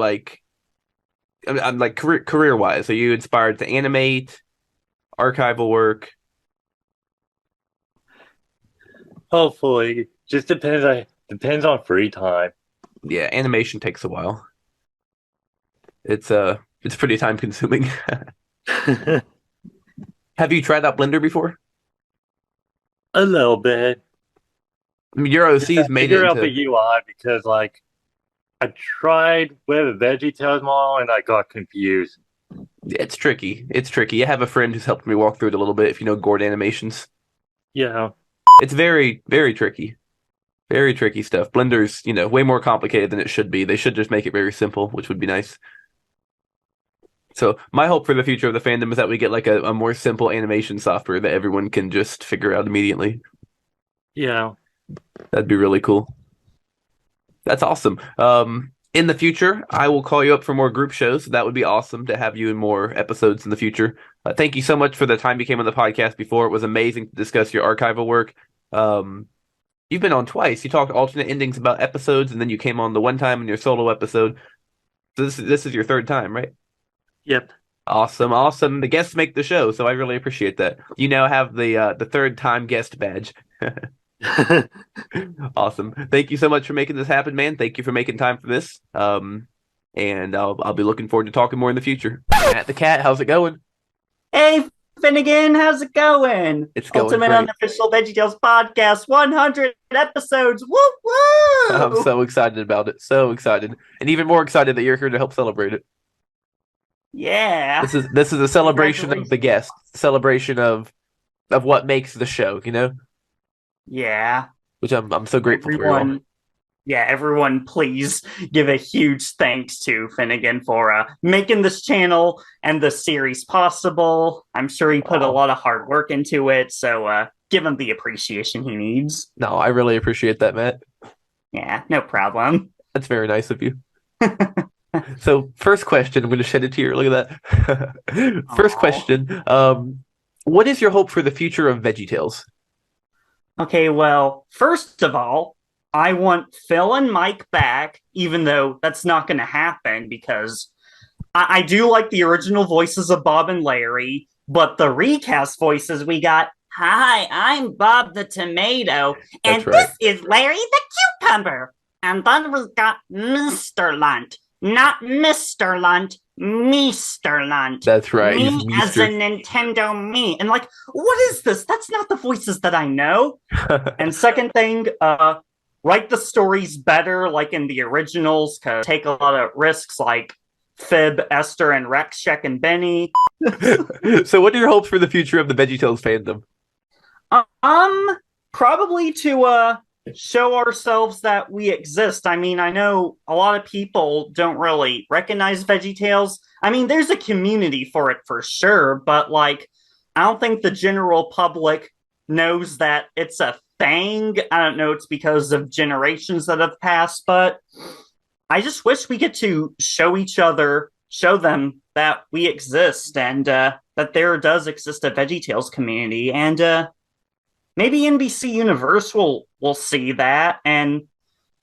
career wise? Are you inspired to animate, archival work? Hopefully, just depends on free time. Yeah, animation takes a while. It's pretty time consuming. Have you tried out Blender before? A little bit. I mean, your OC's made it figure out into... the UI because I tried with a VeggieTales model and I got confused. It's tricky. I have a friend who's helped me walk through it a little bit. If you know Gourd Animations. Yeah. It's very, very tricky. Very tricky stuff. Blender's, way more complicated than it should be. They should just make it very simple, which would be nice. So my hope for the future of the fandom is that we get a more simple animation software that everyone can just figure out immediately. Yeah. That'd be really cool. That's awesome. in the future, I will call you up for more group shows. That would be awesome to have you in more episodes in the future. Thank you so much for the time you came on the podcast before. It was amazing to discuss your archival work. You've been on twice. You talked alternate endings about episodes, and then you came on the one time in your solo episode. So this is your third time, right? Yep. Awesome. The guests make the show, so I really appreciate that. You now have the third time guest badge. Awesome. Thank you so much for making this happen, man. Thank you for making time for this. And I'll be looking forward to talking more in the future. Matt the Cat, how's it going? Hey, Finnegan, how's it going? It's going Ultimate great. Unofficial VeggieTales podcast, 100 episodes. Woo woo! I'm so excited about it. So excited, and even more excited that you're here to help celebrate it. Yeah. This is a celebration of the guest, celebration of what makes the show. You know. Yeah. Which I'm so grateful for. You Yeah, everyone, please give a huge thanks to Finnegan for making this channel and the series possible. I'm sure he put a lot of hard work into it, so give him the appreciation he needs. No, I really appreciate that, Matt. Yeah, no problem. That's very nice of you. So, first question, I'm going to shed a tear. Look at that. First question, what is your hope for the future of VeggieTales? Okay, well, first of all, I want Phil and Mike back, even though that's not going to happen because I do like the original voices of Bob and Larry, but the recast voices we got, hi, I'm Bob the Tomato, and this is Larry the Cucumber. And then we got Mr. Lunt, not Mr. Lunt, Mr. Lunt. That's right. Me as a Nintendo me. And like, what is this? That's not the voices that I know. And second thing, write the stories better, like in the originals, cause take a lot of risks, like Fib, Esther, and Rex, Shek, and Benny. So, what are your hopes for the future of the VeggieTales fandom? Probably to show ourselves that we exist. I mean, I know a lot of people don't really recognize VeggieTales. I mean, there's a community for it for sure, but like, I don't think the general public knows that it's a thing. I don't know, it's because of generations that have passed, but I just wish we get to show them that we exist and that there does exist a VeggieTales community, and maybe NBC Universal will see that, and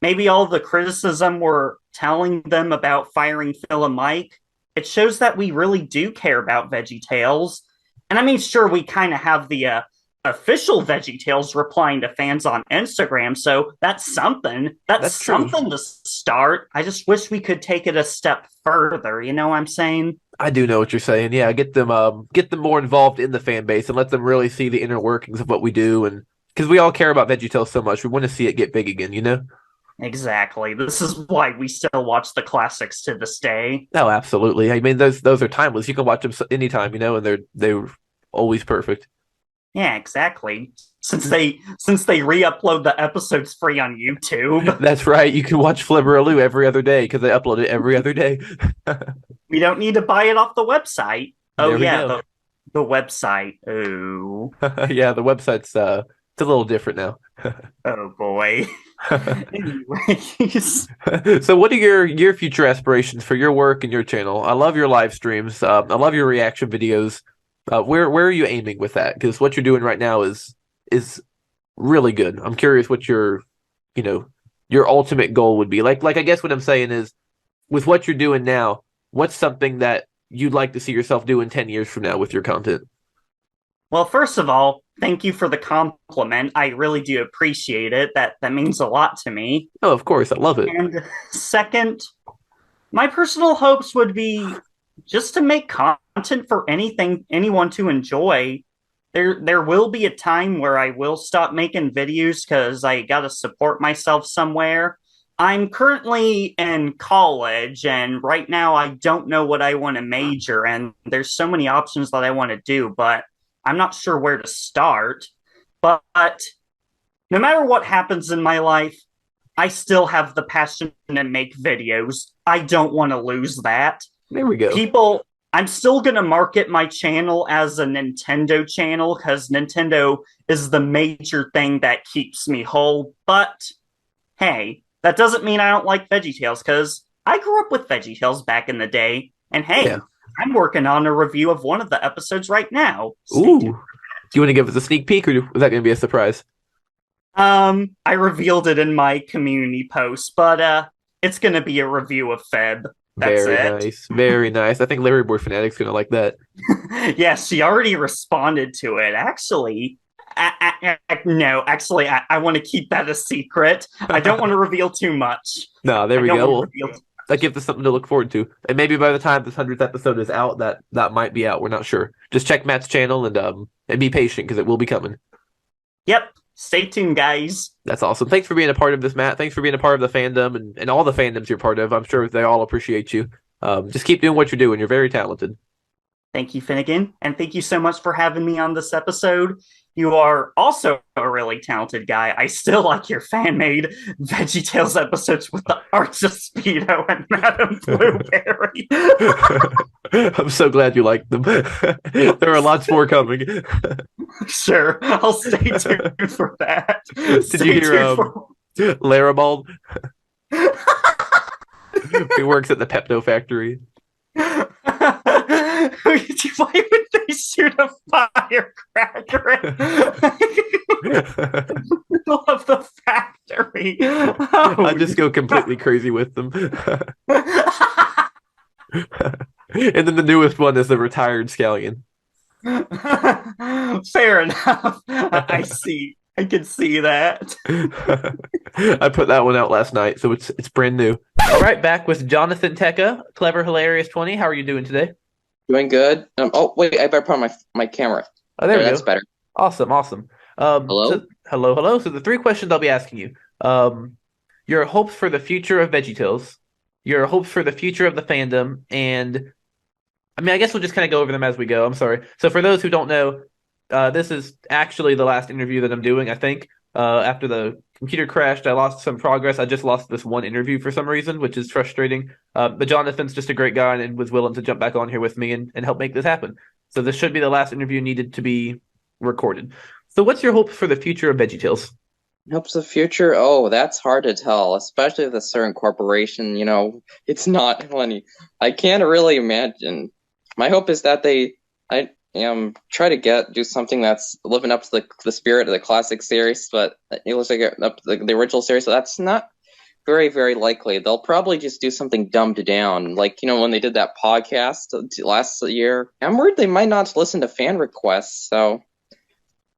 maybe all the criticism we're telling them about firing Phil and Mike, it shows that we really do care about VeggieTales. And I mean, sure, we kind of have the official VeggieTales replying to fans on Instagram, so that's something. That's something to start. I just wish we could take it a step further. You know what I'm saying? I do know what you're saying. Yeah, get them more involved in the fan base and let them really see the inner workings of what we do, and because we all care about VeggieTales so much, we want to see it get big again. You know? Exactly. This is why we still watch the classics to this day. No, absolutely. I mean, those are timeless. You can watch them anytime, you know, and they're always perfect. Yeah, exactly. Since they re-upload the episodes free on YouTube. That's right. You can watch Flibberaloo every other day because they upload it every other day. We don't need to buy it off the website. There Oh we yeah, go. the website. Ooh. Yeah, the website's it's a little different now. Oh boy. Anyways. So what are your future aspirations for your work and your channel? I love your live streams. I love your reaction videos. Where are you aiming with that? Because what you're doing right now is really good. I'm curious what your ultimate goal would be. Like I guess what I'm saying is, with what you're doing now, what's something that you'd like to see yourself doing 10 years from now with your content? Well, first of all, thank you for the compliment. I really do appreciate it. That means a lot to me. Oh, of course. I love it. And second, my personal hopes would be just to make content for anyone to enjoy. There will be a time where I will stop making videos because I gotta support myself somewhere. I'm currently in college, and right now I don't know what I want to major, and there's so many options that I want to do, but I'm not sure where to start. But no matter what happens in my life, I still have the passion to make videos. I don't want to lose that. There we go. I'm still going to market my channel as a Nintendo channel because Nintendo is the major thing that keeps me whole. But hey, that doesn't mean I don't like VeggieTales because I grew up with VeggieTales back in the day, and hey, I'm working on a review of one of the episodes right now. Ooh. Do you want to give us a sneak peek, or is that going to be a surprise? I revealed it in my community post, but it's going to be a review of Feb. That's Very it. nice. Very nice. I think LarryBoy Fanatic's going to like that. Yes, she already responded to it. Actually, no, actually, I want to keep that a secret. I don't want to reveal too much. No, there we go. That gives us something to look forward to. And maybe by the time this 100th episode is out, that might be out. We're not sure. Just check Matt's channel and be patient because it will be coming. Yep. Stay tuned, guys. That's awesome. Thanks for being a part of this, Matt. Thanks for being a part of the fandom and all the fandoms you're part of. I'm sure they all appreciate you. Just keep doing what you're doing. You're very talented. Thank you, Finnegan. And thank you so much for having me on this episode. You are also a really talented guy. I still like your fan-made VeggieTales episodes with the Arts of Speedo and Madame Blueberry. I'm so glad you like them. There are lots more coming. Sure, I'll stay tuned for that. Did you hear Laribald? He works at the Pepto factory. Why would they shoot a firecracker in the middle of the factory? I just go completely crazy with them. And then the newest one is the retired scallion. Fair enough. I see. I can see that. I put that one out last night, so it's brand new. All right, back with Jonathan Tekka, Clever Hilarious 20. How are you doing today? Doing good. Oh wait, I better put on my camera. Oh, there we go. That's better. Awesome. Hello. Hello. So the three questions I'll be asking you: your hopes for the future of VeggieTales, your hopes for the future of the fandom, and I guess we'll just kind of go over them as we go. I'm sorry. So for those who don't know, this is actually the last interview that I'm doing. I think after the computer crashed, I lost some progress. I just lost this one interview for some reason, which is frustrating. But Jonathan's just a great guy and was willing to jump back on here with me and help make this happen. So this should be the last interview needed to be recorded. So what's your hope for the future of VeggieTales? Hopes of future? Oh, that's hard to tell, especially with a certain corporation. It's not money. I can't really imagine. My hope is that they try to do something that's living up to the spirit of the classic series, but it looks like the original series. So that's not very, very likely. They'll probably just do something dumbed down, like when they did that podcast last year. I'm worried they might not listen to fan requests. So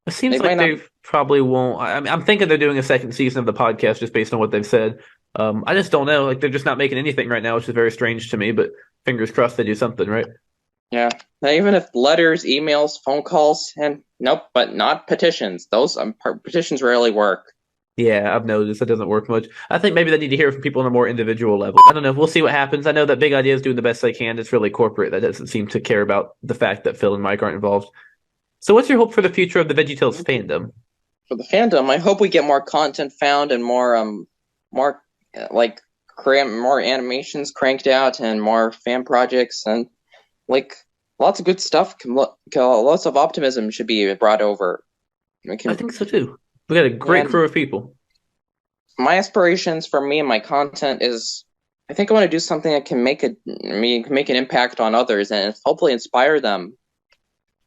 it seems like they probably won't. I'm thinking they're doing a second season of the podcast just based on what they've said. I just don't know. Like they're just not making anything right now, which is very strange to me. But fingers crossed they do something, right? Yeah. Now, even if letters, emails, phone calls, and nope, but not petitions. Those petitions rarely work. Yeah, I've noticed that doesn't work much. I think maybe they need to hear from people on a more individual level. I don't know. We'll see what happens. I know that Big Idea is doing the best they can. It's really corporate that doesn't seem to care about the fact that Phil and Mike aren't involved. So what's your hope for the future of the VeggieTales fandom? For the fandom, I hope we get more content found and more animations cranked out and more fan projects and lots of good stuff. Lots of optimism should be brought over. I think so too. We got a great crew of people. My aspirations for me and my content is, I think I want to do something that can make an impact on others and hopefully inspire them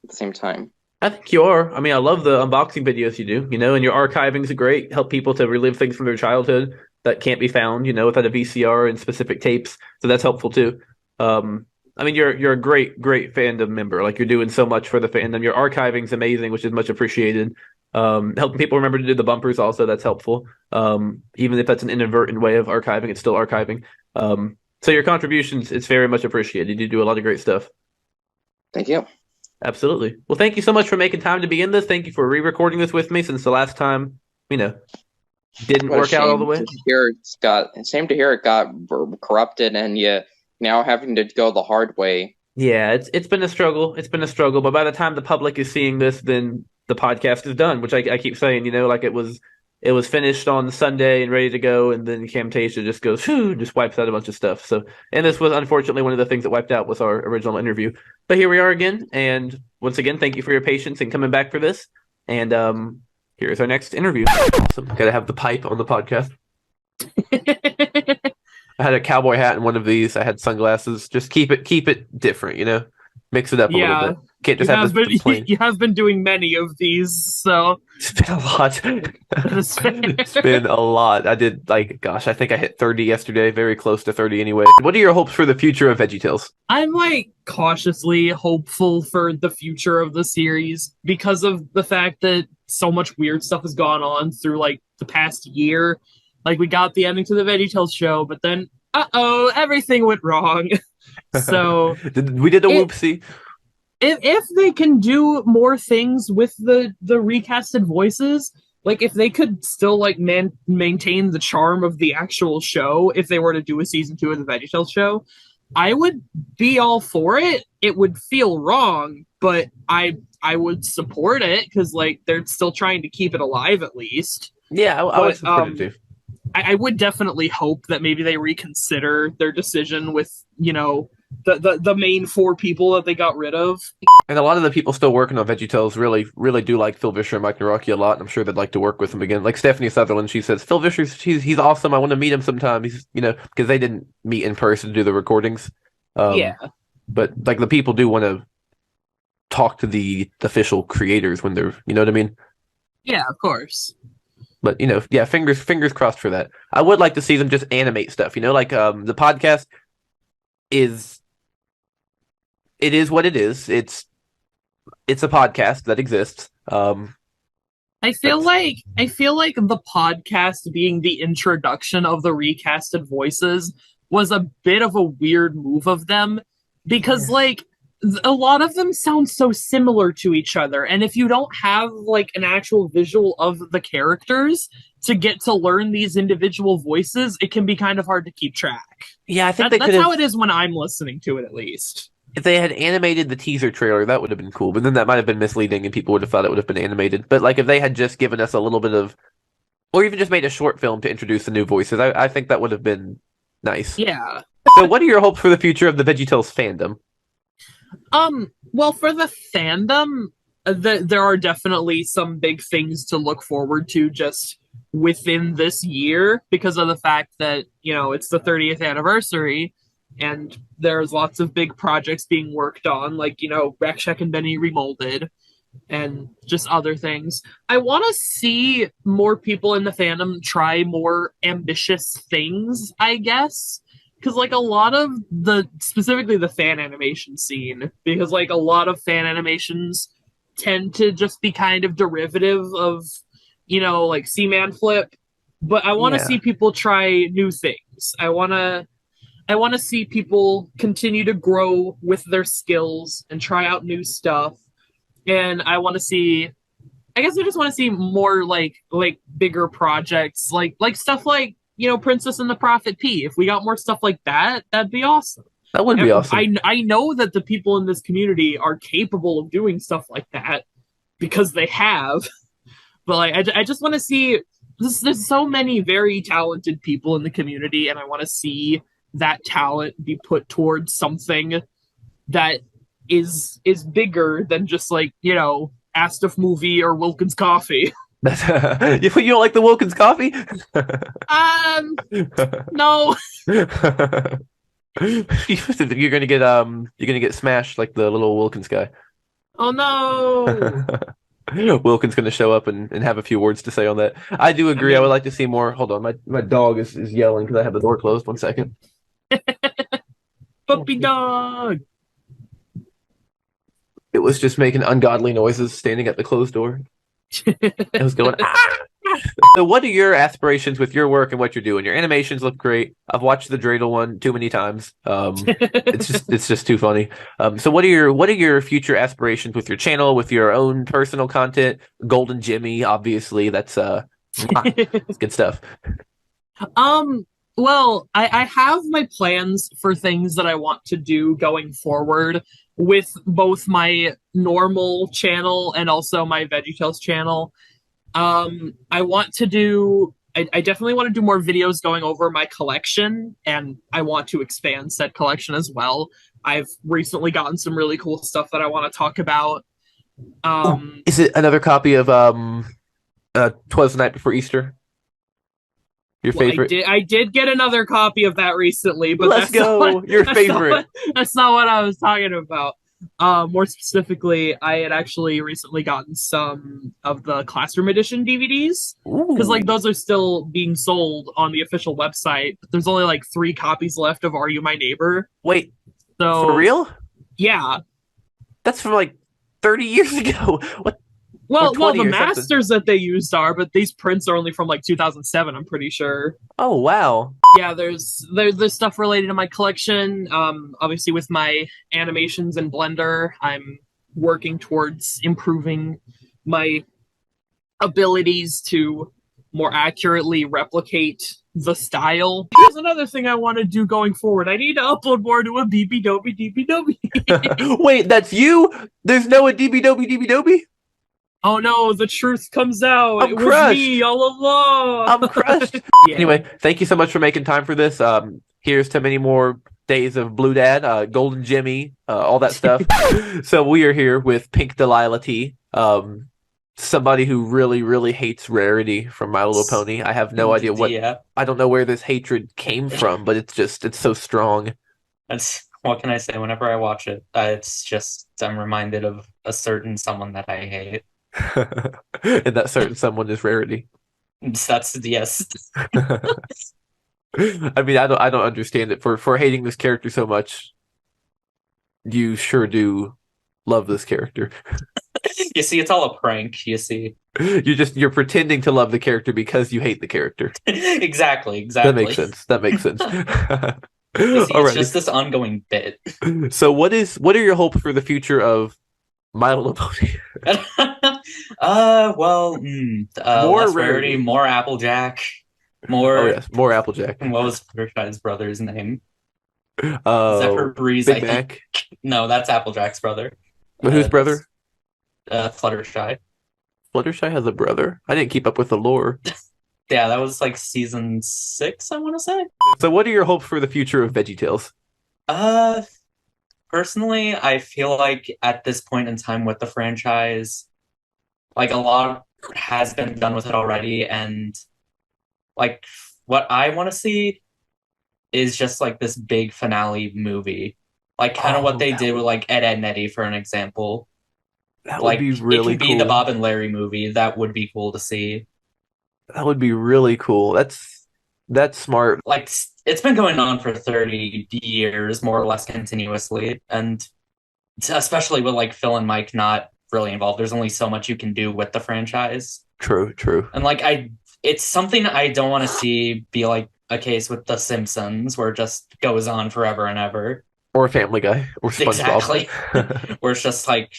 at the same time. I think you are. I love the unboxing videos you do, and your archiving is great. Help people to relive things from their childhood that can't be found, without a VCR and specific tapes. So that's helpful too. You're a great fandom member. Like you're doing so much for the fandom. Your archiving is amazing, which is much appreciated. Helping people remember to do the bumpers also, that's helpful. Even if that's an inadvertent way of archiving, it's still archiving. So your contributions, it's very much appreciated. You do a lot of great stuff. Thank you. Absolutely. Well, thank you so much for making time to be in this. Thank you for re-recording this with me since the last time, didn't work out all the way. Shame to hear it got corrupted and you now having to go the hard way. Yeah, it's been a struggle. But by the time the public is seeing this, then the podcast is done, which I keep saying, it was finished on Sunday and ready to go, and then Camtasia just goes, just wipes out a bunch of stuff. So, and this was unfortunately one of the things that wiped out was our original interview. But here we are again, and once again, thank you for your patience and coming back for this. And here's our next interview. Awesome. Gotta have the pipe on the podcast. I had a cowboy hat and one of these. I had sunglasses. Just keep it different, you know? Mix it up a little bit. Can't just have the plain. You have been doing many of these, so It's been a lot. It's been a lot. I did gosh, I think I hit 30 yesterday, very close to 30 anyway. What are your hopes for the future of VeggieTales? I'm cautiously hopeful for the future of the series because of the fact that so much weird stuff has gone on through the past year. We got the ending to the VeggieTales show, but then everything went wrong. So we did the whoopsie. If they can do more things with the recasted voices, if they could still maintain the charm of the actual show, if they were to do a season 2 of the VeggieTales show, I would be all for it. It would feel wrong, but I would support it because they're still trying to keep it alive at least. Yeah, I would support it too. I would definitely hope that maybe they reconsider their decision with, the main 4 people that they got rid of. And a lot of the people still working on VeggieTales really do like Phil Vischer and Mike Naraki a lot, and I'm sure they'd like to work with him again. Like Stephanie Sutherland, she says, Phil Vischer's, he's awesome. I want to meet him sometime. He's, because they didn't meet in person to do the recordings. Yeah. But the people do want to talk to the official creators when they're, you know what I mean? Yeah, of course. But yeah, fingers crossed for that. I would like to see them just animate stuff. The podcast is what it is. It's a podcast that exists. I feel like the podcast being the introduction of the recasted voices was a bit of a weird move of them because a lot of them sound so similar to each other, and if you don't have an actual visual of the characters to get to learn these individual voices, it can be kind of hard to keep track. Yeah, I think that's how it is when I'm listening to it, at least. If they had animated the teaser trailer, that would have been cool, but then that might have been misleading and people would have thought it would have been animated. But if they had just given us a little bit of, or even just made a short film to introduce the new voices, I think that would have been nice. Yeah. So what are your hopes for the future of the VeggieTales fandom? Well, for the fandom, there are definitely some big things to look forward to just within this year because of the fact that, it's the 30th anniversary and there's lots of big projects being worked on, Rakshak and Benny Remolded and just other things. I want to see more people in the fandom try more ambitious things, I guess. Because, a lot of specifically the fan animation scene, because, a lot of fan animations tend to just be kind of derivative of, Seaman Flip. But I want to see people try new things. I want to see people continue to grow with their skills and try out new stuff. And I want to see, I guess I just want to see more, bigger projects, like stuff like, Princess and the Prophet P. If we got more stuff like that, that'd be awesome. That would be awesome. I know that the people in this community are capable of doing stuff like that because they have. But I just want to see. There's so many very talented people in the community, and I want to see that talent be put towards something that is bigger than just Astuff movie or Wilkins Coffee. You don't like the Wilkins coffee? No. You're gonna get smashed like the little Wilkins guy. Oh no. Wilkins gonna show up and have a few words to say on that. I do agree. I would like to see more. Hold on, my dog is yelling because I have the door closed. 1 second. Puppy dog. It was just making ungodly noises standing at the closed door. It was going. Ah! So, what are your aspirations with your work and what you're doing? Your animations look great. I've watched the Dreidel one too many times. It's just too funny. So, what are your future aspirations with your channel, with your own personal content? Golden Jimmy, obviously, that's it's good stuff. Well, I have my plans for things that I want to do going forward with both my normal channel and also my VeggieTales channel. I want to do... I definitely want to do more videos going over my collection, and I want to expand said collection as well. I've recently gotten some really cool stuff that I want to talk about. Is it another copy of 'Twas the Night Before Easter? Your Well, favorite? I did get another copy of that recently, but Let's that's not go. what- Your that's not favorite. that's not what I was talking about. More specifically, I had actually recently gotten some of the Classroom Edition DVDs because like those are still being sold on the official website. But there's only like 3 copies left of Are You My Neighbor? Wait, so for real? Yeah. That's from like 30 years ago. What? Well, Or well, 20 the or something. masters that they used are, but these prints are only from like 2007. I'm pretty sure. Oh wow. Yeah, there's stuff related to my collection. Obviously with my animations in Blender, I'm working towards improving my abilities to more accurately replicate the style. Here's another thing I want to do going forward. I need to upload more to a BBDoby. Wait, that's you? There's no a DBDoby? Oh no, the truth comes out. I'm It crushed. was me all along. I'm crushed. Yeah. Anyway, thank you so much for making time for this. Here's to many more days of Blue Dad, Golden Jimmy, all that stuff. So we are here with PinkDelilahTea, somebody who really, really hates Rarity from My Little Pony. I have no idea what. Yeah. I don't know where this hatred came from, but it's so strong. That's what can I say? Whenever I watch it, it's just I'm reminded of a certain someone that I hate. And that certain someone is Rarity. That's yes. I mean, I don't understand it for hating this character so much. You sure do love this character. You see, it's all a prank. You see, You're pretending to love the character because you hate the character. exactly. That makes sense. That makes sense. You see, it's Alrighty. just this ongoing bit. So what are your hopes for the future of My Little Pony? More More less Rarity. Rarity, more Applejack, more. Oh yes, more Applejack. What was Fluttershy's brother's name? Oh, Zephyr Breeze. Big I Mac. think. No, that's Applejack's brother. But whose brother? Fluttershy. Fluttershy has a brother. I didn't keep up with the lore. Yeah, that was like season 6, I want to say. So what are your hopes for the future of VeggieTales? Personally, I feel like at this point in time with the franchise, like a lot has been done with it already, and like what I want to see is just like this big finale movie, like kind of what they did with like Ed, Edd n Eddy, for an example. That Like would be really it could be the cool. Bob and Larry movie. That would be cool to see. That would be really cool. That's smart. Like it's been going on for 30 years, more or less continuously, and especially with like Phil and Mike not really involved, there's only so much you can do with the franchise. True. And like it's something I don't want to see be like a case with The Simpsons, where it just goes on forever and ever. Or Family Guy. Or SpongeBob. Exactly. Where it's just like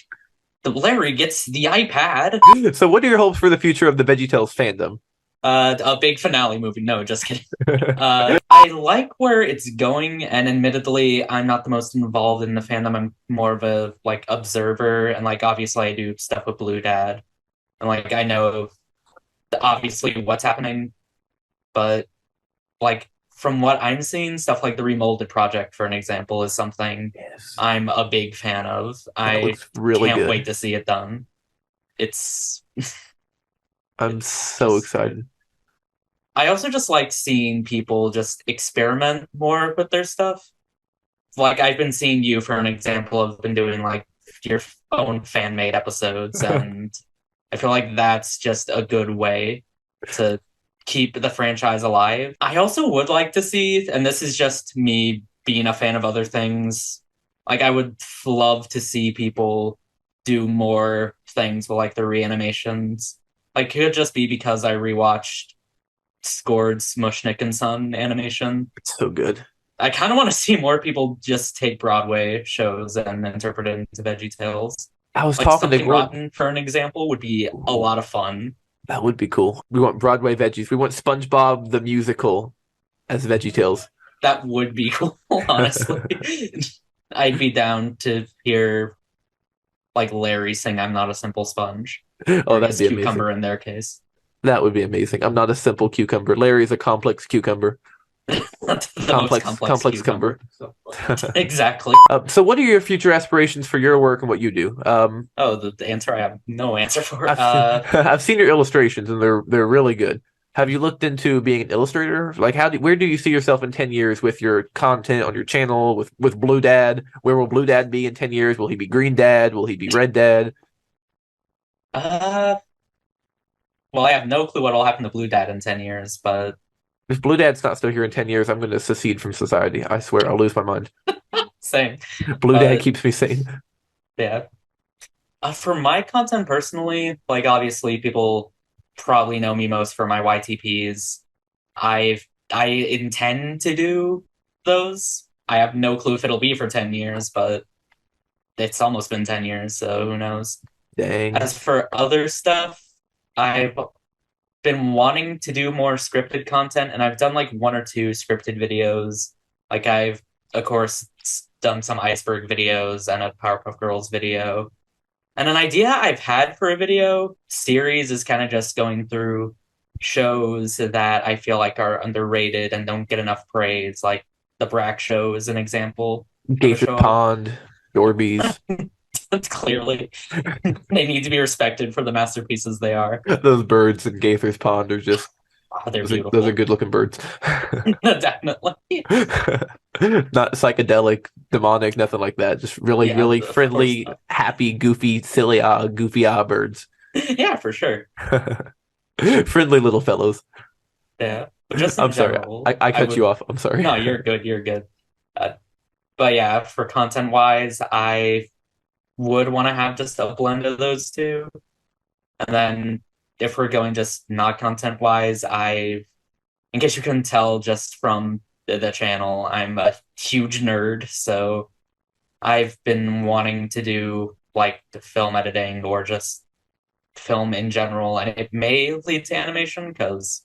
the Larry gets the iPad. So what are your hopes for the future of the VeggieTales fandom? A big finale movie. No, just kidding. I like where it's going, and admittedly, I'm not the most involved in the fandom. I'm more of a like observer, and like obviously I do stuff with Blue Dad, and like I know obviously what's happening, but like from what I'm seeing, stuff like the Remolded project, for an example, is something I'm a big fan of. I looks really can't good. wait to see it done. It's I'm so excited. I also just like seeing people just experiment more with their stuff. Like I've been seeing you, for an example, have been doing like your own fan made episodes, and I feel like that's just a good way to keep the franchise alive. I also would like to see, and this is just me being a fan of other things, like I would love to see people do more things with like the reanimations. Like it could just be because I rewatched Scored's Mushnick and Son animation. It's so good. I kind of want to see more people just take Broadway shows and interpret it into VeggieTales. I was like talking to Something Rotten, for an example, would be a lot of fun. That would be cool. We want Broadway veggies. We want SpongeBob the musical as VeggieTales. That would be cool, honestly. I'd be down to hear like Larry sing "I'm Not a Simple Sponge." Oh, Or that'd his be Cucumber amazing. in their case. That would be amazing. I'm not a simple cucumber. Larry's a complex cucumber. Complex cucumber. Exactly. So what are your future aspirations for your work and what you do? Oh, the answer I have no answer for. I've seen your illustrations and they're really good. Have you looked into being an illustrator? Like, where do you see yourself in 10 years with your content on your channel, with Blue Dad? Where will Blue Dad be in 10 years? Will he be Green Dad? Will he be Red Dad? Well, I have no clue what will happen to Blue Dad in 10 years, but if Blue Dad's not still here in 10 years, I'm going to secede from society. I swear, I'll lose my mind. Same. Blue Dad keeps me sane. Yeah. For my content personally, like, obviously people probably know me most for my YTPs. I intend to do those. I have no clue if it'll be for 10 years, but it's almost been 10 years, so who knows. Dang. As for other stuff, I've been wanting to do more scripted content, and I've done like 1 or 2 scripted videos. Like, I've, of course, done some Iceberg videos and a Powerpuff Girls video. And an idea I've had for a video series is kind of just going through shows that I feel like are underrated and don't get enough praise, like the Brack Show is an example. Gator Pond, Yorbies. Clearly, they need to be respected for the masterpieces they are. Those birds in Gaither's Pond are just... they're beautiful. Those are good-looking birds. Definitely. Not psychedelic, demonic, nothing like that. Just really, really friendly, happy, goofy, silly, goofy birds. Yeah, for sure. Friendly little fellows. Yeah. Just in I'm general, sorry. I cut you off. I'm sorry. No, you're good. You're good. But yeah, for content-wise, I would want to have just a blend of those two. And then if we're going just not content-wise, in case you couldn't tell just from the channel, I'm a huge nerd, so I've been wanting to do like the film editing or just film in general, and it may lead to animation because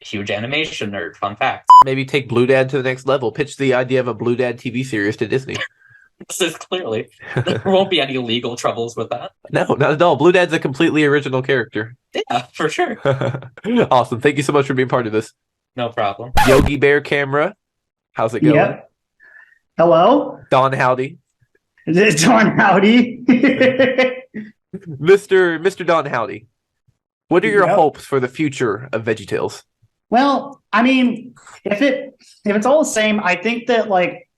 huge animation nerd, fun fact. Maybe take Blue Dad to the next level. Pitch the idea of a Blue Dad TV series to Disney. This is clearly, there won't be any legal troubles with that. No, not at all. Blue Dad's a completely original character. Yeah, for sure. Awesome. Thank you so much for being part of this. No problem. YogiBearCamera, how's it going? Yep. Hello? Don Howdy. Don Howdy. Mr. Don Howdy, what are your hopes for the future of VeggieTales? Well, I mean, if it's all the same, I think that, like,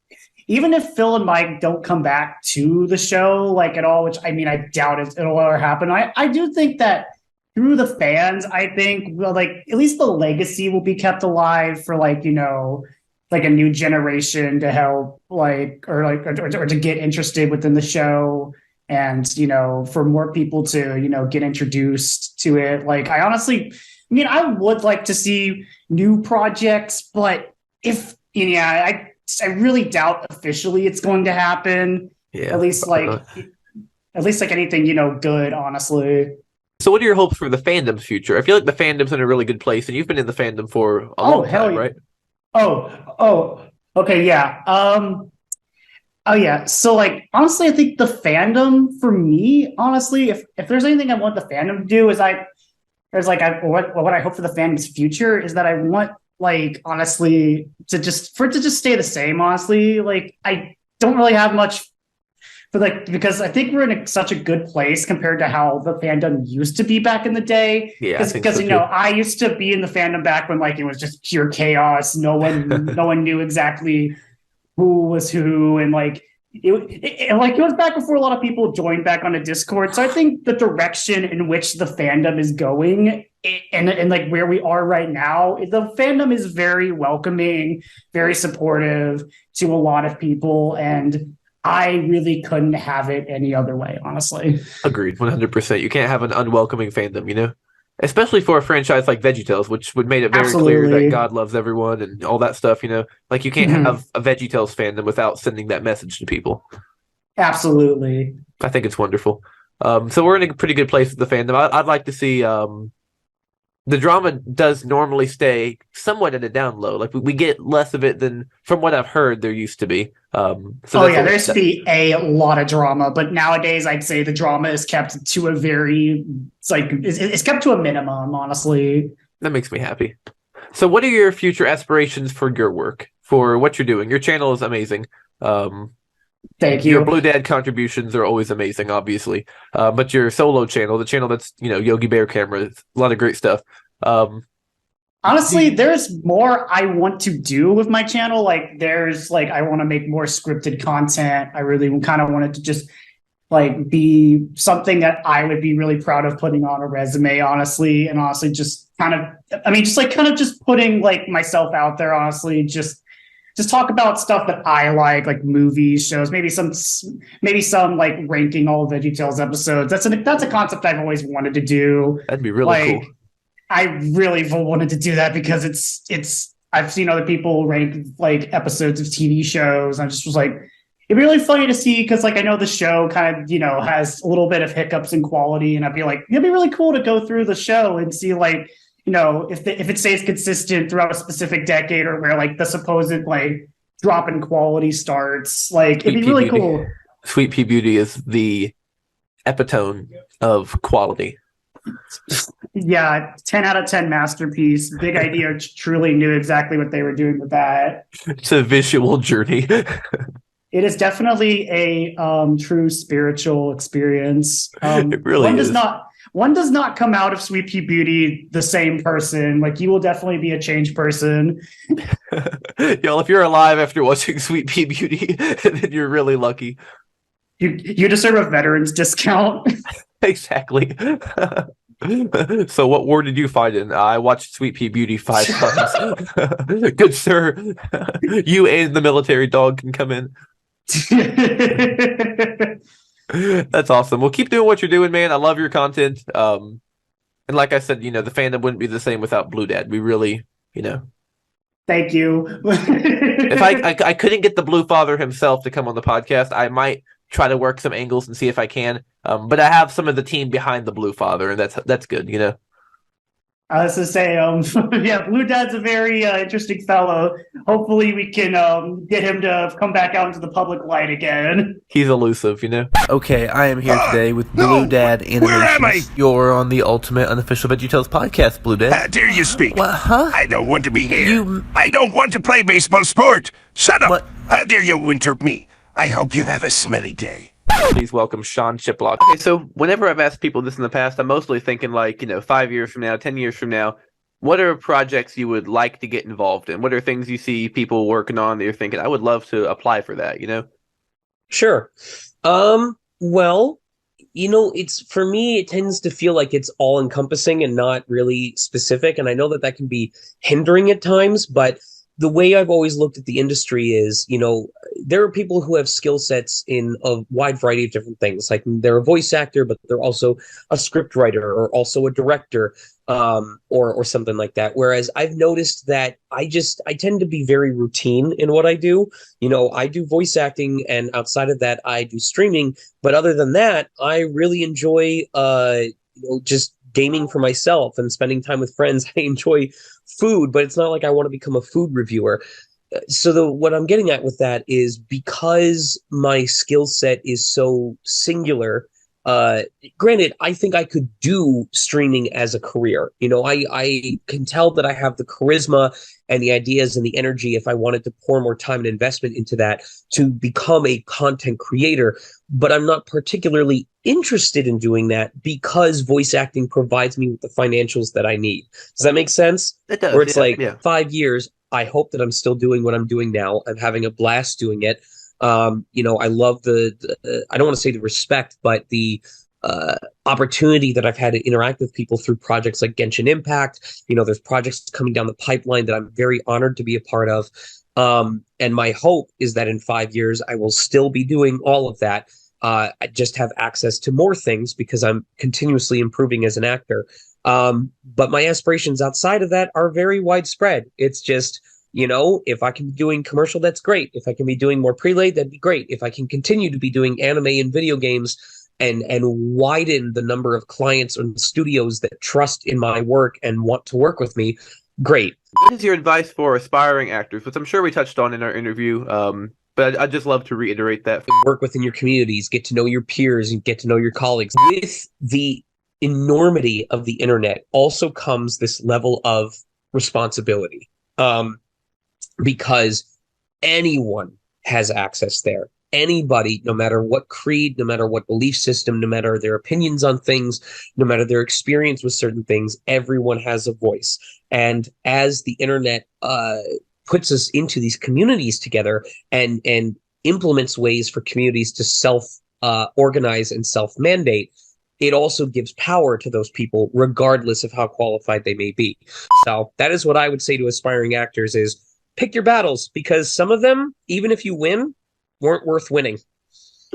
even if Phil and Mike don't come back to the show, like, at all, which, I mean, I doubt it'll ever happen, I do think that through the fans, I think, well, like, at least the legacy will be kept alive for, like, you know, like a new generation to help, like, or to get interested within the show, and, you know, for more people to, you know, get introduced to it. Like, I honestly, I mean, I would like to see new projects, but I really doubt officially it's going to happen. Yeah. At least like anything, you know, good, honestly. So what are your hopes for the fandom's future? I feel like the fandom's in a really good place, and you've been in the fandom for a long time, right? Okay, yeah. Oh yeah. So, like, honestly, I think the fandom for me, honestly, if there's anything I want the fandom to do, what I hope for the fandom's future is that I want, like, honestly, for it to just stay the same. Honestly, like, I don't really have much for, like, because I think we're in such a good place compared to how the fandom used to be back in the day. Yeah, because so you know, I used to be in the fandom back when, like, it was just pure chaos. No one knew exactly who was who, and like it was back before a lot of people joined back on a Discord. So I think the direction in which the fandom is going, and like where we are right now, the fandom is very welcoming, very supportive to a lot of people, and I really couldn't have it any other way, honestly. Agreed, 100%. You can't have an unwelcoming fandom, you know? Especially for a franchise like VeggieTales, which would made it very clear that God loves everyone and all that stuff, you know? Like, you can't have a VeggieTales fandom without sending that message to people. Absolutely. I think it's wonderful. So we're in a pretty good place with the fandom. I'd like to see... the drama does normally stay somewhat at a down low. Like, we get less of it than, from what I've heard, there used to be. There used to be a lot of drama, but nowadays I'd say the drama is kept to a very, it's kept to a minimum, honestly. That makes me happy. So what are your future aspirations for your work, for what you're doing? Your channel is amazing. Thank you. Your Blue Dad contributions are always amazing, obviously. But your solo channel, the channel that's, you know, YogiBearCamera, a lot of great stuff. Honestly, there's more I want to do with my channel. Like, there's like, I want to make more scripted content. I really kind of want it to just like be something that I would be really proud of putting on a resume, honestly. And honestly, just kind of, I mean, just like kind of just putting like myself out there, honestly, just talk about stuff that I like movies, shows, maybe some like ranking all VeggieTales episodes. That's a concept I've always wanted to do. That'd be really cool. I really wanted to do that because it's I've seen other people rank like episodes of TV shows. I just was like, it'd be really funny to see because like I know the show kind of, has a little bit of hiccups in quality, and I'd be like, it'd be really cool to go through the show and see like, if it stays consistent throughout a specific decade or where like the supposed like drop in quality starts. Like it'd be really cool. Sweet Pea Beauty is the epitome of quality. Yeah, 10 out of 10 masterpiece. Big Idea truly knew exactly what they were doing with that. It's a visual journey. It is definitely a true spiritual experience. It really is. One does not come out of Sweet Pea Beauty the same person. Like, you will definitely be a changed person. Y'all, if you're alive after watching Sweet Pea Beauty, then you're really lucky. You deserve a veterans discount. Exactly. So what war did you fight in? I watched Sweet Pea Beauty 5 times. Good sir. You and the military dog can come in. That's awesome. Well, keep doing what you're doing, man. I love your content. And like I said, the fandom wouldn't be the same without Blue Dad. We really, Thank you. If I couldn't get the Blue Father himself to come on the podcast, I might try to work some angles and see if I can. But I have some of the team behind the Blue Father, and that's good, I was to say, yeah, Blue Dad's a very interesting fellow. Hopefully we can get him to come back out into the public light again. He's elusive, Okay, I am here today with Blue Dad Animations. Where am I? You're on the ultimate unofficial VeggieTales podcast, Blue Dad. How dare you speak? What, huh? I don't want to be here. I don't want to play baseball sport. Shut up. What? How dare you interrupt me? I hope you have a smelly day. Please welcome Sean Chiplock. Okay, so whenever I've asked people this in the past, I'm mostly thinking 5 years from now, 10 years from now, what are projects you would like to get involved in? What are things you see people working on that you're thinking, I would love to apply for that, Sure. Well, it's for me, it tends to feel like it's all encompassing and not really specific. And I know that can be hindering at times, but the way I've always looked at the industry is, there are people who have skill sets in a wide variety of different things. Like they're a voice actor, but they're also a script writer or also a director, or something like that. Whereas I've noticed that I tend to be very routine in what I do. I do voice acting, and outside of that, I do streaming. But other than that, I really enjoy, just gaming for myself and spending time with friends. I enjoy food, but it's not like I want to become a food reviewer. So what I'm getting at with that is because my skill set is so singular, granted, I think I could do streaming as a career. I can tell that I have the charisma and the ideas and the energy if I wanted to pour more time and investment into that to become a content creator, but I'm not particularly interested in doing that because voice acting provides me with the financials that I need. Does that make sense? It does. Where it's 5 years, I hope that I'm still doing what I'm doing now. I'm having a blast doing it. I love the I don't want to say the respect, but the opportunity that I've had to interact with people through projects like Genshin Impact. There's projects coming down the pipeline that I'm very honored to be a part of. And my hope is that in 5 years, I will still be doing all of that. I just have access to more things because I'm continuously improving as an actor. But my aspirations outside of that are very widespread. It's just, if I can be doing commercial, that's great. If I can be doing more prelay, that'd be great. If I can continue to be doing anime and video games and widen the number of clients and studios that trust in my work and want to work with me, great. What is your advice for aspiring actors, which I'm sure we touched on in our interview, but I'd just love to reiterate that. Work within your communities, get to know your peers, and get to know your colleagues. With the enormity of the internet also comes this level of responsibility, because anyone has access there. anybody, no matter what creed, no matter what belief system, no matter their opinions on things, no matter their experience with certain things, everyone has a voice. And as the internet puts us into these communities together and implements ways for communities to self organize and self mandate, it also gives power to those people, regardless of how qualified they may be. So that is what I would say to aspiring actors: is pick your battles, because some of them, even if you win, weren't worth winning.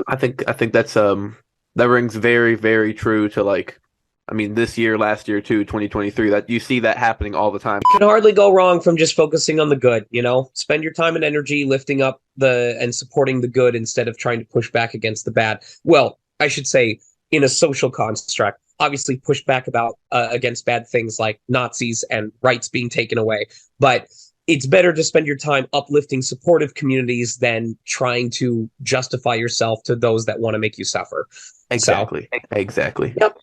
I think that's that rings very, very true to, like, I mean, this year, last year too, 2023. That you see that happening all the time. You can hardly go wrong from just focusing on the good. Spend your time and energy lifting up and supporting the good instead of trying to push back against the bad. Well, I should say, in a social construct, obviously push back against bad things like Nazis and rights being taken away. But it's better to spend your time uplifting supportive communities than trying to justify yourself to those that want to make you suffer. Exactly. Exactly. Yep.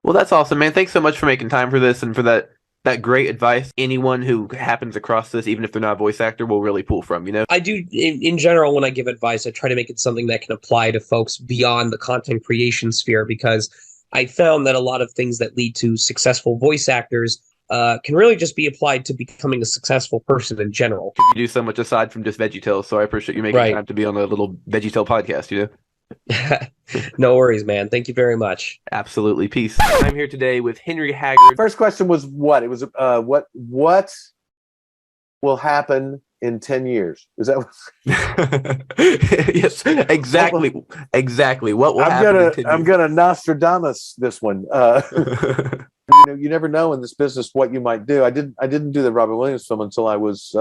Well, that's awesome, man. Thanks so much for making time for this and for that great advice. Anyone who happens across this, even if they're not a voice actor, will really pull from, I do, in general, when I give advice, I try to make it something that can apply to folks beyond the content creation sphere, because I found that a lot of things that lead to successful voice actors can really just be applied to becoming a successful person in general. You do so much aside from just VeggieTales, so I appreciate you making time to be on a little VeggieTale podcast, No worries, man. Thank you very much. Absolutely. Peace. I'm here today with Henry Haggard. First question was what? It was what will happen in 10 years? Is that Yes, exactly. Exactly. What will happen in 10 years? I'm gonna Nostradamus this one. You never know in this business what you might do. I didn't do the Robin Williams film until I was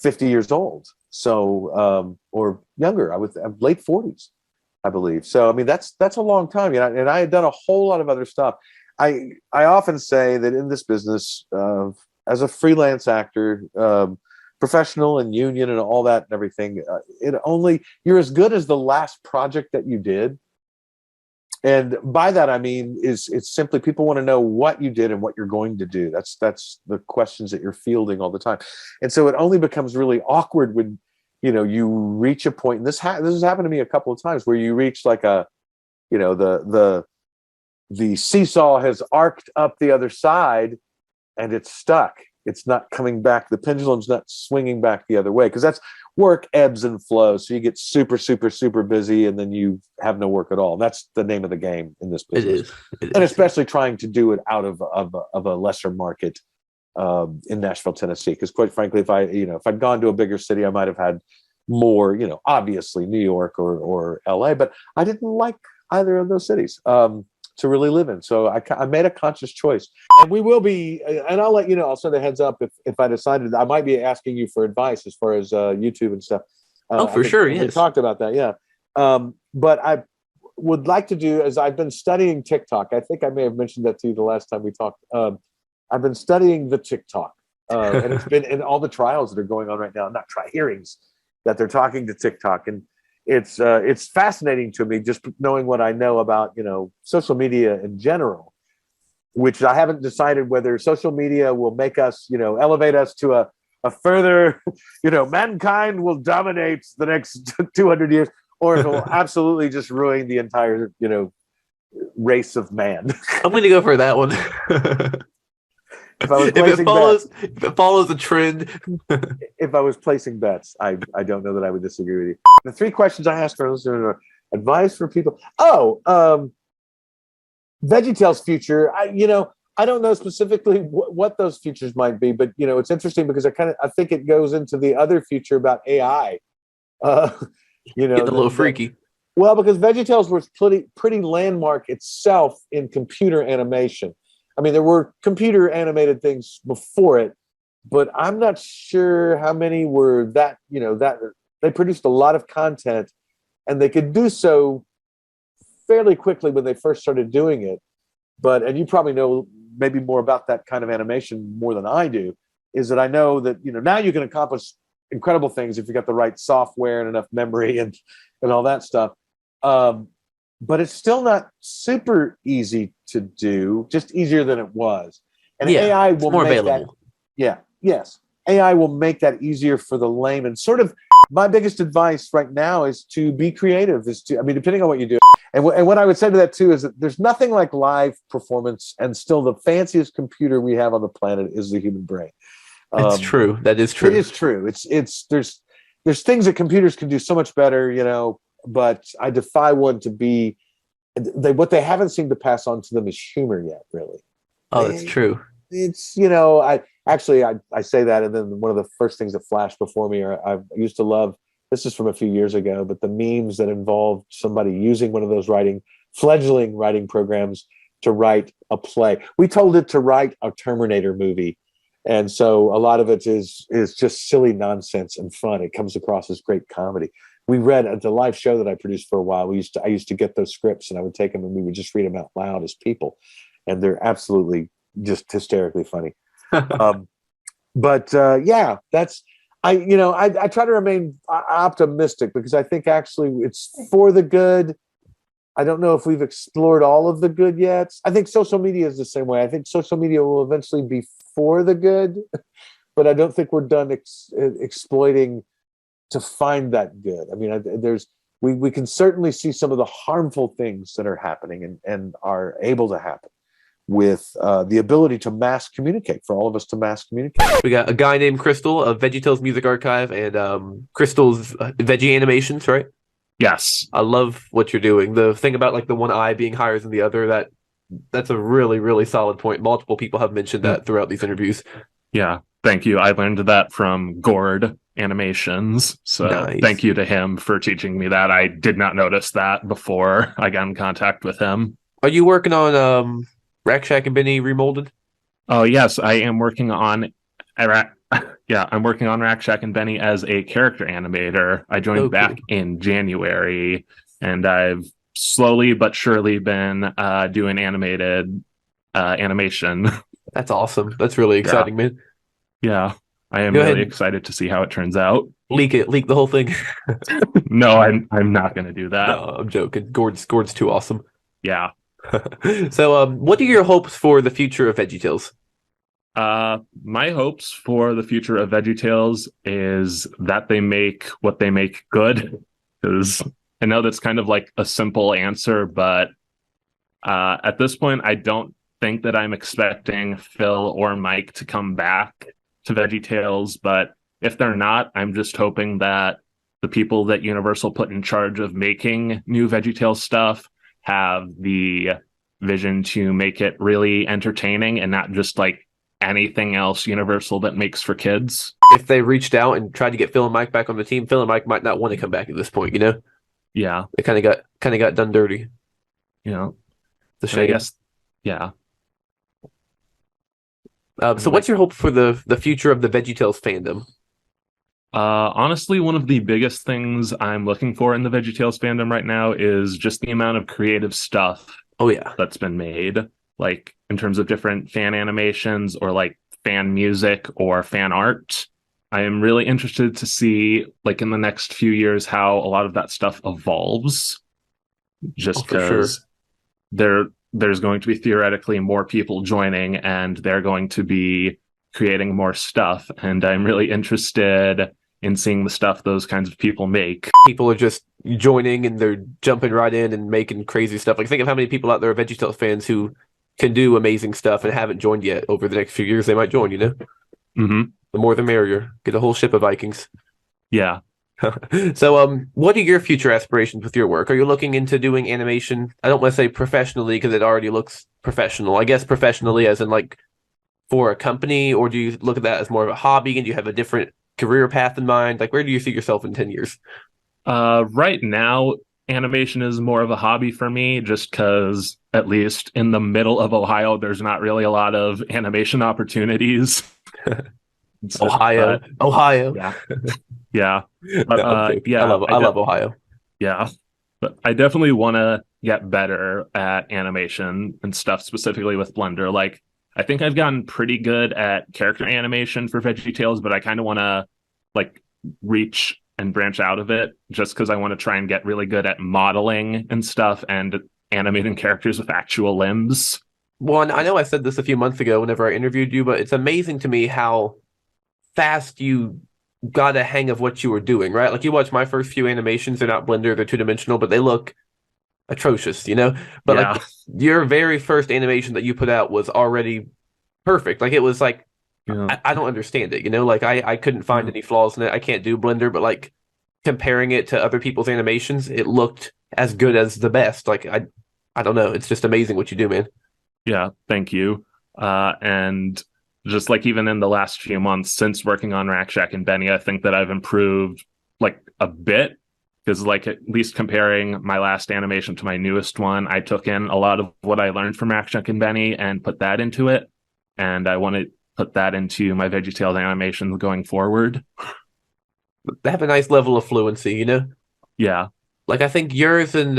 50 years old. So or younger. I was late 40s, I believe. So I mean that's a long time, and I had done a whole lot of other stuff. I often say that in this business, as a freelance actor, professional and union and all that and everything, you're as good as the last project that you did. And by that I mean it's simply people want to know what you did and what you're going to do. That's the questions that you're fielding all the time. And so it only becomes really awkward when you reach a point, and this has happened to me a couple of times, where you reach like the seesaw has arced up the other side and it's stuck. It's not coming back. The pendulum's not swinging back the other way, because that's work ebbs and flows. So you get super, super, super busy, and then you have no work at all. That's the name of the game in this business. It is. And especially trying to do it out of a lesser market in Nashville, Tennessee. Because quite frankly, if I'd gone to a bigger city, I might have had more. Obviously New York or LA, but I didn't like either of those cities to really live in. So I made a conscious choice, and we will be, and I'll let you know, I'll send a heads up if I decided I might be asking you for advice as far as YouTube and stuff. For sure. We Yes. talked about that. Yeah. But I would like to do, as I've been studying TikTok. I think I may have mentioned that to you the last time we talked. I've been studying the TikTok, and it's been in all the trials that are going on right now, not hearings that they're talking to TikTok. And it's fascinating to me just knowing what I know about social media in general, which I haven't decided whether social media will make us elevate us to a further mankind will dominate the next 200 years, or if it will absolutely just ruin the entire race of man. I'm going to go for that one. If I was if it follows the trend. If I was placing bets, I don't know that I would disagree with you. The three questions I asked for are advice for people. VeggieTales future. I don't know specifically what those futures might be, but it's interesting because I think it goes into the other future about AI. Getting a little freaky. Well, because VeggieTales was pretty landmark itself in computer animation. I mean, there were computer animated things before it, but I'm not sure how many were that they produced a lot of content, and they could do so fairly quickly when they first started doing it. And you probably know maybe more about that kind of animation more than I do, is that I know that now you can accomplish incredible things if you got the right software and enough memory and all that stuff. But it's still not super easy to do, just easier than it was. And AI will more make available. AI will make that easier for the layman. Sort of my biggest advice right now is to be creative. Depending on what you do. And what I would say to that too is that there's nothing like live performance, and still the fanciest computer we have on the planet is the human brain. It's true. That is true. It is true. There's things that computers can do so much better, but I defy one to be. What they haven't seemed to pass on to them is humor yet, really. Oh, that's true. It's I say that, and then one of the first things that flashed before me I used to love. This is from a few years ago, but the memes that involved somebody using one of those fledgling writing programs to write a play. We told it to write a Terminator movie. And so a lot of it is just silly nonsense and fun. It comes across as great comedy. We read at the live show that I produced for a while. I used to get those scripts, and I would take them and we would just read them out loud as people. And they're absolutely just hysterically funny. I try to remain optimistic, because I think actually it's for the good. I don't know if we've explored all of the good yet. I think social media is the same way. I think social media will eventually be for the good, but I don't think we're done exploiting to find that good. I mean, we can certainly see some of the harmful things that are happening and are able to happen with the ability to mass communicate, for all of us to mass communicate. We got a guy named Crystal of VeggieTales Music Archive and Crystal's Veggie Animations, right? Yes. I love what you're doing. The thing about like the one eye being higher than the other, that's a really, really solid point. Multiple people have mentioned that throughout these interviews. Yeah, thank you. I learned that from Gourd Animations. So nice. Thank you to him for teaching me that. I did not notice that before I got in contact with him. Are you working on Rack Shack and Benny Remolded? Oh, yes, I am working on I'm working on Rack Shack and Benny as a character animator. I joined back in January, and I've slowly but surely been doing animated animation. That's awesome. That's really exciting, man. Yeah, I am really excited to see how it turns out. Leak the whole thing. No, I'm not going to do that. No, I'm joking. Gourd's too awesome. Yeah. So, what are your hopes for the future of VeggieTales? My hopes for the future of VeggieTales is that they make what they make good. Because I know that's kind of like a simple answer, but at this point, I don't think that I'm expecting Phil or Mike to come back to VeggieTales. But if they're not, I'm just hoping that the people that Universal put in charge of making new VeggieTales stuff have the vision to make it really entertaining and not just like anything else Universal that makes for kids. If they reached out and tried to get Phil and Mike back on the team, Phil and Mike might not want to come back at this point, Yeah. They kind of got done dirty. The shame. I guess, yeah. So what's your hope for the future of the VeggieTales fandom? Honestly, one of the biggest things I'm looking for in the VeggieTales fandom right now is just the amount of creative stuff that's been made, like in terms of different fan animations or like fan music or fan art. I am really interested to see, like, in the next few years how a lot of that stuff evolves, just because there's going to be theoretically more people joining and they're going to be creating more stuff, and I'm really interested in seeing the stuff those kinds of people make. People are just joining and they're jumping right in and making crazy stuff. Like, think of how many people out there are VeggieTales fans who can do amazing stuff and haven't joined yet. Over the next few years, they might join, Mm-hmm. The more the merrier. Get a whole ship of Vikings. Yeah. So, what are your future aspirations with your work? Are you looking into doing animation? I don't want to say professionally because it already looks professional. I guess professionally as in like for a company, or do you look at that as more of a hobby and do you have a different career path in mind? Like, where do you see yourself in 10 years? Right now, animation is more of a hobby for me, just because at least in the middle of Ohio, there's not really a lot of animation opportunities. Ohio. Yeah. Yeah. But, I love Ohio. Yeah. But I definitely want to get better at animation and stuff, specifically with Blender. Like, I think I've gotten pretty good at character animation for VeggieTales, but I kind of want to like reach and branch out of it, just because I want to try and get really good at modeling and stuff and animating characters with actual limbs. Well, I know I said this a few months ago whenever I interviewed you, but it's amazing to me how fast you got a hang of what you were doing, right? Like you watch my first few animations, they're not Blender, they're 2-dimensional, but they look atrocious, you know? But Yeah. like your very first animation that you put out was already perfect. Like it was like I don't understand it, you know? Like I couldn't find any flaws in it. I can't do Blender, but like comparing it to other people's animations, it looked as good as the best. Like I don't know. It's just amazing what you do, man. Yeah, thank you. And just like even in the last few months since working on Rack Shack and Benny, I think that I've improved like a bit, because like at least comparing my last animation to my newest one, I took in a lot of what I learned from Rack Shack and Benny and put that into it. And I want to put that into my VeggieTales animations going forward. They have a nice level of fluency, you know? Yeah. Like I think yours and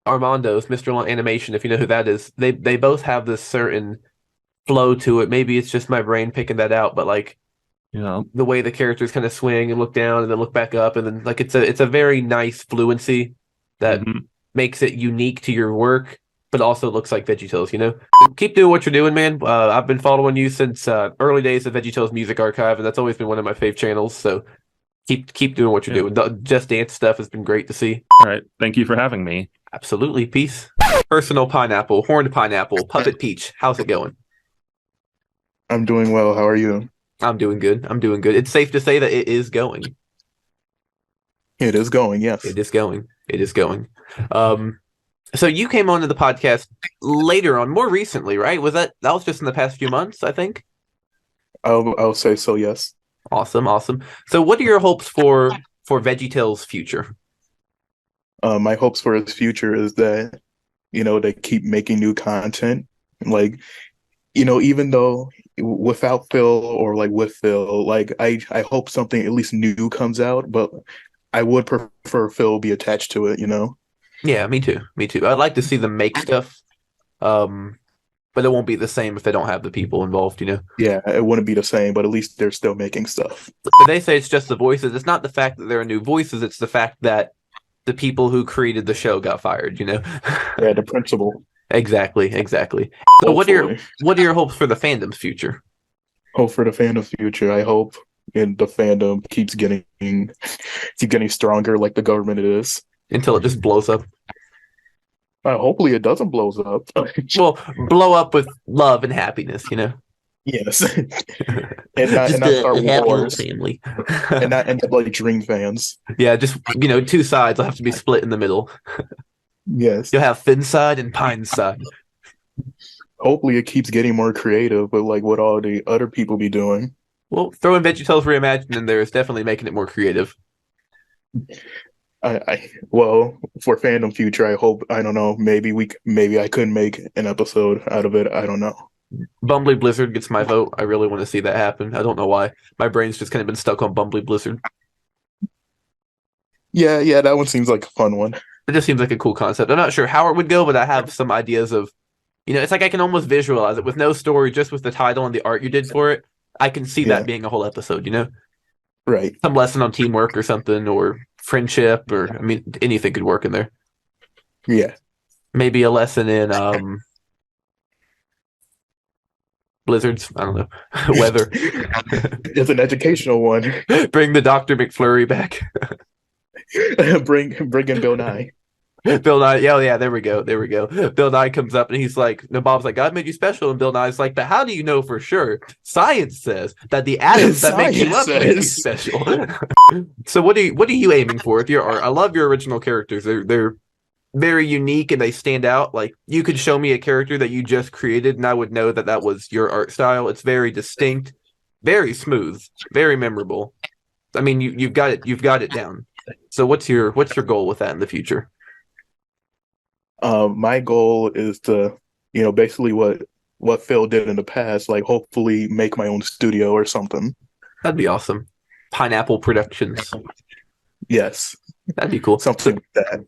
Armando's Mr. Lunt Animation, if you know who that is, they both have this certain flow to it. Maybe it's just my brain picking that out, but like, you know, the way the characters kind of swing and look down and then look back up, and then like it's a very nice fluency that makes it unique to your work, but also looks like VeggieTales, you know? Keep doing what you're doing, man. I've been following you since early days of VeggieTales Music Archive, and that's always been one of my fave channels, so keep doing what you're doing. The Just Dance stuff has been great to see. All right. Thank you for having me. Absolutely. Peace. Personal Pineapple, Horned Pineapple, Puppet Peach. How's it going? I'm doing well. How are you? I'm doing good. It's safe to say that it is going. It is going, yes. It is going. So you came onto the podcast later on, more recently, right? That was just in the past few months, I think? I'll say so, yes. Awesome. So what are your hopes for VeggieTales' future? My hopes for its future is that, they keep making new content. Like, even though without Phil or like with Phil, like I hope something at least new comes out, but I would prefer Phil be attached to it, Yeah, me too. I'd like to see them make stuff, but it won't be the same if they don't have the people involved, Yeah, it wouldn't be the same, but at least they're still making stuff. But they say it's just the voices. It's not the fact that there are new voices, it's the fact that the people who created the show got fired, Yeah, the principal. Exactly. So what are your hopes for the fandom's future? Hope for the fandom's future. I hope the fandom keeps getting stronger like the government is. Until it just blows up. Hopefully it doesn't blow up. Well, blow up with love and happiness, Yes. and not start wars. Family. and not end up like Dream fans. Yeah, just two sides will have to be split in the middle. Yes. You'll have Finn side and Pine side. Hopefully it keeps getting more creative, but like what all the other people be doing. Well, throwing VeggieTales Reimagined in there is definitely making it more creative. Well, for fandom future, I hope, I don't know, maybe I could make an episode out of it. I don't know. Bumbly Blizzard gets my vote. I really want to see that happen. I don't know why. My brain's just kind of been stuck on Bumbly Blizzard. Yeah, that one seems like a fun one. It just seems like a cool concept. I'm not sure how it would go, but I have some ideas of, it's like I can almost visualize it with no story, just with the title and the art you did for it. I can see that being a whole episode, Right. Some lesson on teamwork or something, or friendship, or anything could work in there. Yeah. Maybe a lesson in blizzards. I don't know. Weather. It's an educational one. Bring the Dr. McFlurry back. Bring in Bill Nye. Bill Nye, yeah, there we go. Bill Nye comes up and he's like, no, Bob's like, God made you special, and Bill Nye's like, but how do you know for sure? Science says that the atoms that make you up make you special. So what are you aiming for with your art? I love your original characters. They're very unique and they stand out. Like you could show me a character that you just created and I would know that was your art style. It's very distinct, very smooth, very memorable. I mean, you've got it down. So what's your goal with that in the future? My goal is to, basically what Phil did in the past, like hopefully make my own studio or something. That'd be awesome. Pineapple Productions. Yes. That'd be cool. Something like that.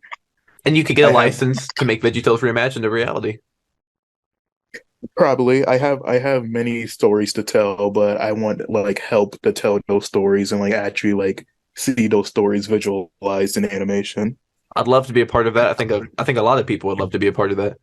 And you could get a license to make VeggieTales Reimagined a reality. Probably. I have many stories to tell, but I want like help to tell those stories and like actually like see those stories visualized in animation. I'd love to be a part of that. I think a lot of people would love to be a part of that.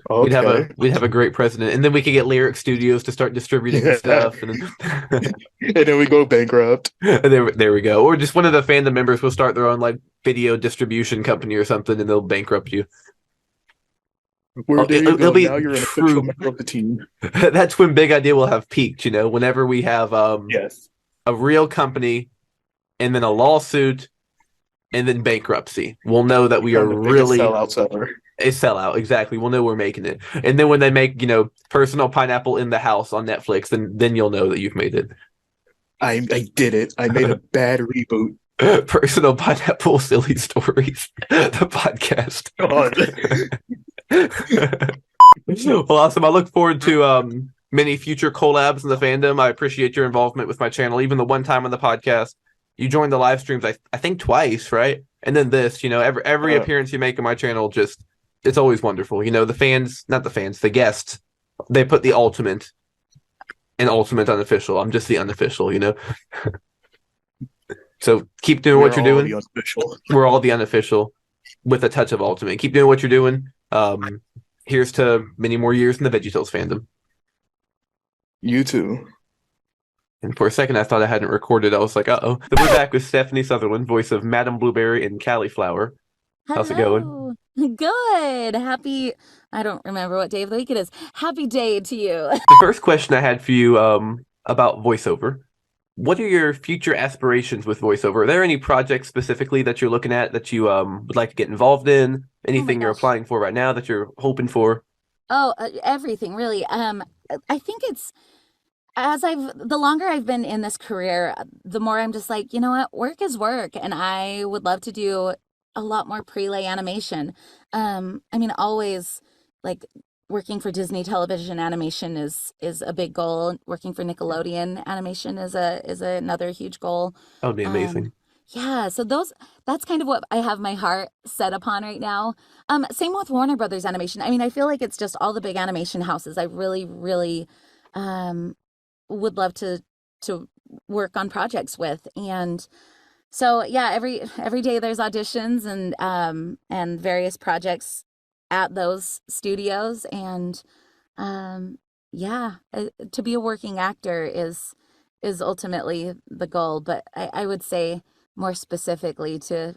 Okay. We'd have a great president, and then we could get Lyric Studios to start distributing the stuff, and then And then we go bankrupt. there we go. Or just one of the fandom members will start their own like video distribution company or something, and they'll bankrupt you. Where there you it'll go. be Now you're an true. official member of the team. That's when Big Idea will have peaked. Whenever we have Yes. a real company, and then a lawsuit, and then bankruptcy, we'll know that we are really sellouts ever. a sellout. Exactly. We'll know we're making it. And then when they make, Personal Pineapple in the House on Netflix, then you'll know that you've made it. I did it. I made a bad reboot. Personal Pineapple Silly Stories, the podcast. Well, awesome. I look forward to many future collabs in the fandom. I appreciate your involvement with my channel. Even the one time on the podcast, you joined the live streams, I think twice, right? And then this, every appearance you make on my channel, it's always wonderful. The guests, they put the ultimate in ultimate unofficial. I'm just the unofficial, So keep doing what you're doing. We're all the unofficial with a touch of ultimate. Keep doing what you're doing. Here's to many more years in the VeggieTales fandom. You too. And for a second, I thought I hadn't recorded. I was like, uh-oh. So we're back with Stephanie Sutherland, voice of Madam Blueberry and Cauliflower. How's it going? Good. Happy, I don't remember what day of the week it is. Happy day to you. The first question I had for you about voiceover. What are your future aspirations with voiceover? Are there any projects specifically that you're looking at that you would like to get involved in? Anything you're applying for right now that you're hoping for? Oh, everything really. I think it's the longer I've been in this career, the more I'm just like, you know what, work is work, and I would love to do a lot more prelay animation. Always like working for Disney television animation is a big goal. Working for Nickelodeon animation is another huge goal. That would be amazing. Yeah, so that's kind of what I have my heart set upon right now. Same with Warner Brothers Animation. I feel like it's just all the big animation houses I really, really would love to work on projects with. And so yeah, every day there's auditions and various projects at those studios, and to be a working actor is ultimately the goal, but I would say more specifically to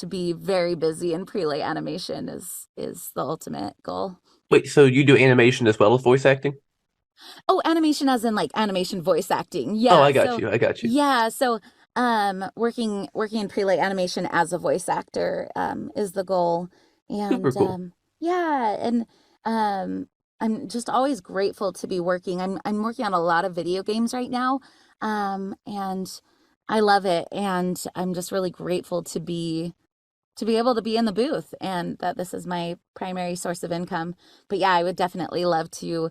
be very busy in prelay animation is the ultimate goal. Wait, so you do animation as well as voice acting? Oh, animation as in like animation voice acting. Yeah. Oh, I got you. Yeah, so working in prelay animation as a voice actor is the goal. And Super cool. I'm just always grateful to be working. I'm working on a lot of video games right now. And I love it, and I'm just really grateful to be able to be in the booth, and that this is my primary source of income. But yeah, I would definitely love to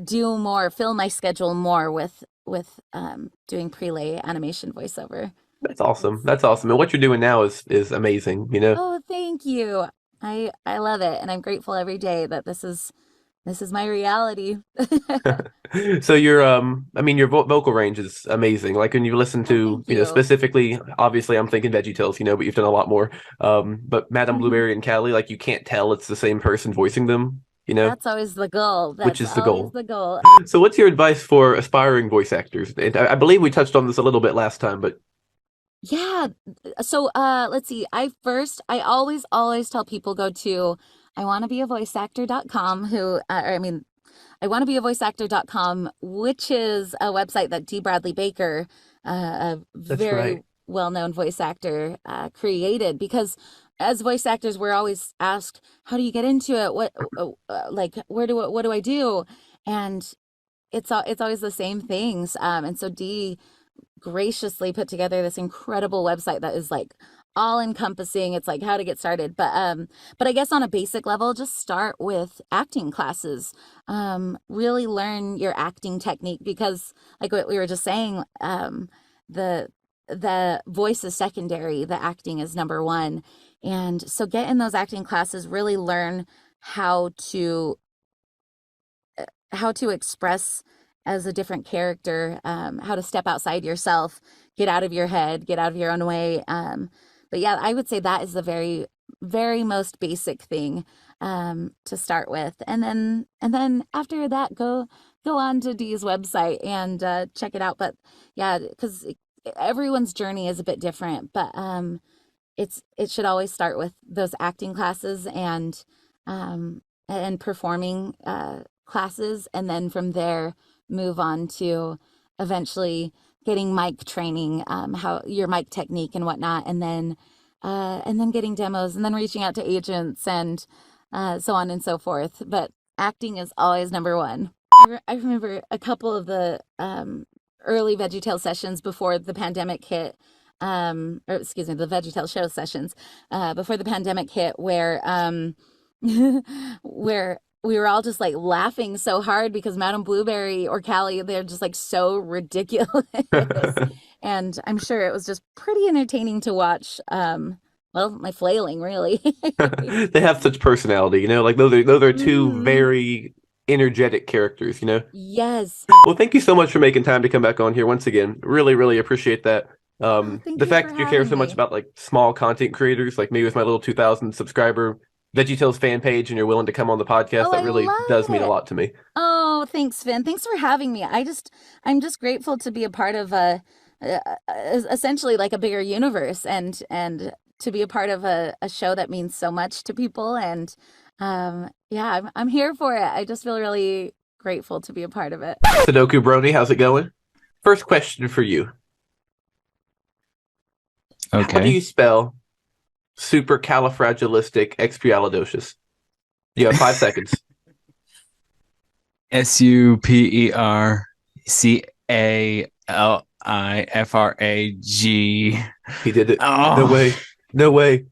do more, fill my schedule more with doing prelay animation voiceover. That's awesome. And what you're doing now is amazing, Oh, thank you. I love it, and I'm grateful every day that this is my reality. So your vocal range is amazing. Like when you listen to, specifically, obviously I'm thinking VeggieTales, but you've done a lot more. But Madame Blueberry and Callie, like you can't tell it's the same person voicing them, That's always the goal. Which is the goal. The goal. So what's your advice for aspiring voice actors? And I believe we touched on this a little bit last time, but yeah. So let's see. I always tell people go to iwannabeavoiceactor.com iwannabeavoiceactor.com, which is a website that D. Bradley Baker, a very well-known voice actor, created, because as voice actors, we're always asked, how do you get into it? What do I do? And it's always the same things. And so D graciously put together this incredible website that is like all encompassing. It's like how to get started, but I guess on a basic level, just start with acting classes. Really learn your acting technique, because like what we were just saying, the voice is secondary, the acting is number one. And so get in those acting classes, really learn how to express as a different character, how to step outside yourself, get out of your head, get out of your own way. But yeah, I would say that is the very, very most basic thing to start with, and then after that go on to Dee's website and check it out. But yeah, because everyone's journey is a bit different, but it should always start with those acting classes and performing classes, and then from there move on to eventually getting mic training, how your mic technique and whatnot, and then getting demos, and then reaching out to agents and so on and so forth. But acting is always number one. I remember a couple of the early VeggieTales sessions before the pandemic hit, or excuse me, the VeggieTales show sessions before the pandemic hit, where where we were all just like laughing so hard because Madame Blueberry or Callie, they're just like so ridiculous. And I'm sure it was just pretty entertaining to watch. Well, my flailing, really. They have such personality, you know, like those are two very energetic characters, you know? Yes. Well, thank you so much for making time to come back on here once again. Really, really appreciate that. The fact that you care so much about like small content creators, like me with my little 2,000 subscriber VeggieTales fan page, and you're willing to come on the podcast, that really does mean a lot to me. Oh, thanks, Finn. Thanks for having me. I'm just grateful to be a part of essentially like a bigger universe, and to be a part of a show that means so much to people. And yeah, I'm here for it. I just feel really grateful to be a part of it. Sudoku Brony, how's it going? First question for you. Okay. How do you spell supercalifragilisticexpialidocious? You have 5 seconds. SUPERCALIFRAG. He did it. Oh. No way. No way.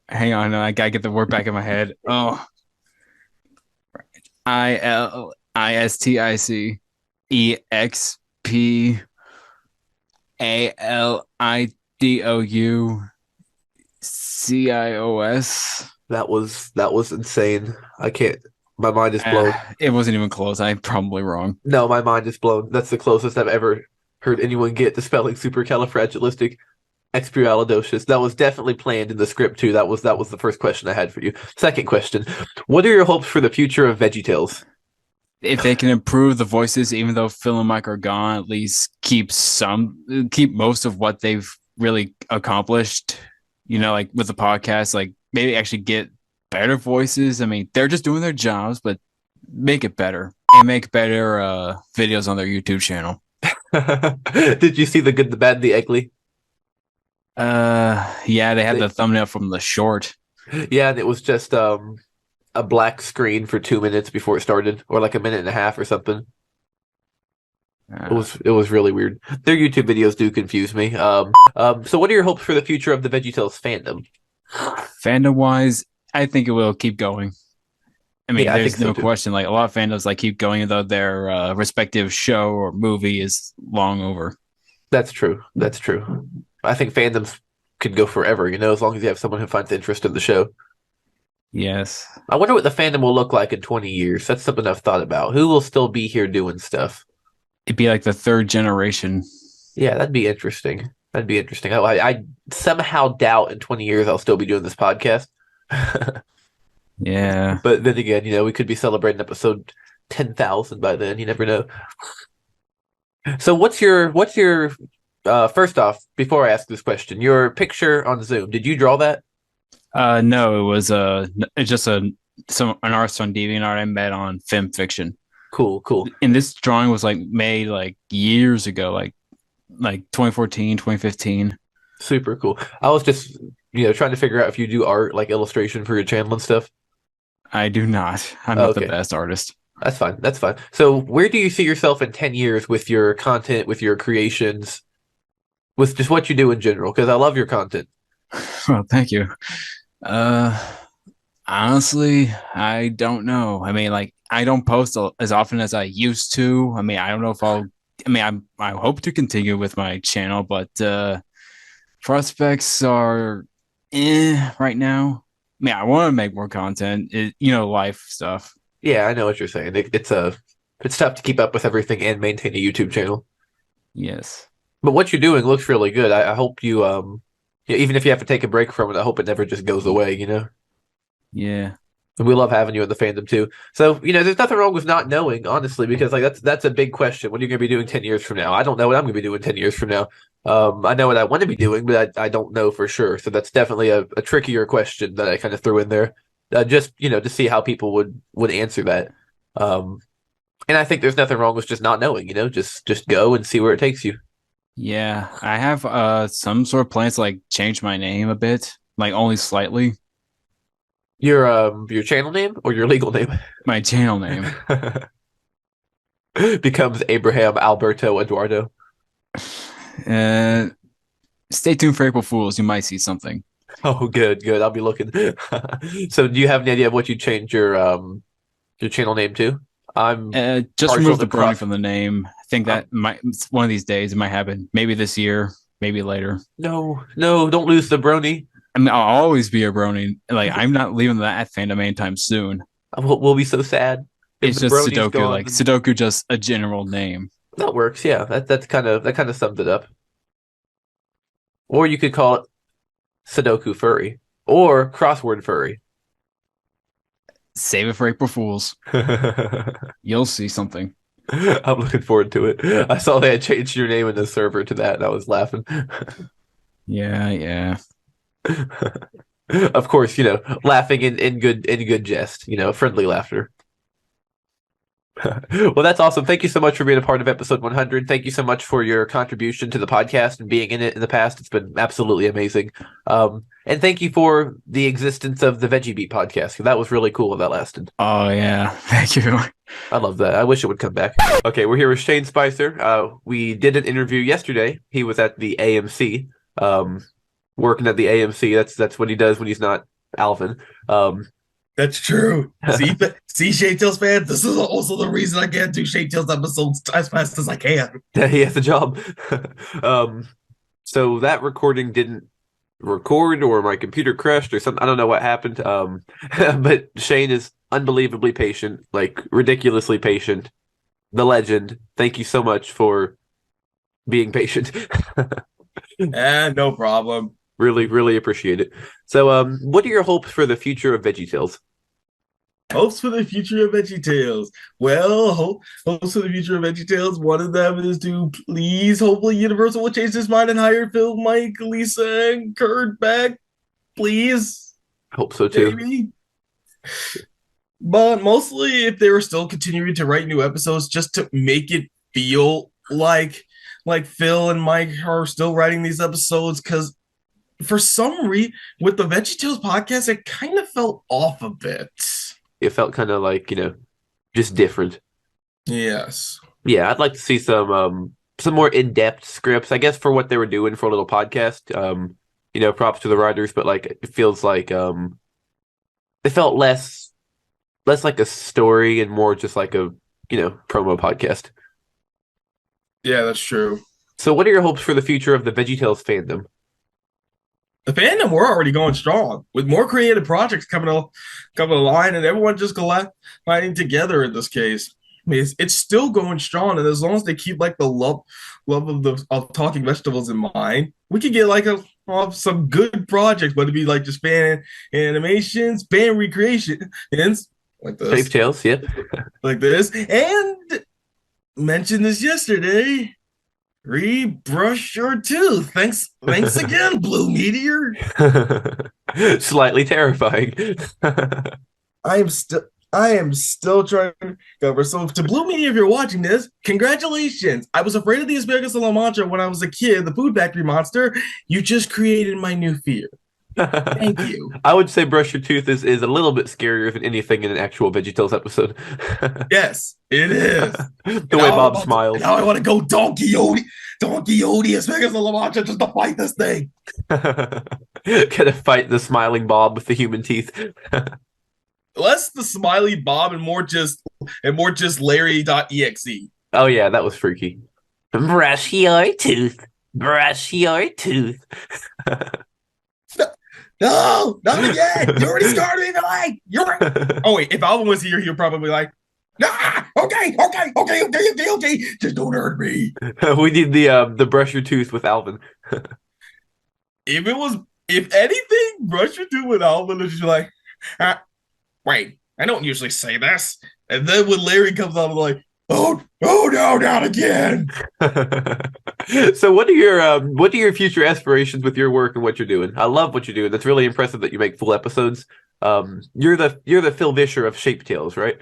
Hang on, no, I gotta get the word back in my head. Oh. ILISTICEALIDOUCIOS. That was insane. I can't. My mind is blown. It wasn't even close. I'm probably wrong. No, my mind is blown. That's the closest I've ever heard anyone get to spelling supercalifragilisticexpialidocious. That was definitely planned in the script too. That was the first question I had for you. Second question: what are your hopes for the future of VeggieTales? If they can improve the voices, even though Phil and Mike are gone, at least keep most of what they've really accomplished. You know, like with the podcast, like maybe actually get better voices. I mean, they're just doing their jobs, but make it better and make better videos on their YouTube channel. Did you see The Good, the Bad, the Ugly? Yeah, they had the thumbnail from the short. Yeah, and it was just a black screen for 2 minutes before it started, or like a minute and a half or something. It was really weird. Their YouTube videos do confuse me. So what are your hopes for the future of the VeggieTales fandom? Fandom wise, I think it will keep going. I mean, Yeah, I there's think so no too. question. Like a lot of fandoms like keep going, though their respective show or movie is long over. That's true. That's true. I think fandoms could go forever, you know, as long as you have someone who finds interest in the show. Yes. I wonder what the fandom will look like in 20 years. That's something I've thought about. Who will still be here doing stuff? It'd be like the third generation. Yeah, that'd be interesting. That'd be interesting. I somehow doubt in 20 years I'll still be doing this podcast. Yeah. But then again, you know, we could be celebrating episode 10,000 by then. You never know. So what's your first off, before I ask this question, your picture on Zoom, did you draw that? No, it was it's just an artist on DeviantArt I met on Film Fiction. Cool. And this drawing was like made like years ago, like 2014, 2015. Super cool. I was just, you know, trying to figure out if you do art, like illustration for your channel and stuff. I do not. I'm not the best artist. That's fine. That's fine. So where do you see yourself in 10 years with your content, with your creations, with just what you do in general? Because I love your content. Well, thank you. Honestly, I don't know. I mean, like, I don't post as often as I used to. I mean, I don't know if I hope to continue with my channel, but prospects are right now. I mean, I want to make more content, life stuff. Yeah, I know what you're saying. It's tough to keep up with everything and maintain a YouTube channel. Yes. But what you're doing looks really good. I hope you Yeah, even if you have to take a break from it, I hope it never just goes away, you know? Yeah. And we love having you in the fandom too. So, there's nothing wrong with not knowing, honestly, because like that's a big question. What are you gonna be doing 10 years from now? I don't know what I'm gonna be doing 10 years from now. I know what I want to be doing, but I don't know for sure. So that's definitely a trickier question that I kind of threw in there. Just, to see how people would answer that. And I think there's nothing wrong with just not knowing, just go and see where it takes you. Yeah. I have some sort of plans to like change my name a bit, like only slightly. Your channel name or your legal name? My channel name becomes Abraham Alberto Eduardo. Stay tuned for April Fools. You might see something. Oh, good. I'll be looking. So, do you have any idea of what you change your channel name to? I'm just remove the Brony from the name. I think that might one of these days it might happen. Maybe this year, maybe later. No, don't lose the Brony. I mean, I'll always be a Brony. Like, I'm not leaving that fandom anytime soon. We'll be so sad. It's just Sudoku. Gone. Like Sudoku, just a general name. That works. Yeah, that kind of sums it up. Or you could call it Sudoku Furry or Crossword Furry. Save it for April Fools. You'll see something. I'm looking forward to it. I saw they had changed your name in the server to that, and I was laughing. Yeah. Of course, laughing in good jest, friendly laughter. Well, that's awesome. Thank you so much for being a part of episode 100. Thank you so much for your contribution to the podcast and being in it in the past. It's been absolutely amazing. And thank you for the existence of the Veggie Beat podcast. That was really cool. That lasted. Oh, yeah. Thank you. I love that. I wish it would come back. Okay, we're here with Shane Spicer. We did an interview yesterday. He was at the AMC, working at the AMC. That's what he does when he's not Alvin. That's true. See, Shade Tales fan, this is also the reason I can't do Shade Tales episodes as fast as I can. Yeah, he has a job. So that recording didn't record, or my computer crashed, or something. I don't know what happened. But Shane is unbelievably patient, like ridiculously patient. The legend. Thank you so much for being patient. No problem. Really, really appreciate it. So, what are your hopes for the future of VeggieTales? Hopes for the future of VeggieTales. Well, hopes for the future of VeggieTales. One of them is to please, hopefully, Universal will change his mind and hire Phil, Mike, Lisa, and Kurt back. Please. Hope so too. Maybe. But mostly, if they were still continuing to write new episodes, just to make it feel like Phil and Mike are still writing these episodes, because for some reason, with the VeggieTales podcast, it kind of felt off a bit. It felt kind of like, just different. Yes. Yeah, I'd like to see some more in-depth scripts, I guess, for what they were doing for a little podcast. Props to the writers, but like it feels like it felt less like a story and more just like a, promo podcast. Yeah, that's true. So what are your hopes for the future of the VeggieTales fandom? The fandom, we're already going strong with more creative projects coming along, and everyone just colliding together in this case. I mean, it's still going strong, and as long as they keep like the love of talking vegetables in mind, we could get like some good projects, whether it be like just fan animations, fan recreations, like this. Safe Tales, yep. Like this, and mentioned this yesterday. Rebrush your tooth. Thanks again, Blue Meteor. Slightly terrifying. I am still trying to cover. So to Blue Meteor, if you're watching this, congratulations. I was afraid of the asparagus a la mancha when I was a kid, the food factory monster. You just created my new fear. Thank you. I would say Brush Your Tooth is a little bit scarier than anything in an actual VeggieTales episode. Yes, it is. The way Bob smiles. Now I want to go Donkey Odie, asparagus a la mancha, just to fight this thing. Gotta fight the smiling Bob with the human teeth. Less the smiley Bob and more just Larry.exe. Oh yeah, that was freaky. Brush your tooth. Brush your tooth. No, not again. You already scarred me in the leg. Oh wait, if Alvin was here, he'd probably be like, nah, okay. Just don't hurt me. We need the brush your tooth with Alvin. if anything, Rush would do with Alvin is just like, wait, I don't usually say this. And then when Larry comes out, I'm like, oh no, not again. So what are your future aspirations with your work and what you're doing? I love what you're doing. That's really impressive that you make full episodes. You're the Phil Vischer of Shape Tales, right?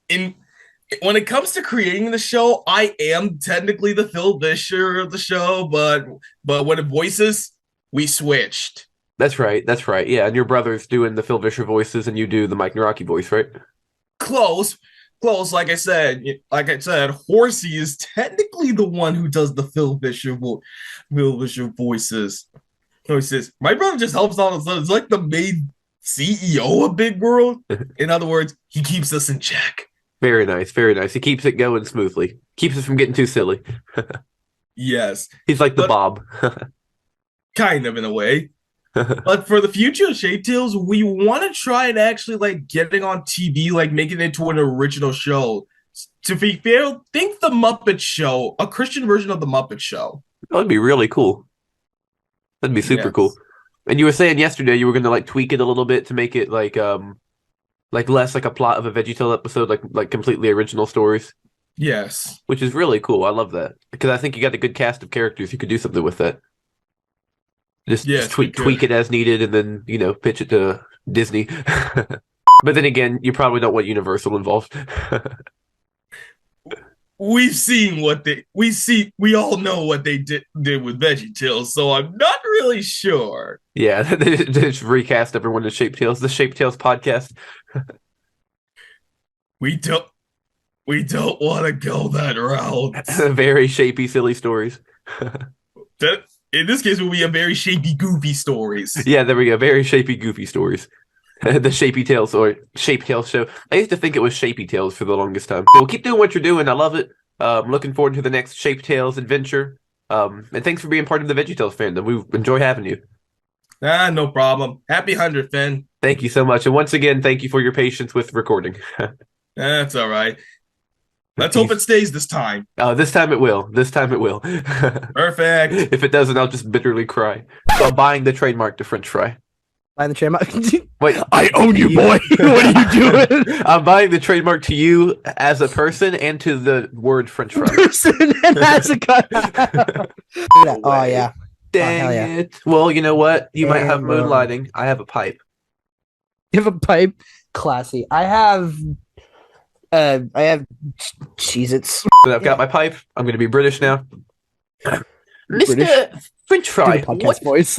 When it comes to creating the show, I am technically the Phil Vischer of the show, but when it voices, we switched. That's right. Yeah, and your brother's doing the Phil Vischer voices, and you do the Mike Naraki voice, right? Close. Like I said, Horsey is technically the one who does the Phil Vischer voices. My brother just helps out. It's like the main CEO of Big World. In other words, he keeps us in check. Very nice. He keeps it going smoothly. Keeps us from getting too silly. Yes. He's like the Bob. Kind of, in a way. But for the future of Shape Tales, we want to try and actually like getting on TV, like making it into an original show. To be fair, think the Muppet Show, a Christian version of the Muppet Show. That'd be really cool. That'd be super cool. And you were saying yesterday you were going to like tweak it a little bit to make it like less like a plot of a VeggieTale episode, like completely original stories. Yes. Which is really cool. I love that. Because I think you got a good cast of characters. You could do something with that. Just tweak it as needed and then, pitch it to Disney. But then again, you probably don't want Universal involved. We've seen we all know what they did with VeggieTales, so I'm not really sure. Yeah, they just recast everyone in Shape Tales, the Shape Tales podcast. We don't want to go that route. Very shapey, silly stories. In this case, it will be a very shapy, goofy stories. Yeah, there we go. Very shapy, goofy stories. The Shapey Tales or Shape Tales show. I used to think it was Shapey Tales for the longest time. So keep doing what you're doing. I love it. I'm looking forward to the next Shape Tales adventure. And thanks for being part of the VeggieTales fandom. We enjoy having you. No problem. Happy 100th, Finn. Thank you so much. And once again, thank you for your patience with recording. That's all right. Let's hope it stays this time. This time it will. Perfect. If it doesn't, I'll just bitterly cry. So I'm buying the trademark to French Fry. Buying the trademark? Wait, I own you, boy. What are you doing? I'm buying the trademark to you as a person and to the word French Fry. Person and as a cut. Oh, yeah. Dang it. Well, you know what? You might have moonlighting. I have a pipe. You have a pipe? Classy. I have Cheez-Its. So I've got my pipe. I'm going to be British now. Mr. French Fry. Podcast voice.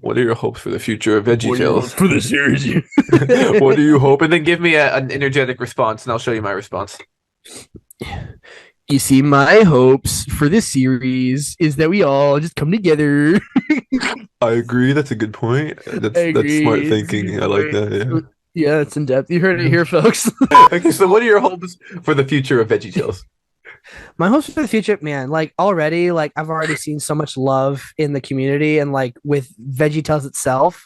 What are your hopes for the future of VeggieTales? For the series. What do you hope? And then give me an energetic response, and I'll show you my response. You see, my hopes for this series is that we all just come together. I agree. That's a good point. That's smart thinking. I like that. Yeah. Yeah, it's in depth. You heard it here, folks. Okay, so what are your hopes for the future of VeggieTales? My hopes for the future, man, like already, like I've already seen so much love in the community and like with VeggieTales itself.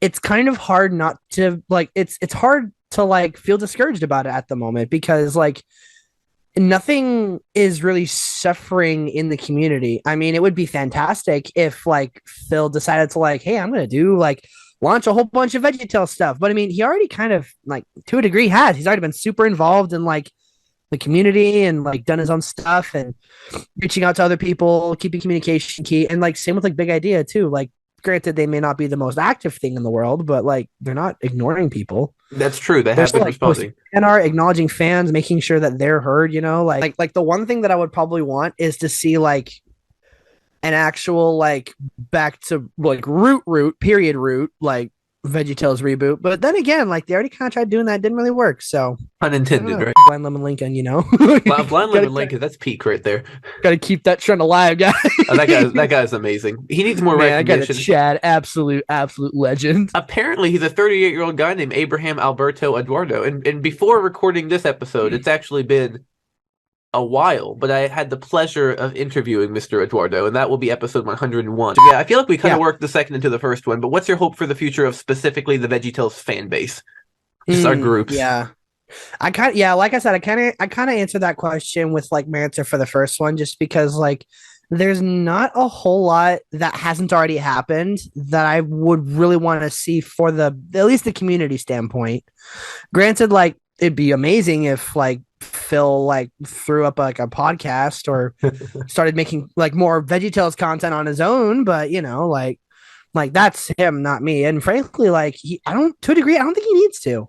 It's kind of hard not to like it's hard to like feel discouraged about it at the moment because like nothing is really suffering in the community. I mean, it would be fantastic if like Phil decided to like, hey, I'm gonna do like launch a whole bunch of VeggieTales stuff. But I mean, he already kind of like to a degree has. He's already been super involved in like the community and like done his own stuff and reaching out to other people, keeping communication key. And like same with like Big Idea too. Like granted, they may not be the most active thing in the world, but like they're not ignoring people. That's true. They have been responding. And are acknowledging fans, making sure that they're heard, like the one thing that I would probably want is to see like an actual like back to like root like VeggieTales reboot. But then again, like they already kind of tried doing that, didn't really work. So unintended, right? Blind Lemon Lincoln, Blind Lemon Lincoln, that's peak right there. Got to keep that trend alive, guys. That guy's amazing. He needs more recognition. I got a Chad, absolute legend. Apparently, he's a 38-year-old guy named Abraham Alberto Eduardo. And before recording this episode, it's actually been a while, but I had the pleasure of interviewing Mr. Eduardo, and that will be episode 101. So yeah, I feel like we kind of worked the second into the first one, but what's your hope for the future of specifically the VeggieTales fan base? Just our groups. Yeah. Like I said, I kind of answered that question with like my answer for the first one, just because like there's not a whole lot that hasn't already happened that I would really want to see for the at least the community standpoint. Granted, like it'd be amazing if like Phil like threw up like a podcast or started making like more VeggieTales content on his own, but you know, like that's him, not me. And frankly, like I don't to a degree, I don't think he needs to.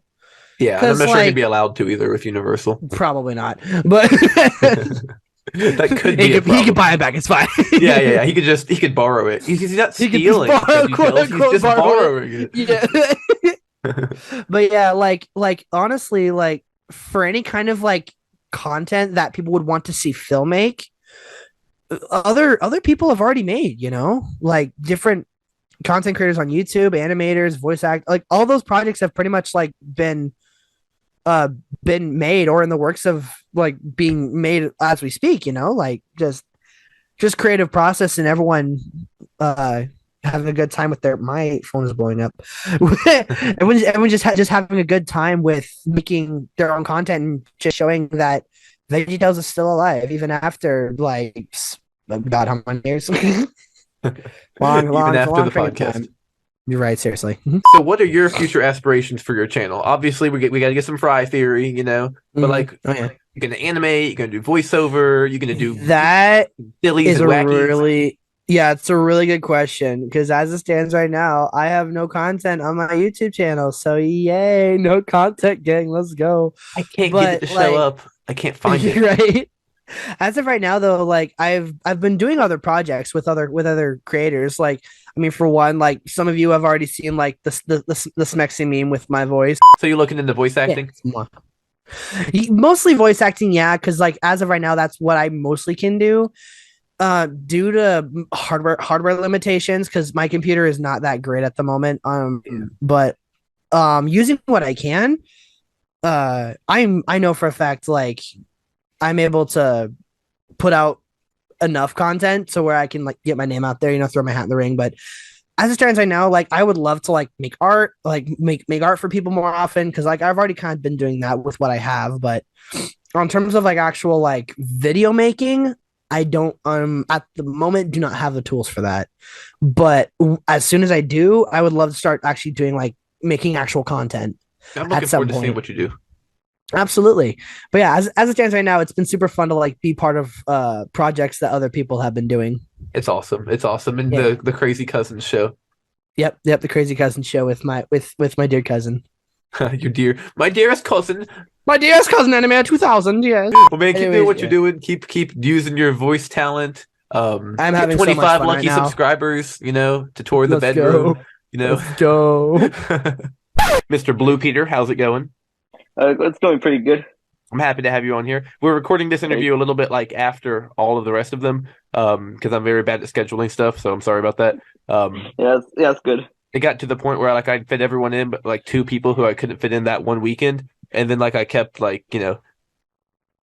Yeah, and I'm not sure like, he'd be allowed to either with Universal. Probably not, but that could be. He could buy it back. It's fine. yeah. He could borrow it. He's not stealing. He's just borrowing it. Yeah. But yeah, like honestly, like for any kind of like content that people would want to see Phil make, other people have already made. You know, like different content creators on YouTube, animators, voice act, like all those projects have pretty much like been made or in the works of like being made as we speak, you know, like just creative process and everyone having a good time with my phone is blowing up. everyone just having a good time with making their own content and just showing that VeggieTales is still alive even after like God, how many years? long after the podcast. Time. You're right, seriously. So what are your future aspirations for your channel? Obviously we got to get some Fry theory, you know, but like you're gonna animate, you're gonna do voiceover, you're gonna do that sillies is and wackies. It's a really good question because as it stands right now, I have no content on my YouTube channel. So yay, no content, gang. Let's go. I can't get it to show up. I can't find it. Right. As of right now, though, like I've been doing other projects with other creators. Like, I mean, for one, like some of you have already seen like the Smexy meme with my voice. So you're looking into voice acting? Yeah, mostly voice acting, yeah, because like as of right now, that's what I mostly can do. Due to hardware limitations, because my computer is not that great at the moment. But using what I can, I know for a fact like I'm able to put out enough content so where I can like get my name out there, you know, throw my hat in the ring. But as it stands right now, like I would love to like make art, like make art for people more often because like I've already kind of been doing that with what I have. But in terms of like actual like video making, I don't at the moment do not have the tools for that. But as soon as I do, I would love to start actually doing like making actual content. I'm looking forward to seeing what you do. Absolutely. But yeah, as it stands right now, it's been super fun to like be part of projects that other people have been doing. It's awesome. And the Crazy Cousins show. Yep, the Crazy Cousin show with my dear cousin. My dearest cousin. My dearest cousin Anime 2000, yes. Well man, keep doing what you're doing. Keep using your voice talent. I'm having 25 so much fun lucky right now. subscribers, you know, to tour the Let's bedroom. go. You know. Let's go. Mr. Blue Peter, how's it going? It's going pretty good. I'm happy to have you on here. We're recording this interview a little bit like after all of the rest of them, because I'm very bad at scheduling stuff, so I'm sorry about that. Yeah, it's good. It got to the point where like I'd fit everyone in, but like two people who I couldn't fit in that one weekend, and then like I kept like, you know,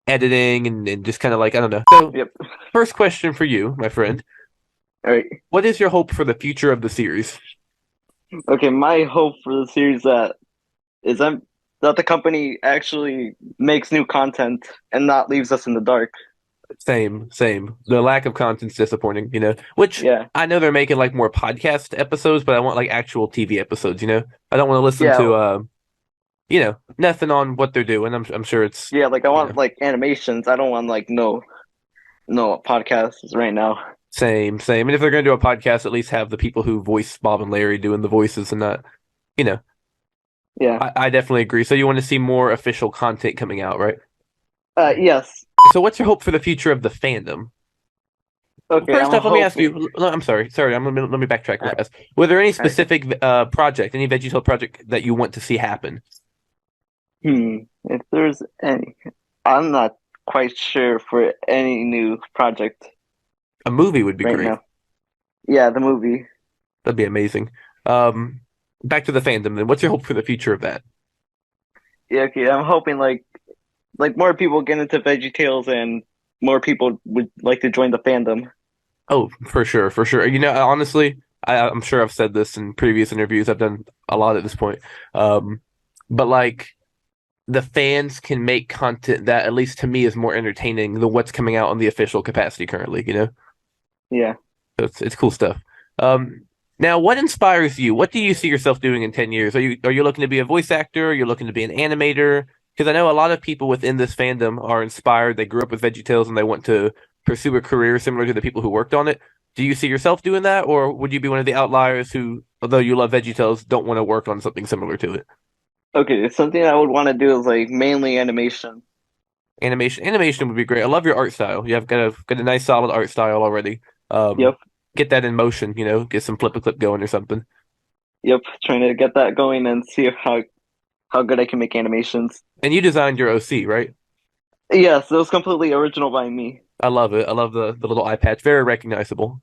editing and just kind of like, I don't know. So, First question for you, my friend. All right. What is your hope for the future of the series? Okay, my hope for the series that the company actually makes new content and not leaves us in the dark. Same. The lack of content's disappointing, you know. Which I know they're making like more podcast episodes, but I want like actual TV episodes, you know. I don't want to listen to you know, nothing on what they're doing. I'm sure it's like I want like animations. I don't want like no podcasts right now. Same. And if they're gonna do a podcast, at least have the people who voice Bob and Larry doing the voices and not, you know. Yeah. I definitely agree. So you want to see more official content coming out, right? Yes. So what's your hope for the future of the fandom? Okay. First off, let me ask you. I'm sorry. Let me backtrack real fast. Were there any specific project, any VeggieTales project that you want to see happen? If there's any, I'm not quite sure for any new project. A movie would be great. Now. Yeah, the movie. That'd be amazing. Back to the fandom then. What's your hope for the future of that? Yeah, okay. I'm hoping like more people get into VeggieTales and more people would like to join the fandom. Oh, for sure. You know, honestly, I'm sure I've said this in previous interviews. I've done a lot at this point. But like the fans can make content that, at least to me, is more entertaining than what's coming out on the official capacity currently, you know? Yeah. So it's cool stuff. Now, what inspires you? What do you see yourself doing in 10 years? Are you looking to be a voice actor? Are you looking to be an animator? Because I know a lot of people within this fandom are inspired. They grew up with VeggieTales and they want to pursue a career similar to the people who worked on it. Do you see yourself doing that, or would you be one of the outliers who, although you love VeggieTales, don't want to work on something similar to it? Okay, something I would want to do is like mainly animation. Animation would be great. I love your art style. You have got a nice solid art style already. Yep. Get that in motion, get some flip a clip going or something. Yep, trying to get that going and see how good I can make animations. And you designed your OC, right? Yes, it was completely original by me. I love it. I love the little eye patch. Very recognizable.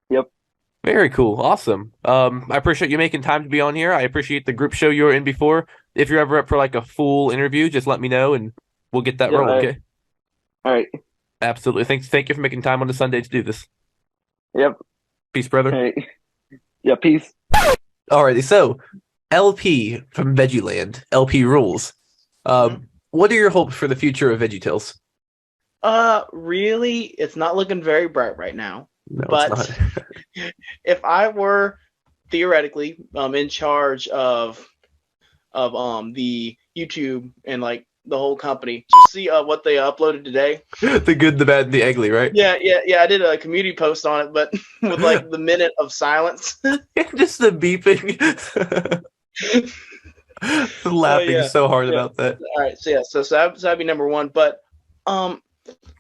Yep. Very cool. Awesome. I appreciate you making time to be on here. I appreciate the group show you were in before. If you're ever up for like a full interview, just let me know and we'll get that rolling, okay? All right. Absolutely. Thank you for making time on the Sunday to do this. Yep. Peace, brother. All right. Yeah, peace. Alrighty, so LP from Veggieland. LP rules. What are your hopes for the future of VeggieTales? Really, it's not looking very bright right now. No, but it's not. if I were theoretically in charge of the YouTube and like the whole company, did you see what they uploaded today? The good, the bad, and the ugly, right? Yeah. I did a community post on it, but with like the minute of silence. Just the beeping. Laughing so hard about that. All right, so that'd be number one. But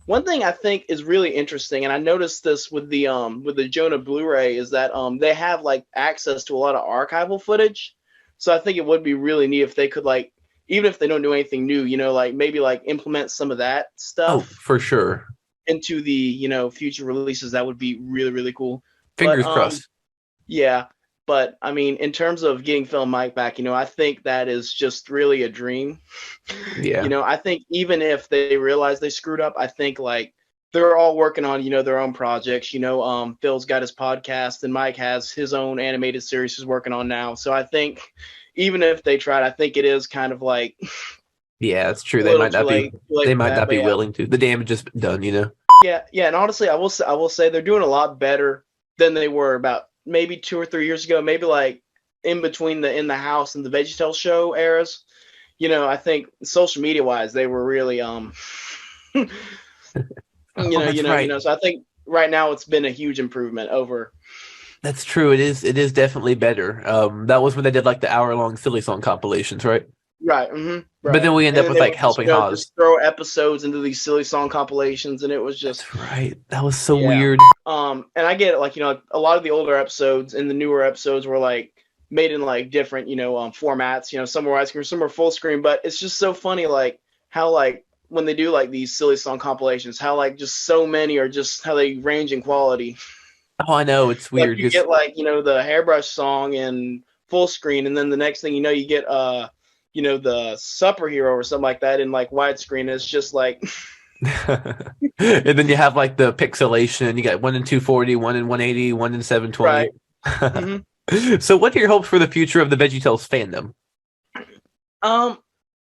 one thing I think is really interesting, and I noticed this with the Jonah Blu-ray, is that they have like access to a lot of archival footage. So I think it would be really neat if they could like, even if they don't do anything new, like maybe like implement some of that stuff. Oh, for sure. Into the future releases. That would be really, really cool. Fingers crossed. Yeah. But I mean, in terms of getting Phil and Mike back, I think that is just really a dream. Yeah. I think even if they realize they screwed up, I think like they're all working on, their own projects. Phil's got his podcast and Mike has his own animated series he's working on now. So I think even if they tried, I think it is kind of like, yeah, it's true. They might not be. They might not be yeah. willing to. The damage has been done. Yeah, and honestly, I will say they're doing a lot better than they were about maybe 2 or 3 years ago. Maybe like in between the In the House and the VeggieTales show eras. I think social media wise, they were really right. So I think right now it's been a huge improvement over. That's true. It is definitely better. That was when they did like the hour-long silly song compilations, right? Right. Mm-hmm, right. But then we end up with like helping Haas. Just throw episodes into these silly song compilations, and it was just That's right. That was so weird. And I get it. Like a lot of the older episodes and the newer episodes were like made in like different formats. Some were widescreen, some were full screen. But it's just so funny like how like when they do like these silly song compilations, how like just so many are just how they range in quality. Oh, I know, it's weird. Like, you get like the hairbrush song in full screen, and then the next thing you get the superhero or something like that in like widescreen. It's just like and then you have like the pixelation. You got 1 in 240, 1 in 180, 1 in 720. Right. Mm-hmm. So what are your hopes for the future of the VeggieTales fandom?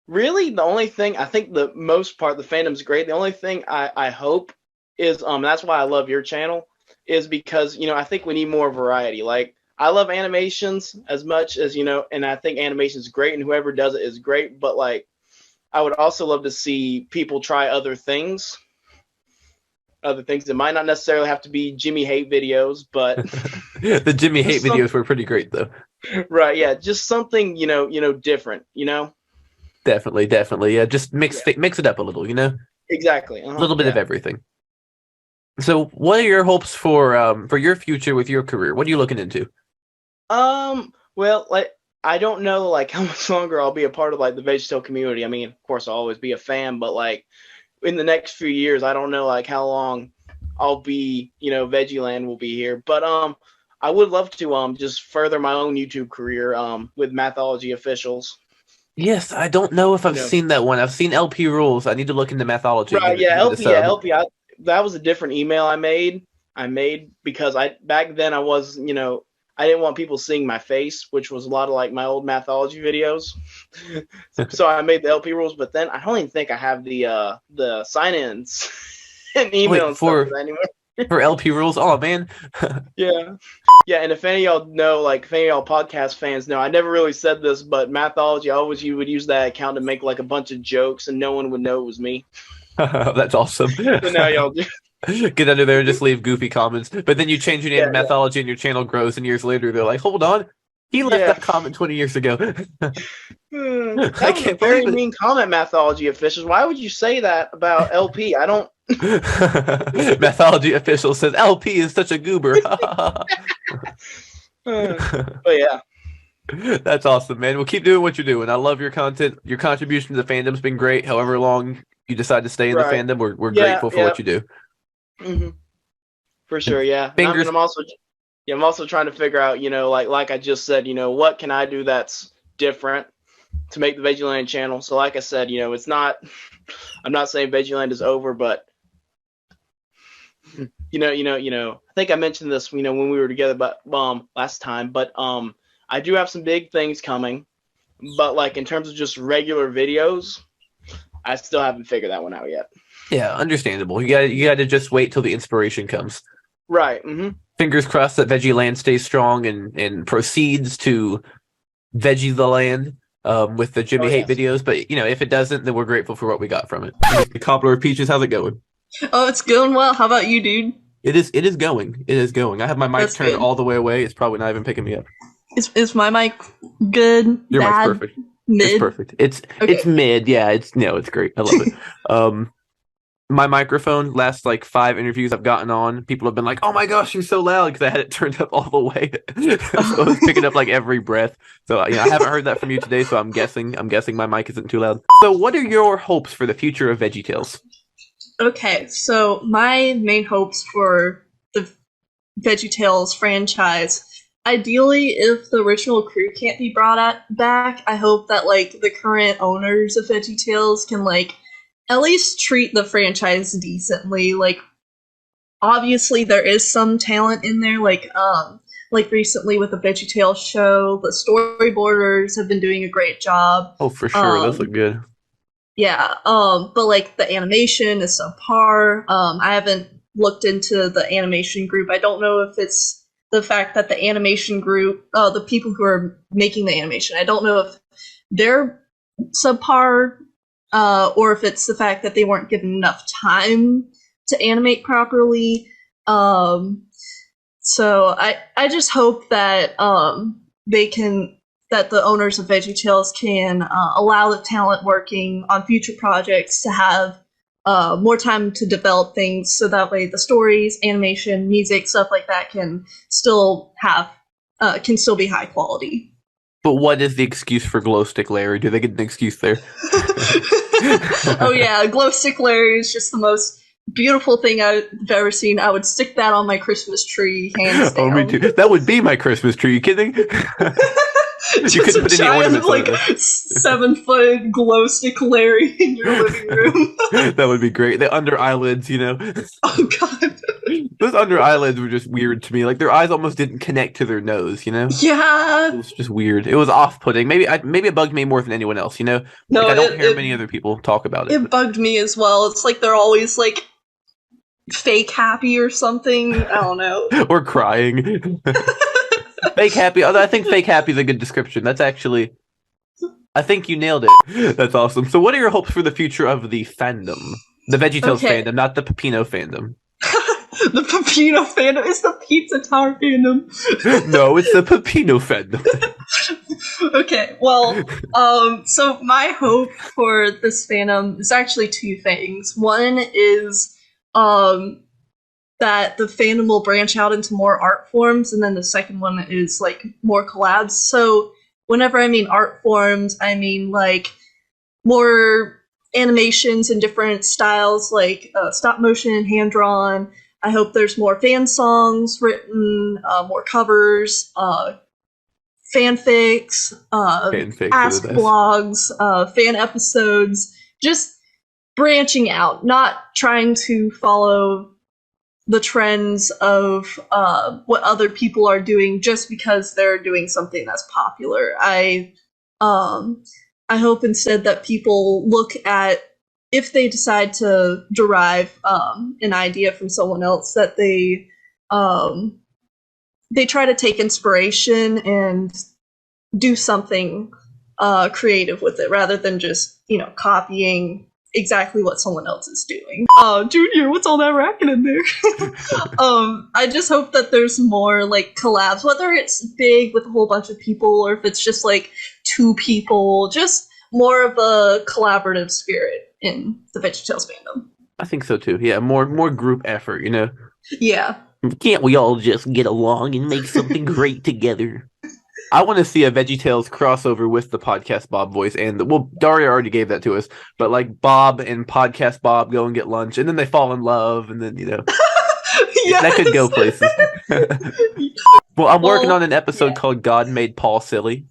Really the only thing, I think the most part, the fandom's great. The only thing I hope is that's why I love your channel, is because I think we need more variety. Like I love animations as much as and I think animation is great and whoever does it is great, but like I would also love to see people try other things that might not necessarily have to be Jimmy hate videos, but the Jimmy hate videos were pretty great though. Right, yeah, just something different, Definitely, yeah. Just mix it up a little, Exactly, a little bit of everything. So, what are your hopes for your future with your career? What are you looking into? Well, like I don't know like how much longer I'll be a part of like the VeggieTales community. I mean, of course I'll always be a fan, but like in the next few years, I don't know like how long I'll be, Veggieland will be here. But I would love to just further my own YouTube career with Mathology Officials. Yes, I don't know if I've seen that one. I've seen LP Rules. I need to look into Mathology. Right, LP. That was a different email I made. Because back then I was, I didn't want people seeing my face, which was a lot of like my old Mathology videos. So I made the LP Rules, but then I don't even think I have the sign-ins and email and stuff for that anymore. For LP rules. Oh man. Yeah. Yeah, and if any of y'all know, like if any of y'all podcast fans know, I never really said this, but Mathology, you would use that account to make like a bunch of jokes and no one would know it was me. That's awesome. So now y'all do. Get under there and just leave goofy comments. But then you change your name to Mathology and your channel grows, and years later they're like, hold on, he left that comment 20 years ago. That was a very mean comment, Mathology officials. Why would you say that about LP? I don't. Mathology official says LP is such a goober. But yeah. That's awesome, man. Well, keep doing what you're doing. I love your content. Your contribution to the fandom's been great. However long you decide to stay in the fandom, we're grateful for what you do. Mm-hmm. For sure, yeah. Fingers- I'm also trying to figure out, like I just said, what can I do that's different to make the VeggieLand channel. So like I said, it's not. I'm not saying VeggieLand is over, but I think I mentioned this, when we were together, but last time. But I do have some big things coming. But like in terms of just regular videos, I still haven't figured that one out yet. Yeah, understandable. You got to just wait till the inspiration comes. Right. Mm-hmm. Fingers crossed that VeggieLand stays strong and proceeds to Veggie the Land with the Jimmy Hate videos. But if it doesn't, then we're grateful for what we got from it. Cobbler of Peaches, how's it going? Oh, it's going well. How about you, dude? It is going. It is going. I have my mic That's turned good. all the way away. It's probably not even picking me up. Is my mic good? Your bad, mic's perfect. Mid? It's perfect. It's mid. Yeah, it's great. I love it. My microphone, last like 5 interviews I've gotten on, people have been like, "Oh my gosh, you're so loud," because I had it turned up all the way, so I was picking up like every breath. So I haven't heard that from you today, so I'm guessing my mic isn't too loud. So what are your hopes for the future of VeggieTales? Okay, so my main hopes for the VeggieTales franchise, ideally, if the original crew can't be brought back, I hope that like the current owners of VeggieTales can like at least treat the franchise decently. Like, obviously there is some talent in there, like recently with the VeggieTales show, the storyboarders have been doing a great job. Oh, for sure, those look good. Yeah, but like the animation is subpar. I haven't looked into the animation group. I don't know if it's the fact that the animation group, the people who are making the animation, I don't know if they're subpar, or if it's the fact that they weren't given enough time to animate properly. So I just hope that that the owners of VeggieTales can allow the talent working on future projects to have more time to develop things, so that way the stories, animation, music, stuff like that can still be high quality. But what is the excuse for Glow Stick Larry? Do they get an excuse there? Oh yeah, Glow Stick Larry is just the most beautiful thing I've ever seen. I would stick that on my Christmas tree, hands down. Oh, me too. That would be my Christmas tree. You kidding? You couldn't put any ornaments on it. 7-foot glow stick Larry in your living room. That would be great. The under eyelids, Oh god. Those under eyelids were just weird to me. Like their eyes almost didn't connect to their nose, Yeah. It was just weird. It was off-putting. Maybe it bugged me more than anyone else, No, like, I don't hear many other people talk about it. It bugged me as well. It's like they're always like fake happy or something. I don't know. Or crying. Fake happy. Although I think fake happy is a good description. That's actually, I think you nailed it. That's awesome. So what are your hopes for the future of the fandom? The VeggieTales fandom, not the Pepino fandom. The Pepino fandom is the Pizza Tower fandom. No, it's the Pepino fandom. Okay, well, so my hope for this fandom is actually 2 things. One is, that the fandom will branch out into more art forms, and then the second one is like more collabs. So whenever I mean art forms, I mean like more animations in different styles, like stop motion, hand drawn. I hope there's more fan songs written, more covers, fanfics, ask blogs, fan episodes, just branching out, not trying to follow the trends of what other people are doing just because they're doing something that's popular. I hope instead that people look at if they decide to derive an idea from someone else, that they try to take inspiration and do something creative with it, rather than just copying exactly what someone else is doing. Junior, what's all that racket in there? I just hope that there's more like collabs, whether it's big with a whole bunch of people or if it's just like 2 people, just more of a collaborative spirit in the VeggieTales fandom. I think so too. Yeah, more group effort, Yeah. Can't we all just get along and make something great together? I want to see a VeggieTales crossover with the Podcast Bob voice, and Dario already gave that to us, but like Bob and Podcast Bob go and get lunch, and then they fall in love, and then that could go places. Well, I'm working on an episode called "God Made Paul Silly."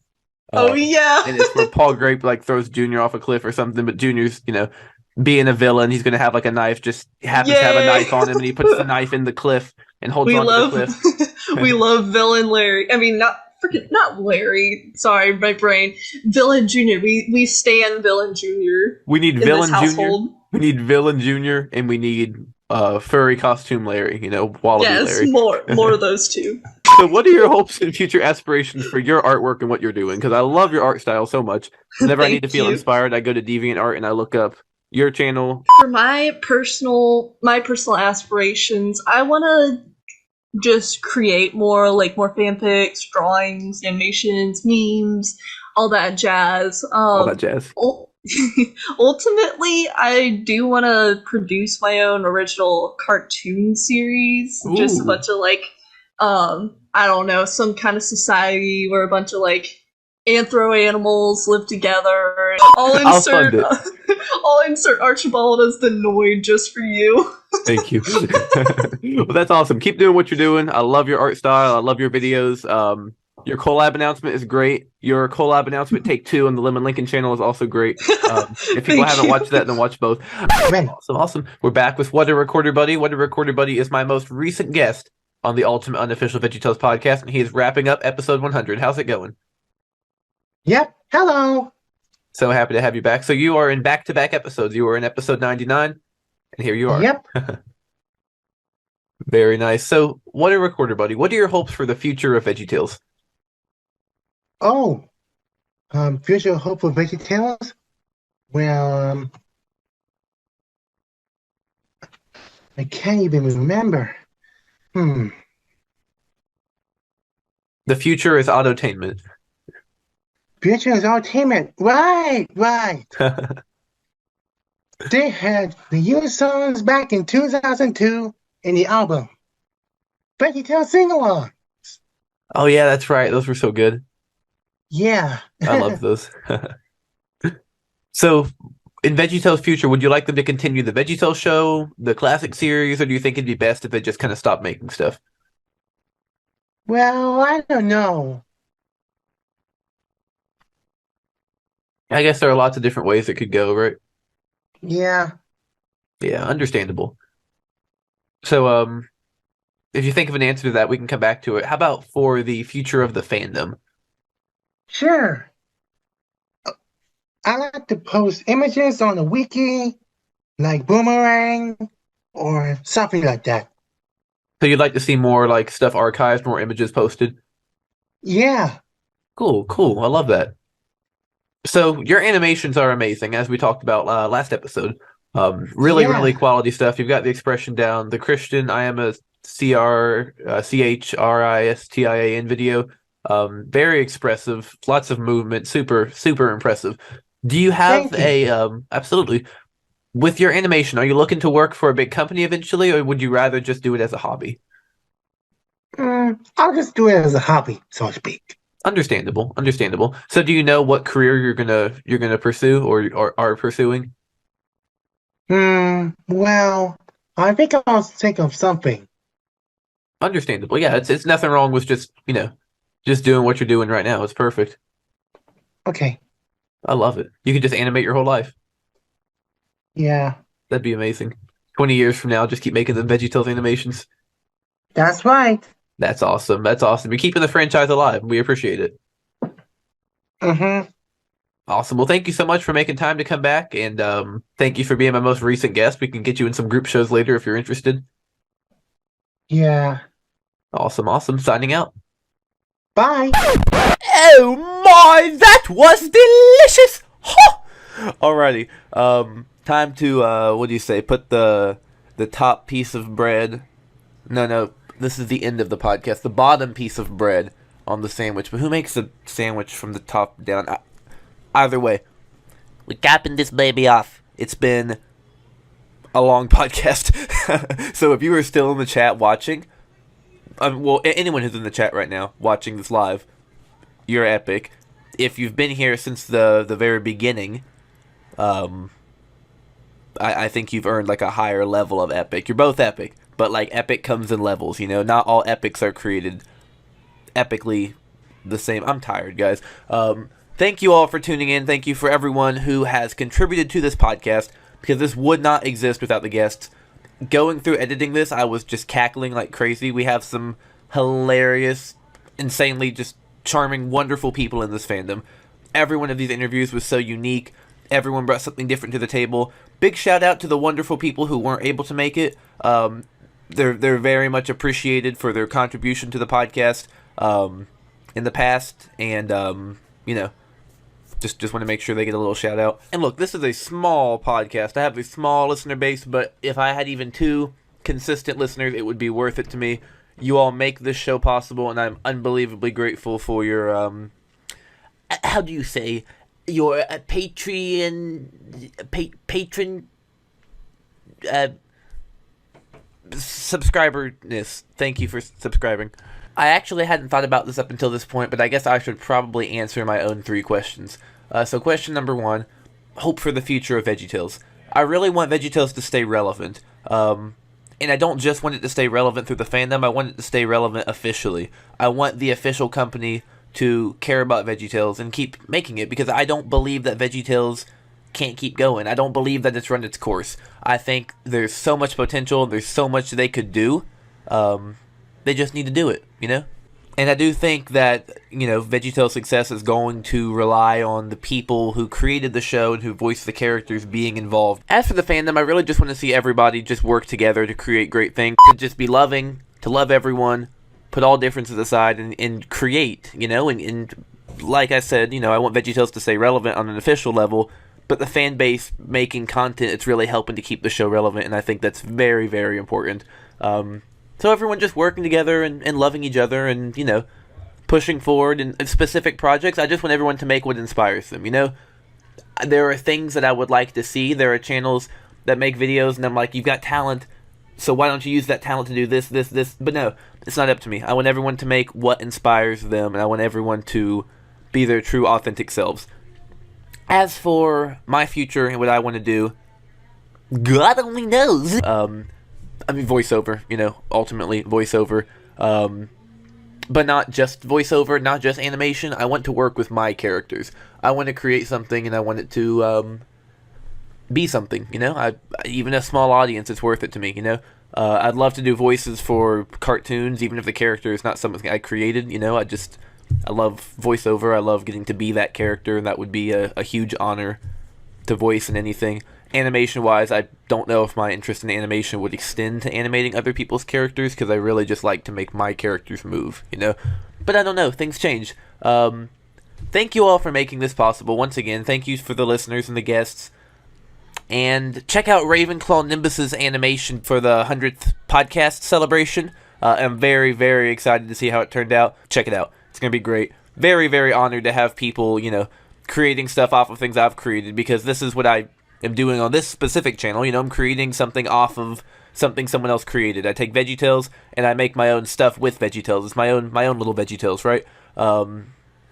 Oh yeah, and it's where Paul Grape like throws Junior off a cliff or something, but Junior's being a villain. He's going to have like a knife, just happens to have a knife on him, and he puts the knife in the cliff and holds on to the cliff. We love villain Larry. I mean, not Larry. Sorry, my brain. Villain Junior. We stand Villain Junior. We need Villain Junior. We need Villain Junior, and we need furry costume Larry. Wallaby Larry. Yes, more of those two. So, what are your hopes and future aspirations for your artwork and what you're doing? Because I love your art style so much. Whenever I need to feel inspired, I go to DeviantArt and I look up your channel. For my personal aspirations, I want to just create more fanfics, drawings, animations, memes, all that jazz. All that jazz. Ultimately, I do want to produce my own original cartoon series. Ooh. Just a bunch of I don't know, some kind of society where a bunch of anthro animals live together. I'll insert Archibald as the Noid just for you. Thank you. Well, that's awesome. Keep doing what you're doing. I love your art style. I love your videos. Your collab announcement is great. Your collab announcement take 2 on the Lemon Lincoln channel is also great. If people haven't watched that, then watch both. Awesome. We're back with What a Recorder Buddy. What a Recorder Buddy is my most recent guest on the Ultimate Unofficial VeggieTales podcast, and he is wrapping up episode 100. How's it going? Yep. Hello. So happy to have you back. So you are in back-to-back episodes. You were in episode 99, and here you are. Yep. Very nice. So, What a Recorder Buddy. What are your hopes for the future of VeggieTales? Oh, future hope for VeggieTales? Well, I can't even remember. The future is autotainment. Future is entertainment. Right. They had the used songs back in 2002 in the album VeggieTales Sing-Along. Oh, yeah, that's right. Those were so good. Yeah. I love those. So, in VeggieTales' future, would you like them to continue the VeggieTales show, the classic series, or do you think it'd be best if they just kind of stopped making stuff? Well, I don't know. I guess there are lots of different ways it could go, right? Yeah. Yeah, understandable. So, if you think of an answer to that, we can come back to it. How about for the future of the fandom? Sure. I like to post images on the wiki, like Boomerang, or something like that. So you'd like to see more stuff archived, more images posted? Yeah. Cool. I love that. So your animations are amazing, as we talked about last episode. Really quality stuff. You've got the expression down. The Christian, I am a CHRISTIAN video. Very expressive, lots of movement, super impressive. Do you have absolutely, with your animation, are you looking to work for a big company eventually, or would you rather just do it as a hobby? I'll just do it as a hobby, so to speak. Understandable. So do you know what career you're gonna pursue or are pursuing? Well, I think I'll think of something. Understandable. Yeah, it's nothing wrong with just doing what you're doing right now. It's perfect. Okay. I love it. You could just animate your whole life. Yeah. That'd be amazing. 20 years from now, just keep making the VeggieTales animations. That's right. That's awesome. You're keeping the franchise alive. We appreciate it. Awesome. Well, thank you so much for making time to come back, and thank you for being my most recent guest. We can get you in some group shows later if you're interested. Yeah. Awesome. Signing out. Bye. Oh my, that was delicious! Alrighty. Time to what do you say? Put the top piece of bread. No, this is the end of the podcast. The bottom piece of bread on the sandwich. But who makes a sandwich from the top down? Either way, we're capping this baby off. It's been a long podcast. So if you are still in the chat watching, well, anyone who's in the chat right now watching this live, you're epic. If you've been here since the very beginning, I think you've earned like a higher level of epic. You're both epic, but like epic comes in levels, you know? Not all epics are created epically the same. I'm tired, guys. Thank you all for tuning in. Thank you for everyone who has contributed to this podcast, because this would not exist without the guests. Going through editing this, I was just cackling like crazy. We have some hilarious, insanely just charming, wonderful people in this fandom. Every one of these interviews was so unique. Everyone brought something different to the table. Big shout out to the wonderful people who weren't able to make it. They're very much appreciated for their contribution to the podcast in the past, and you know, just want to make sure they get a little shout out. And look, this is a small podcast. I have a small listener base, but if I had even 2 consistent listeners, it would be worth it to me. You all make this show possible, and I'm unbelievably grateful for your how do you say, your patron subscriberness. Thank you for subscribing. I actually hadn't thought about this up until this point, but I guess I should probably answer my own 3 questions. So question number 1, hope for the future of VeggieTales. I really want VeggieTales to stay relevant. And I don't just want it to stay relevant through the fandom, I want it to stay relevant officially. I want the official company to care about VeggieTales and keep making it, because I don't believe that VeggieTales can't keep going. I don't believe that it's run its course. I think there's so much potential, there's so much they could do. They just need to do it, you know? And I do think that, you know, VeggieTales' success is going to rely on the people who created the show and who voiced the characters being involved. As for the fandom, I really just want to see everybody just work together to create great things, to just be loving, to love everyone, put all differences aside, and create, you know? And like I said, you know, I want VeggieTales to stay relevant on an official level, but the fan base making content, it's really helping to keep the show relevant, and I think that's very, very important. So everyone just working together and loving each other and, you know, pushing forward in specific projects. I just want everyone to make what inspires them, you know? There are things that I would like to see. There are channels that make videos, and I'm like, you've got talent, so why don't you use that talent to do this? But no, it's not up to me. I want everyone to make what inspires them, and I want everyone to be their true, authentic selves. As for my future and what I want to do, God only knows. I mean, voiceover, you know, ultimately voiceover. But not just voiceover, not just animation. I want to work with my characters. I want to create something, and I want it to be something, you know? Even a small audience, it's worth it to me, you know? I'd love to do voices for cartoons, even if the character is not something I created, you know? I love voiceover. I love getting to be that character, and that would be a huge honor to voice in anything. Animation-wise, I don't know if my interest in animation would extend to animating other people's characters, because I really just like to make my characters move, you know? But I don't know, things change. Thank you all for making this possible. Once again, thank you for the listeners and the guests. And check out Ravenclaw Nimbus's animation for the 100th podcast celebration. I'm very, very excited to see how it turned out. Check it out. It's going to be great. Very, very honored to have people, you know, creating stuff off of things I've created, because this is what I am doing on this specific channel. You know, I'm creating something off of something someone else created. I take VeggieTales and I make my own stuff with VeggieTales. It's my own little VeggieTales, right?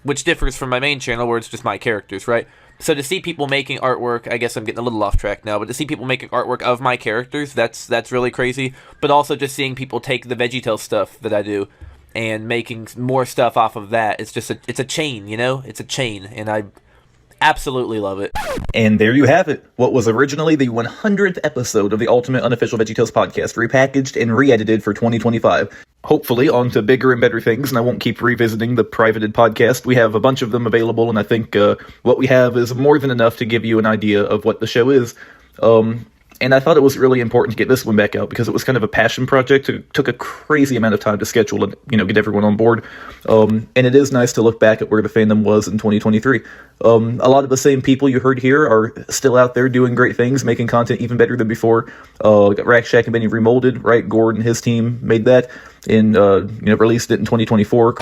Which differs from my main channel where it's just my characters, right? So to see people making artwork, I guess I'm getting a little off track now, but to see people making artwork of my characters, that's really crazy. But also just seeing people take the VeggieTales stuff that I do and making more stuff off of that, it's just it's a chain, you know? It's a chain, and I absolutely love it. And there you have it. What was originally the 100th episode of the Ultimate Unofficial VeggieTales podcast, repackaged and re-edited for 2025. hopefully on to bigger and better things, and I won't keep revisiting the privated podcast. We have a bunch of them available, and I think what we have is more than enough to give you an idea of what the show is. And I thought it was really important to get this one back out because it was kind of a passion project. It took a crazy amount of time to schedule and, get everyone on board. And it is nice to look back at where the fandom was in 2023. A lot of the same people you heard here are still out there doing great things, making content even better than before. Got Rack Shack and Benny Remolded, right? Gord and his team made that and, released it in 2024.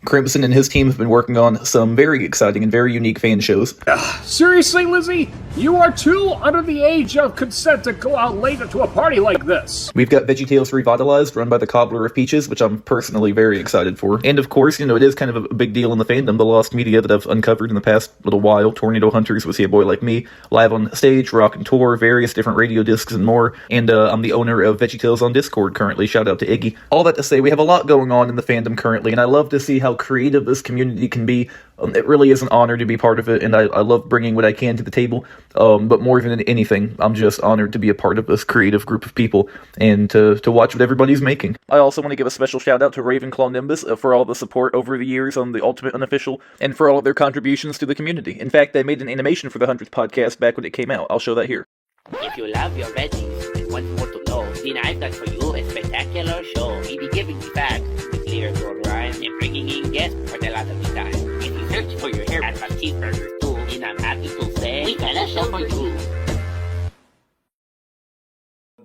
Crimson and his team have been working on some very exciting and very unique fan shows. Seriously, Lizzie? You are too under the age of consent to go out late to a party like this. We've got VeggieTales Revitalized, run by the Cobbler of Peaches, which I'm personally very excited for. And of course, it is kind of a big deal in the fandom, the lost media that I've uncovered in the past little while. Tornado Hunters with See a Boy Like Me, Live on Stage, Rock and Tour, various different radio discs and more. And I'm the owner of VeggieTales on Discord currently. Shout out to Iggy. All that to say, we have a lot going on in the fandom currently, and I love to see how creative this community can be. It really is an honor to be part of it, and I love bringing what I can to the table. But more than anything, I'm just honored to be a part of this creative group of people and to watch what everybody's making. I also want to give a special shout out to Ravenclaw Nimbus for all the support over the years on the Ultimate Unofficial and for all of their contributions to the community. In fact, they made an animation for the 100th podcast back when it came out. I'll show that here. If you love your veggies and want more to know, then I've got for you a spectacular show. We be giving you facts with lyrics or rhyme and bringing in guests for the lot of the time. If you search for your hair at my cheeseburger too, then I'm happy to say we got a show for you.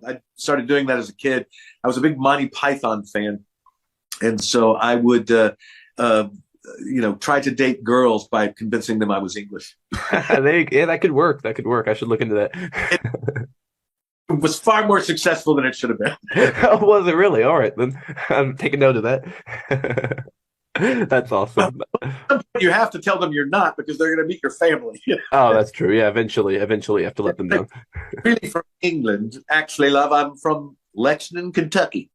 I started doing that as a kid. I was a big Monty Python fan, and so I would, try to date girls by convincing them I was English. That could work. That could work. I should look into that. It was far more successful than it should have been. Oh, was it really? All right, then I'm taking note of that. That's awesome. You have to tell them you're not because they're going to meet your family. Oh, that's true. Yeah, eventually you have to let them know. Really from England. Actually, love, I'm from Lexington, Kentucky.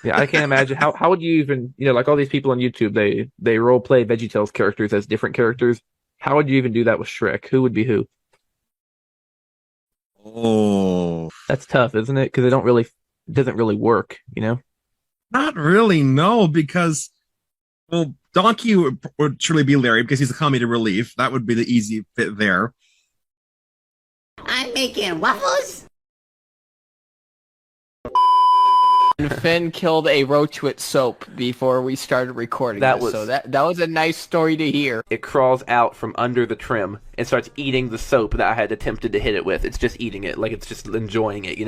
Yeah, I can't imagine how would you even, like all these people on YouTube, they role play VeggieTales characters as different characters. How would you even do that with Shrek? Who would be who? Oh, that's tough, isn't it? Because it doesn't really work, Not really, no, because Donkey would surely be Larry because he's a comedy relief. That would be the easy fit there. I'm making waffles. Finn killed a roach with soap before we started recording. That was a nice story to hear. It crawls out from under the trim and starts eating the soap that I had attempted to hit it with. It's just eating it, like it's just enjoying it,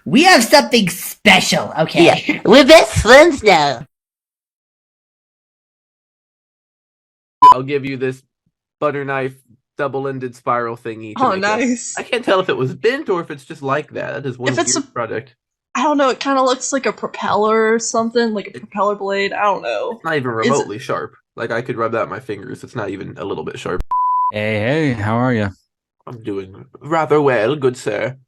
We have something special, okay? Yeah, we're best friends now. I'll give you this butter knife double-ended spiral thingy. Oh, nice. I can't tell if it was bent or if it's just like that. That is one of your product. I don't know. It kind of looks like a propeller or something, like a propeller blade. I don't know. It's not even remotely sharp. Like I could rub that in my fingers. It's not even a little bit sharp. Hey, how are you? I'm doing rather well, good sir.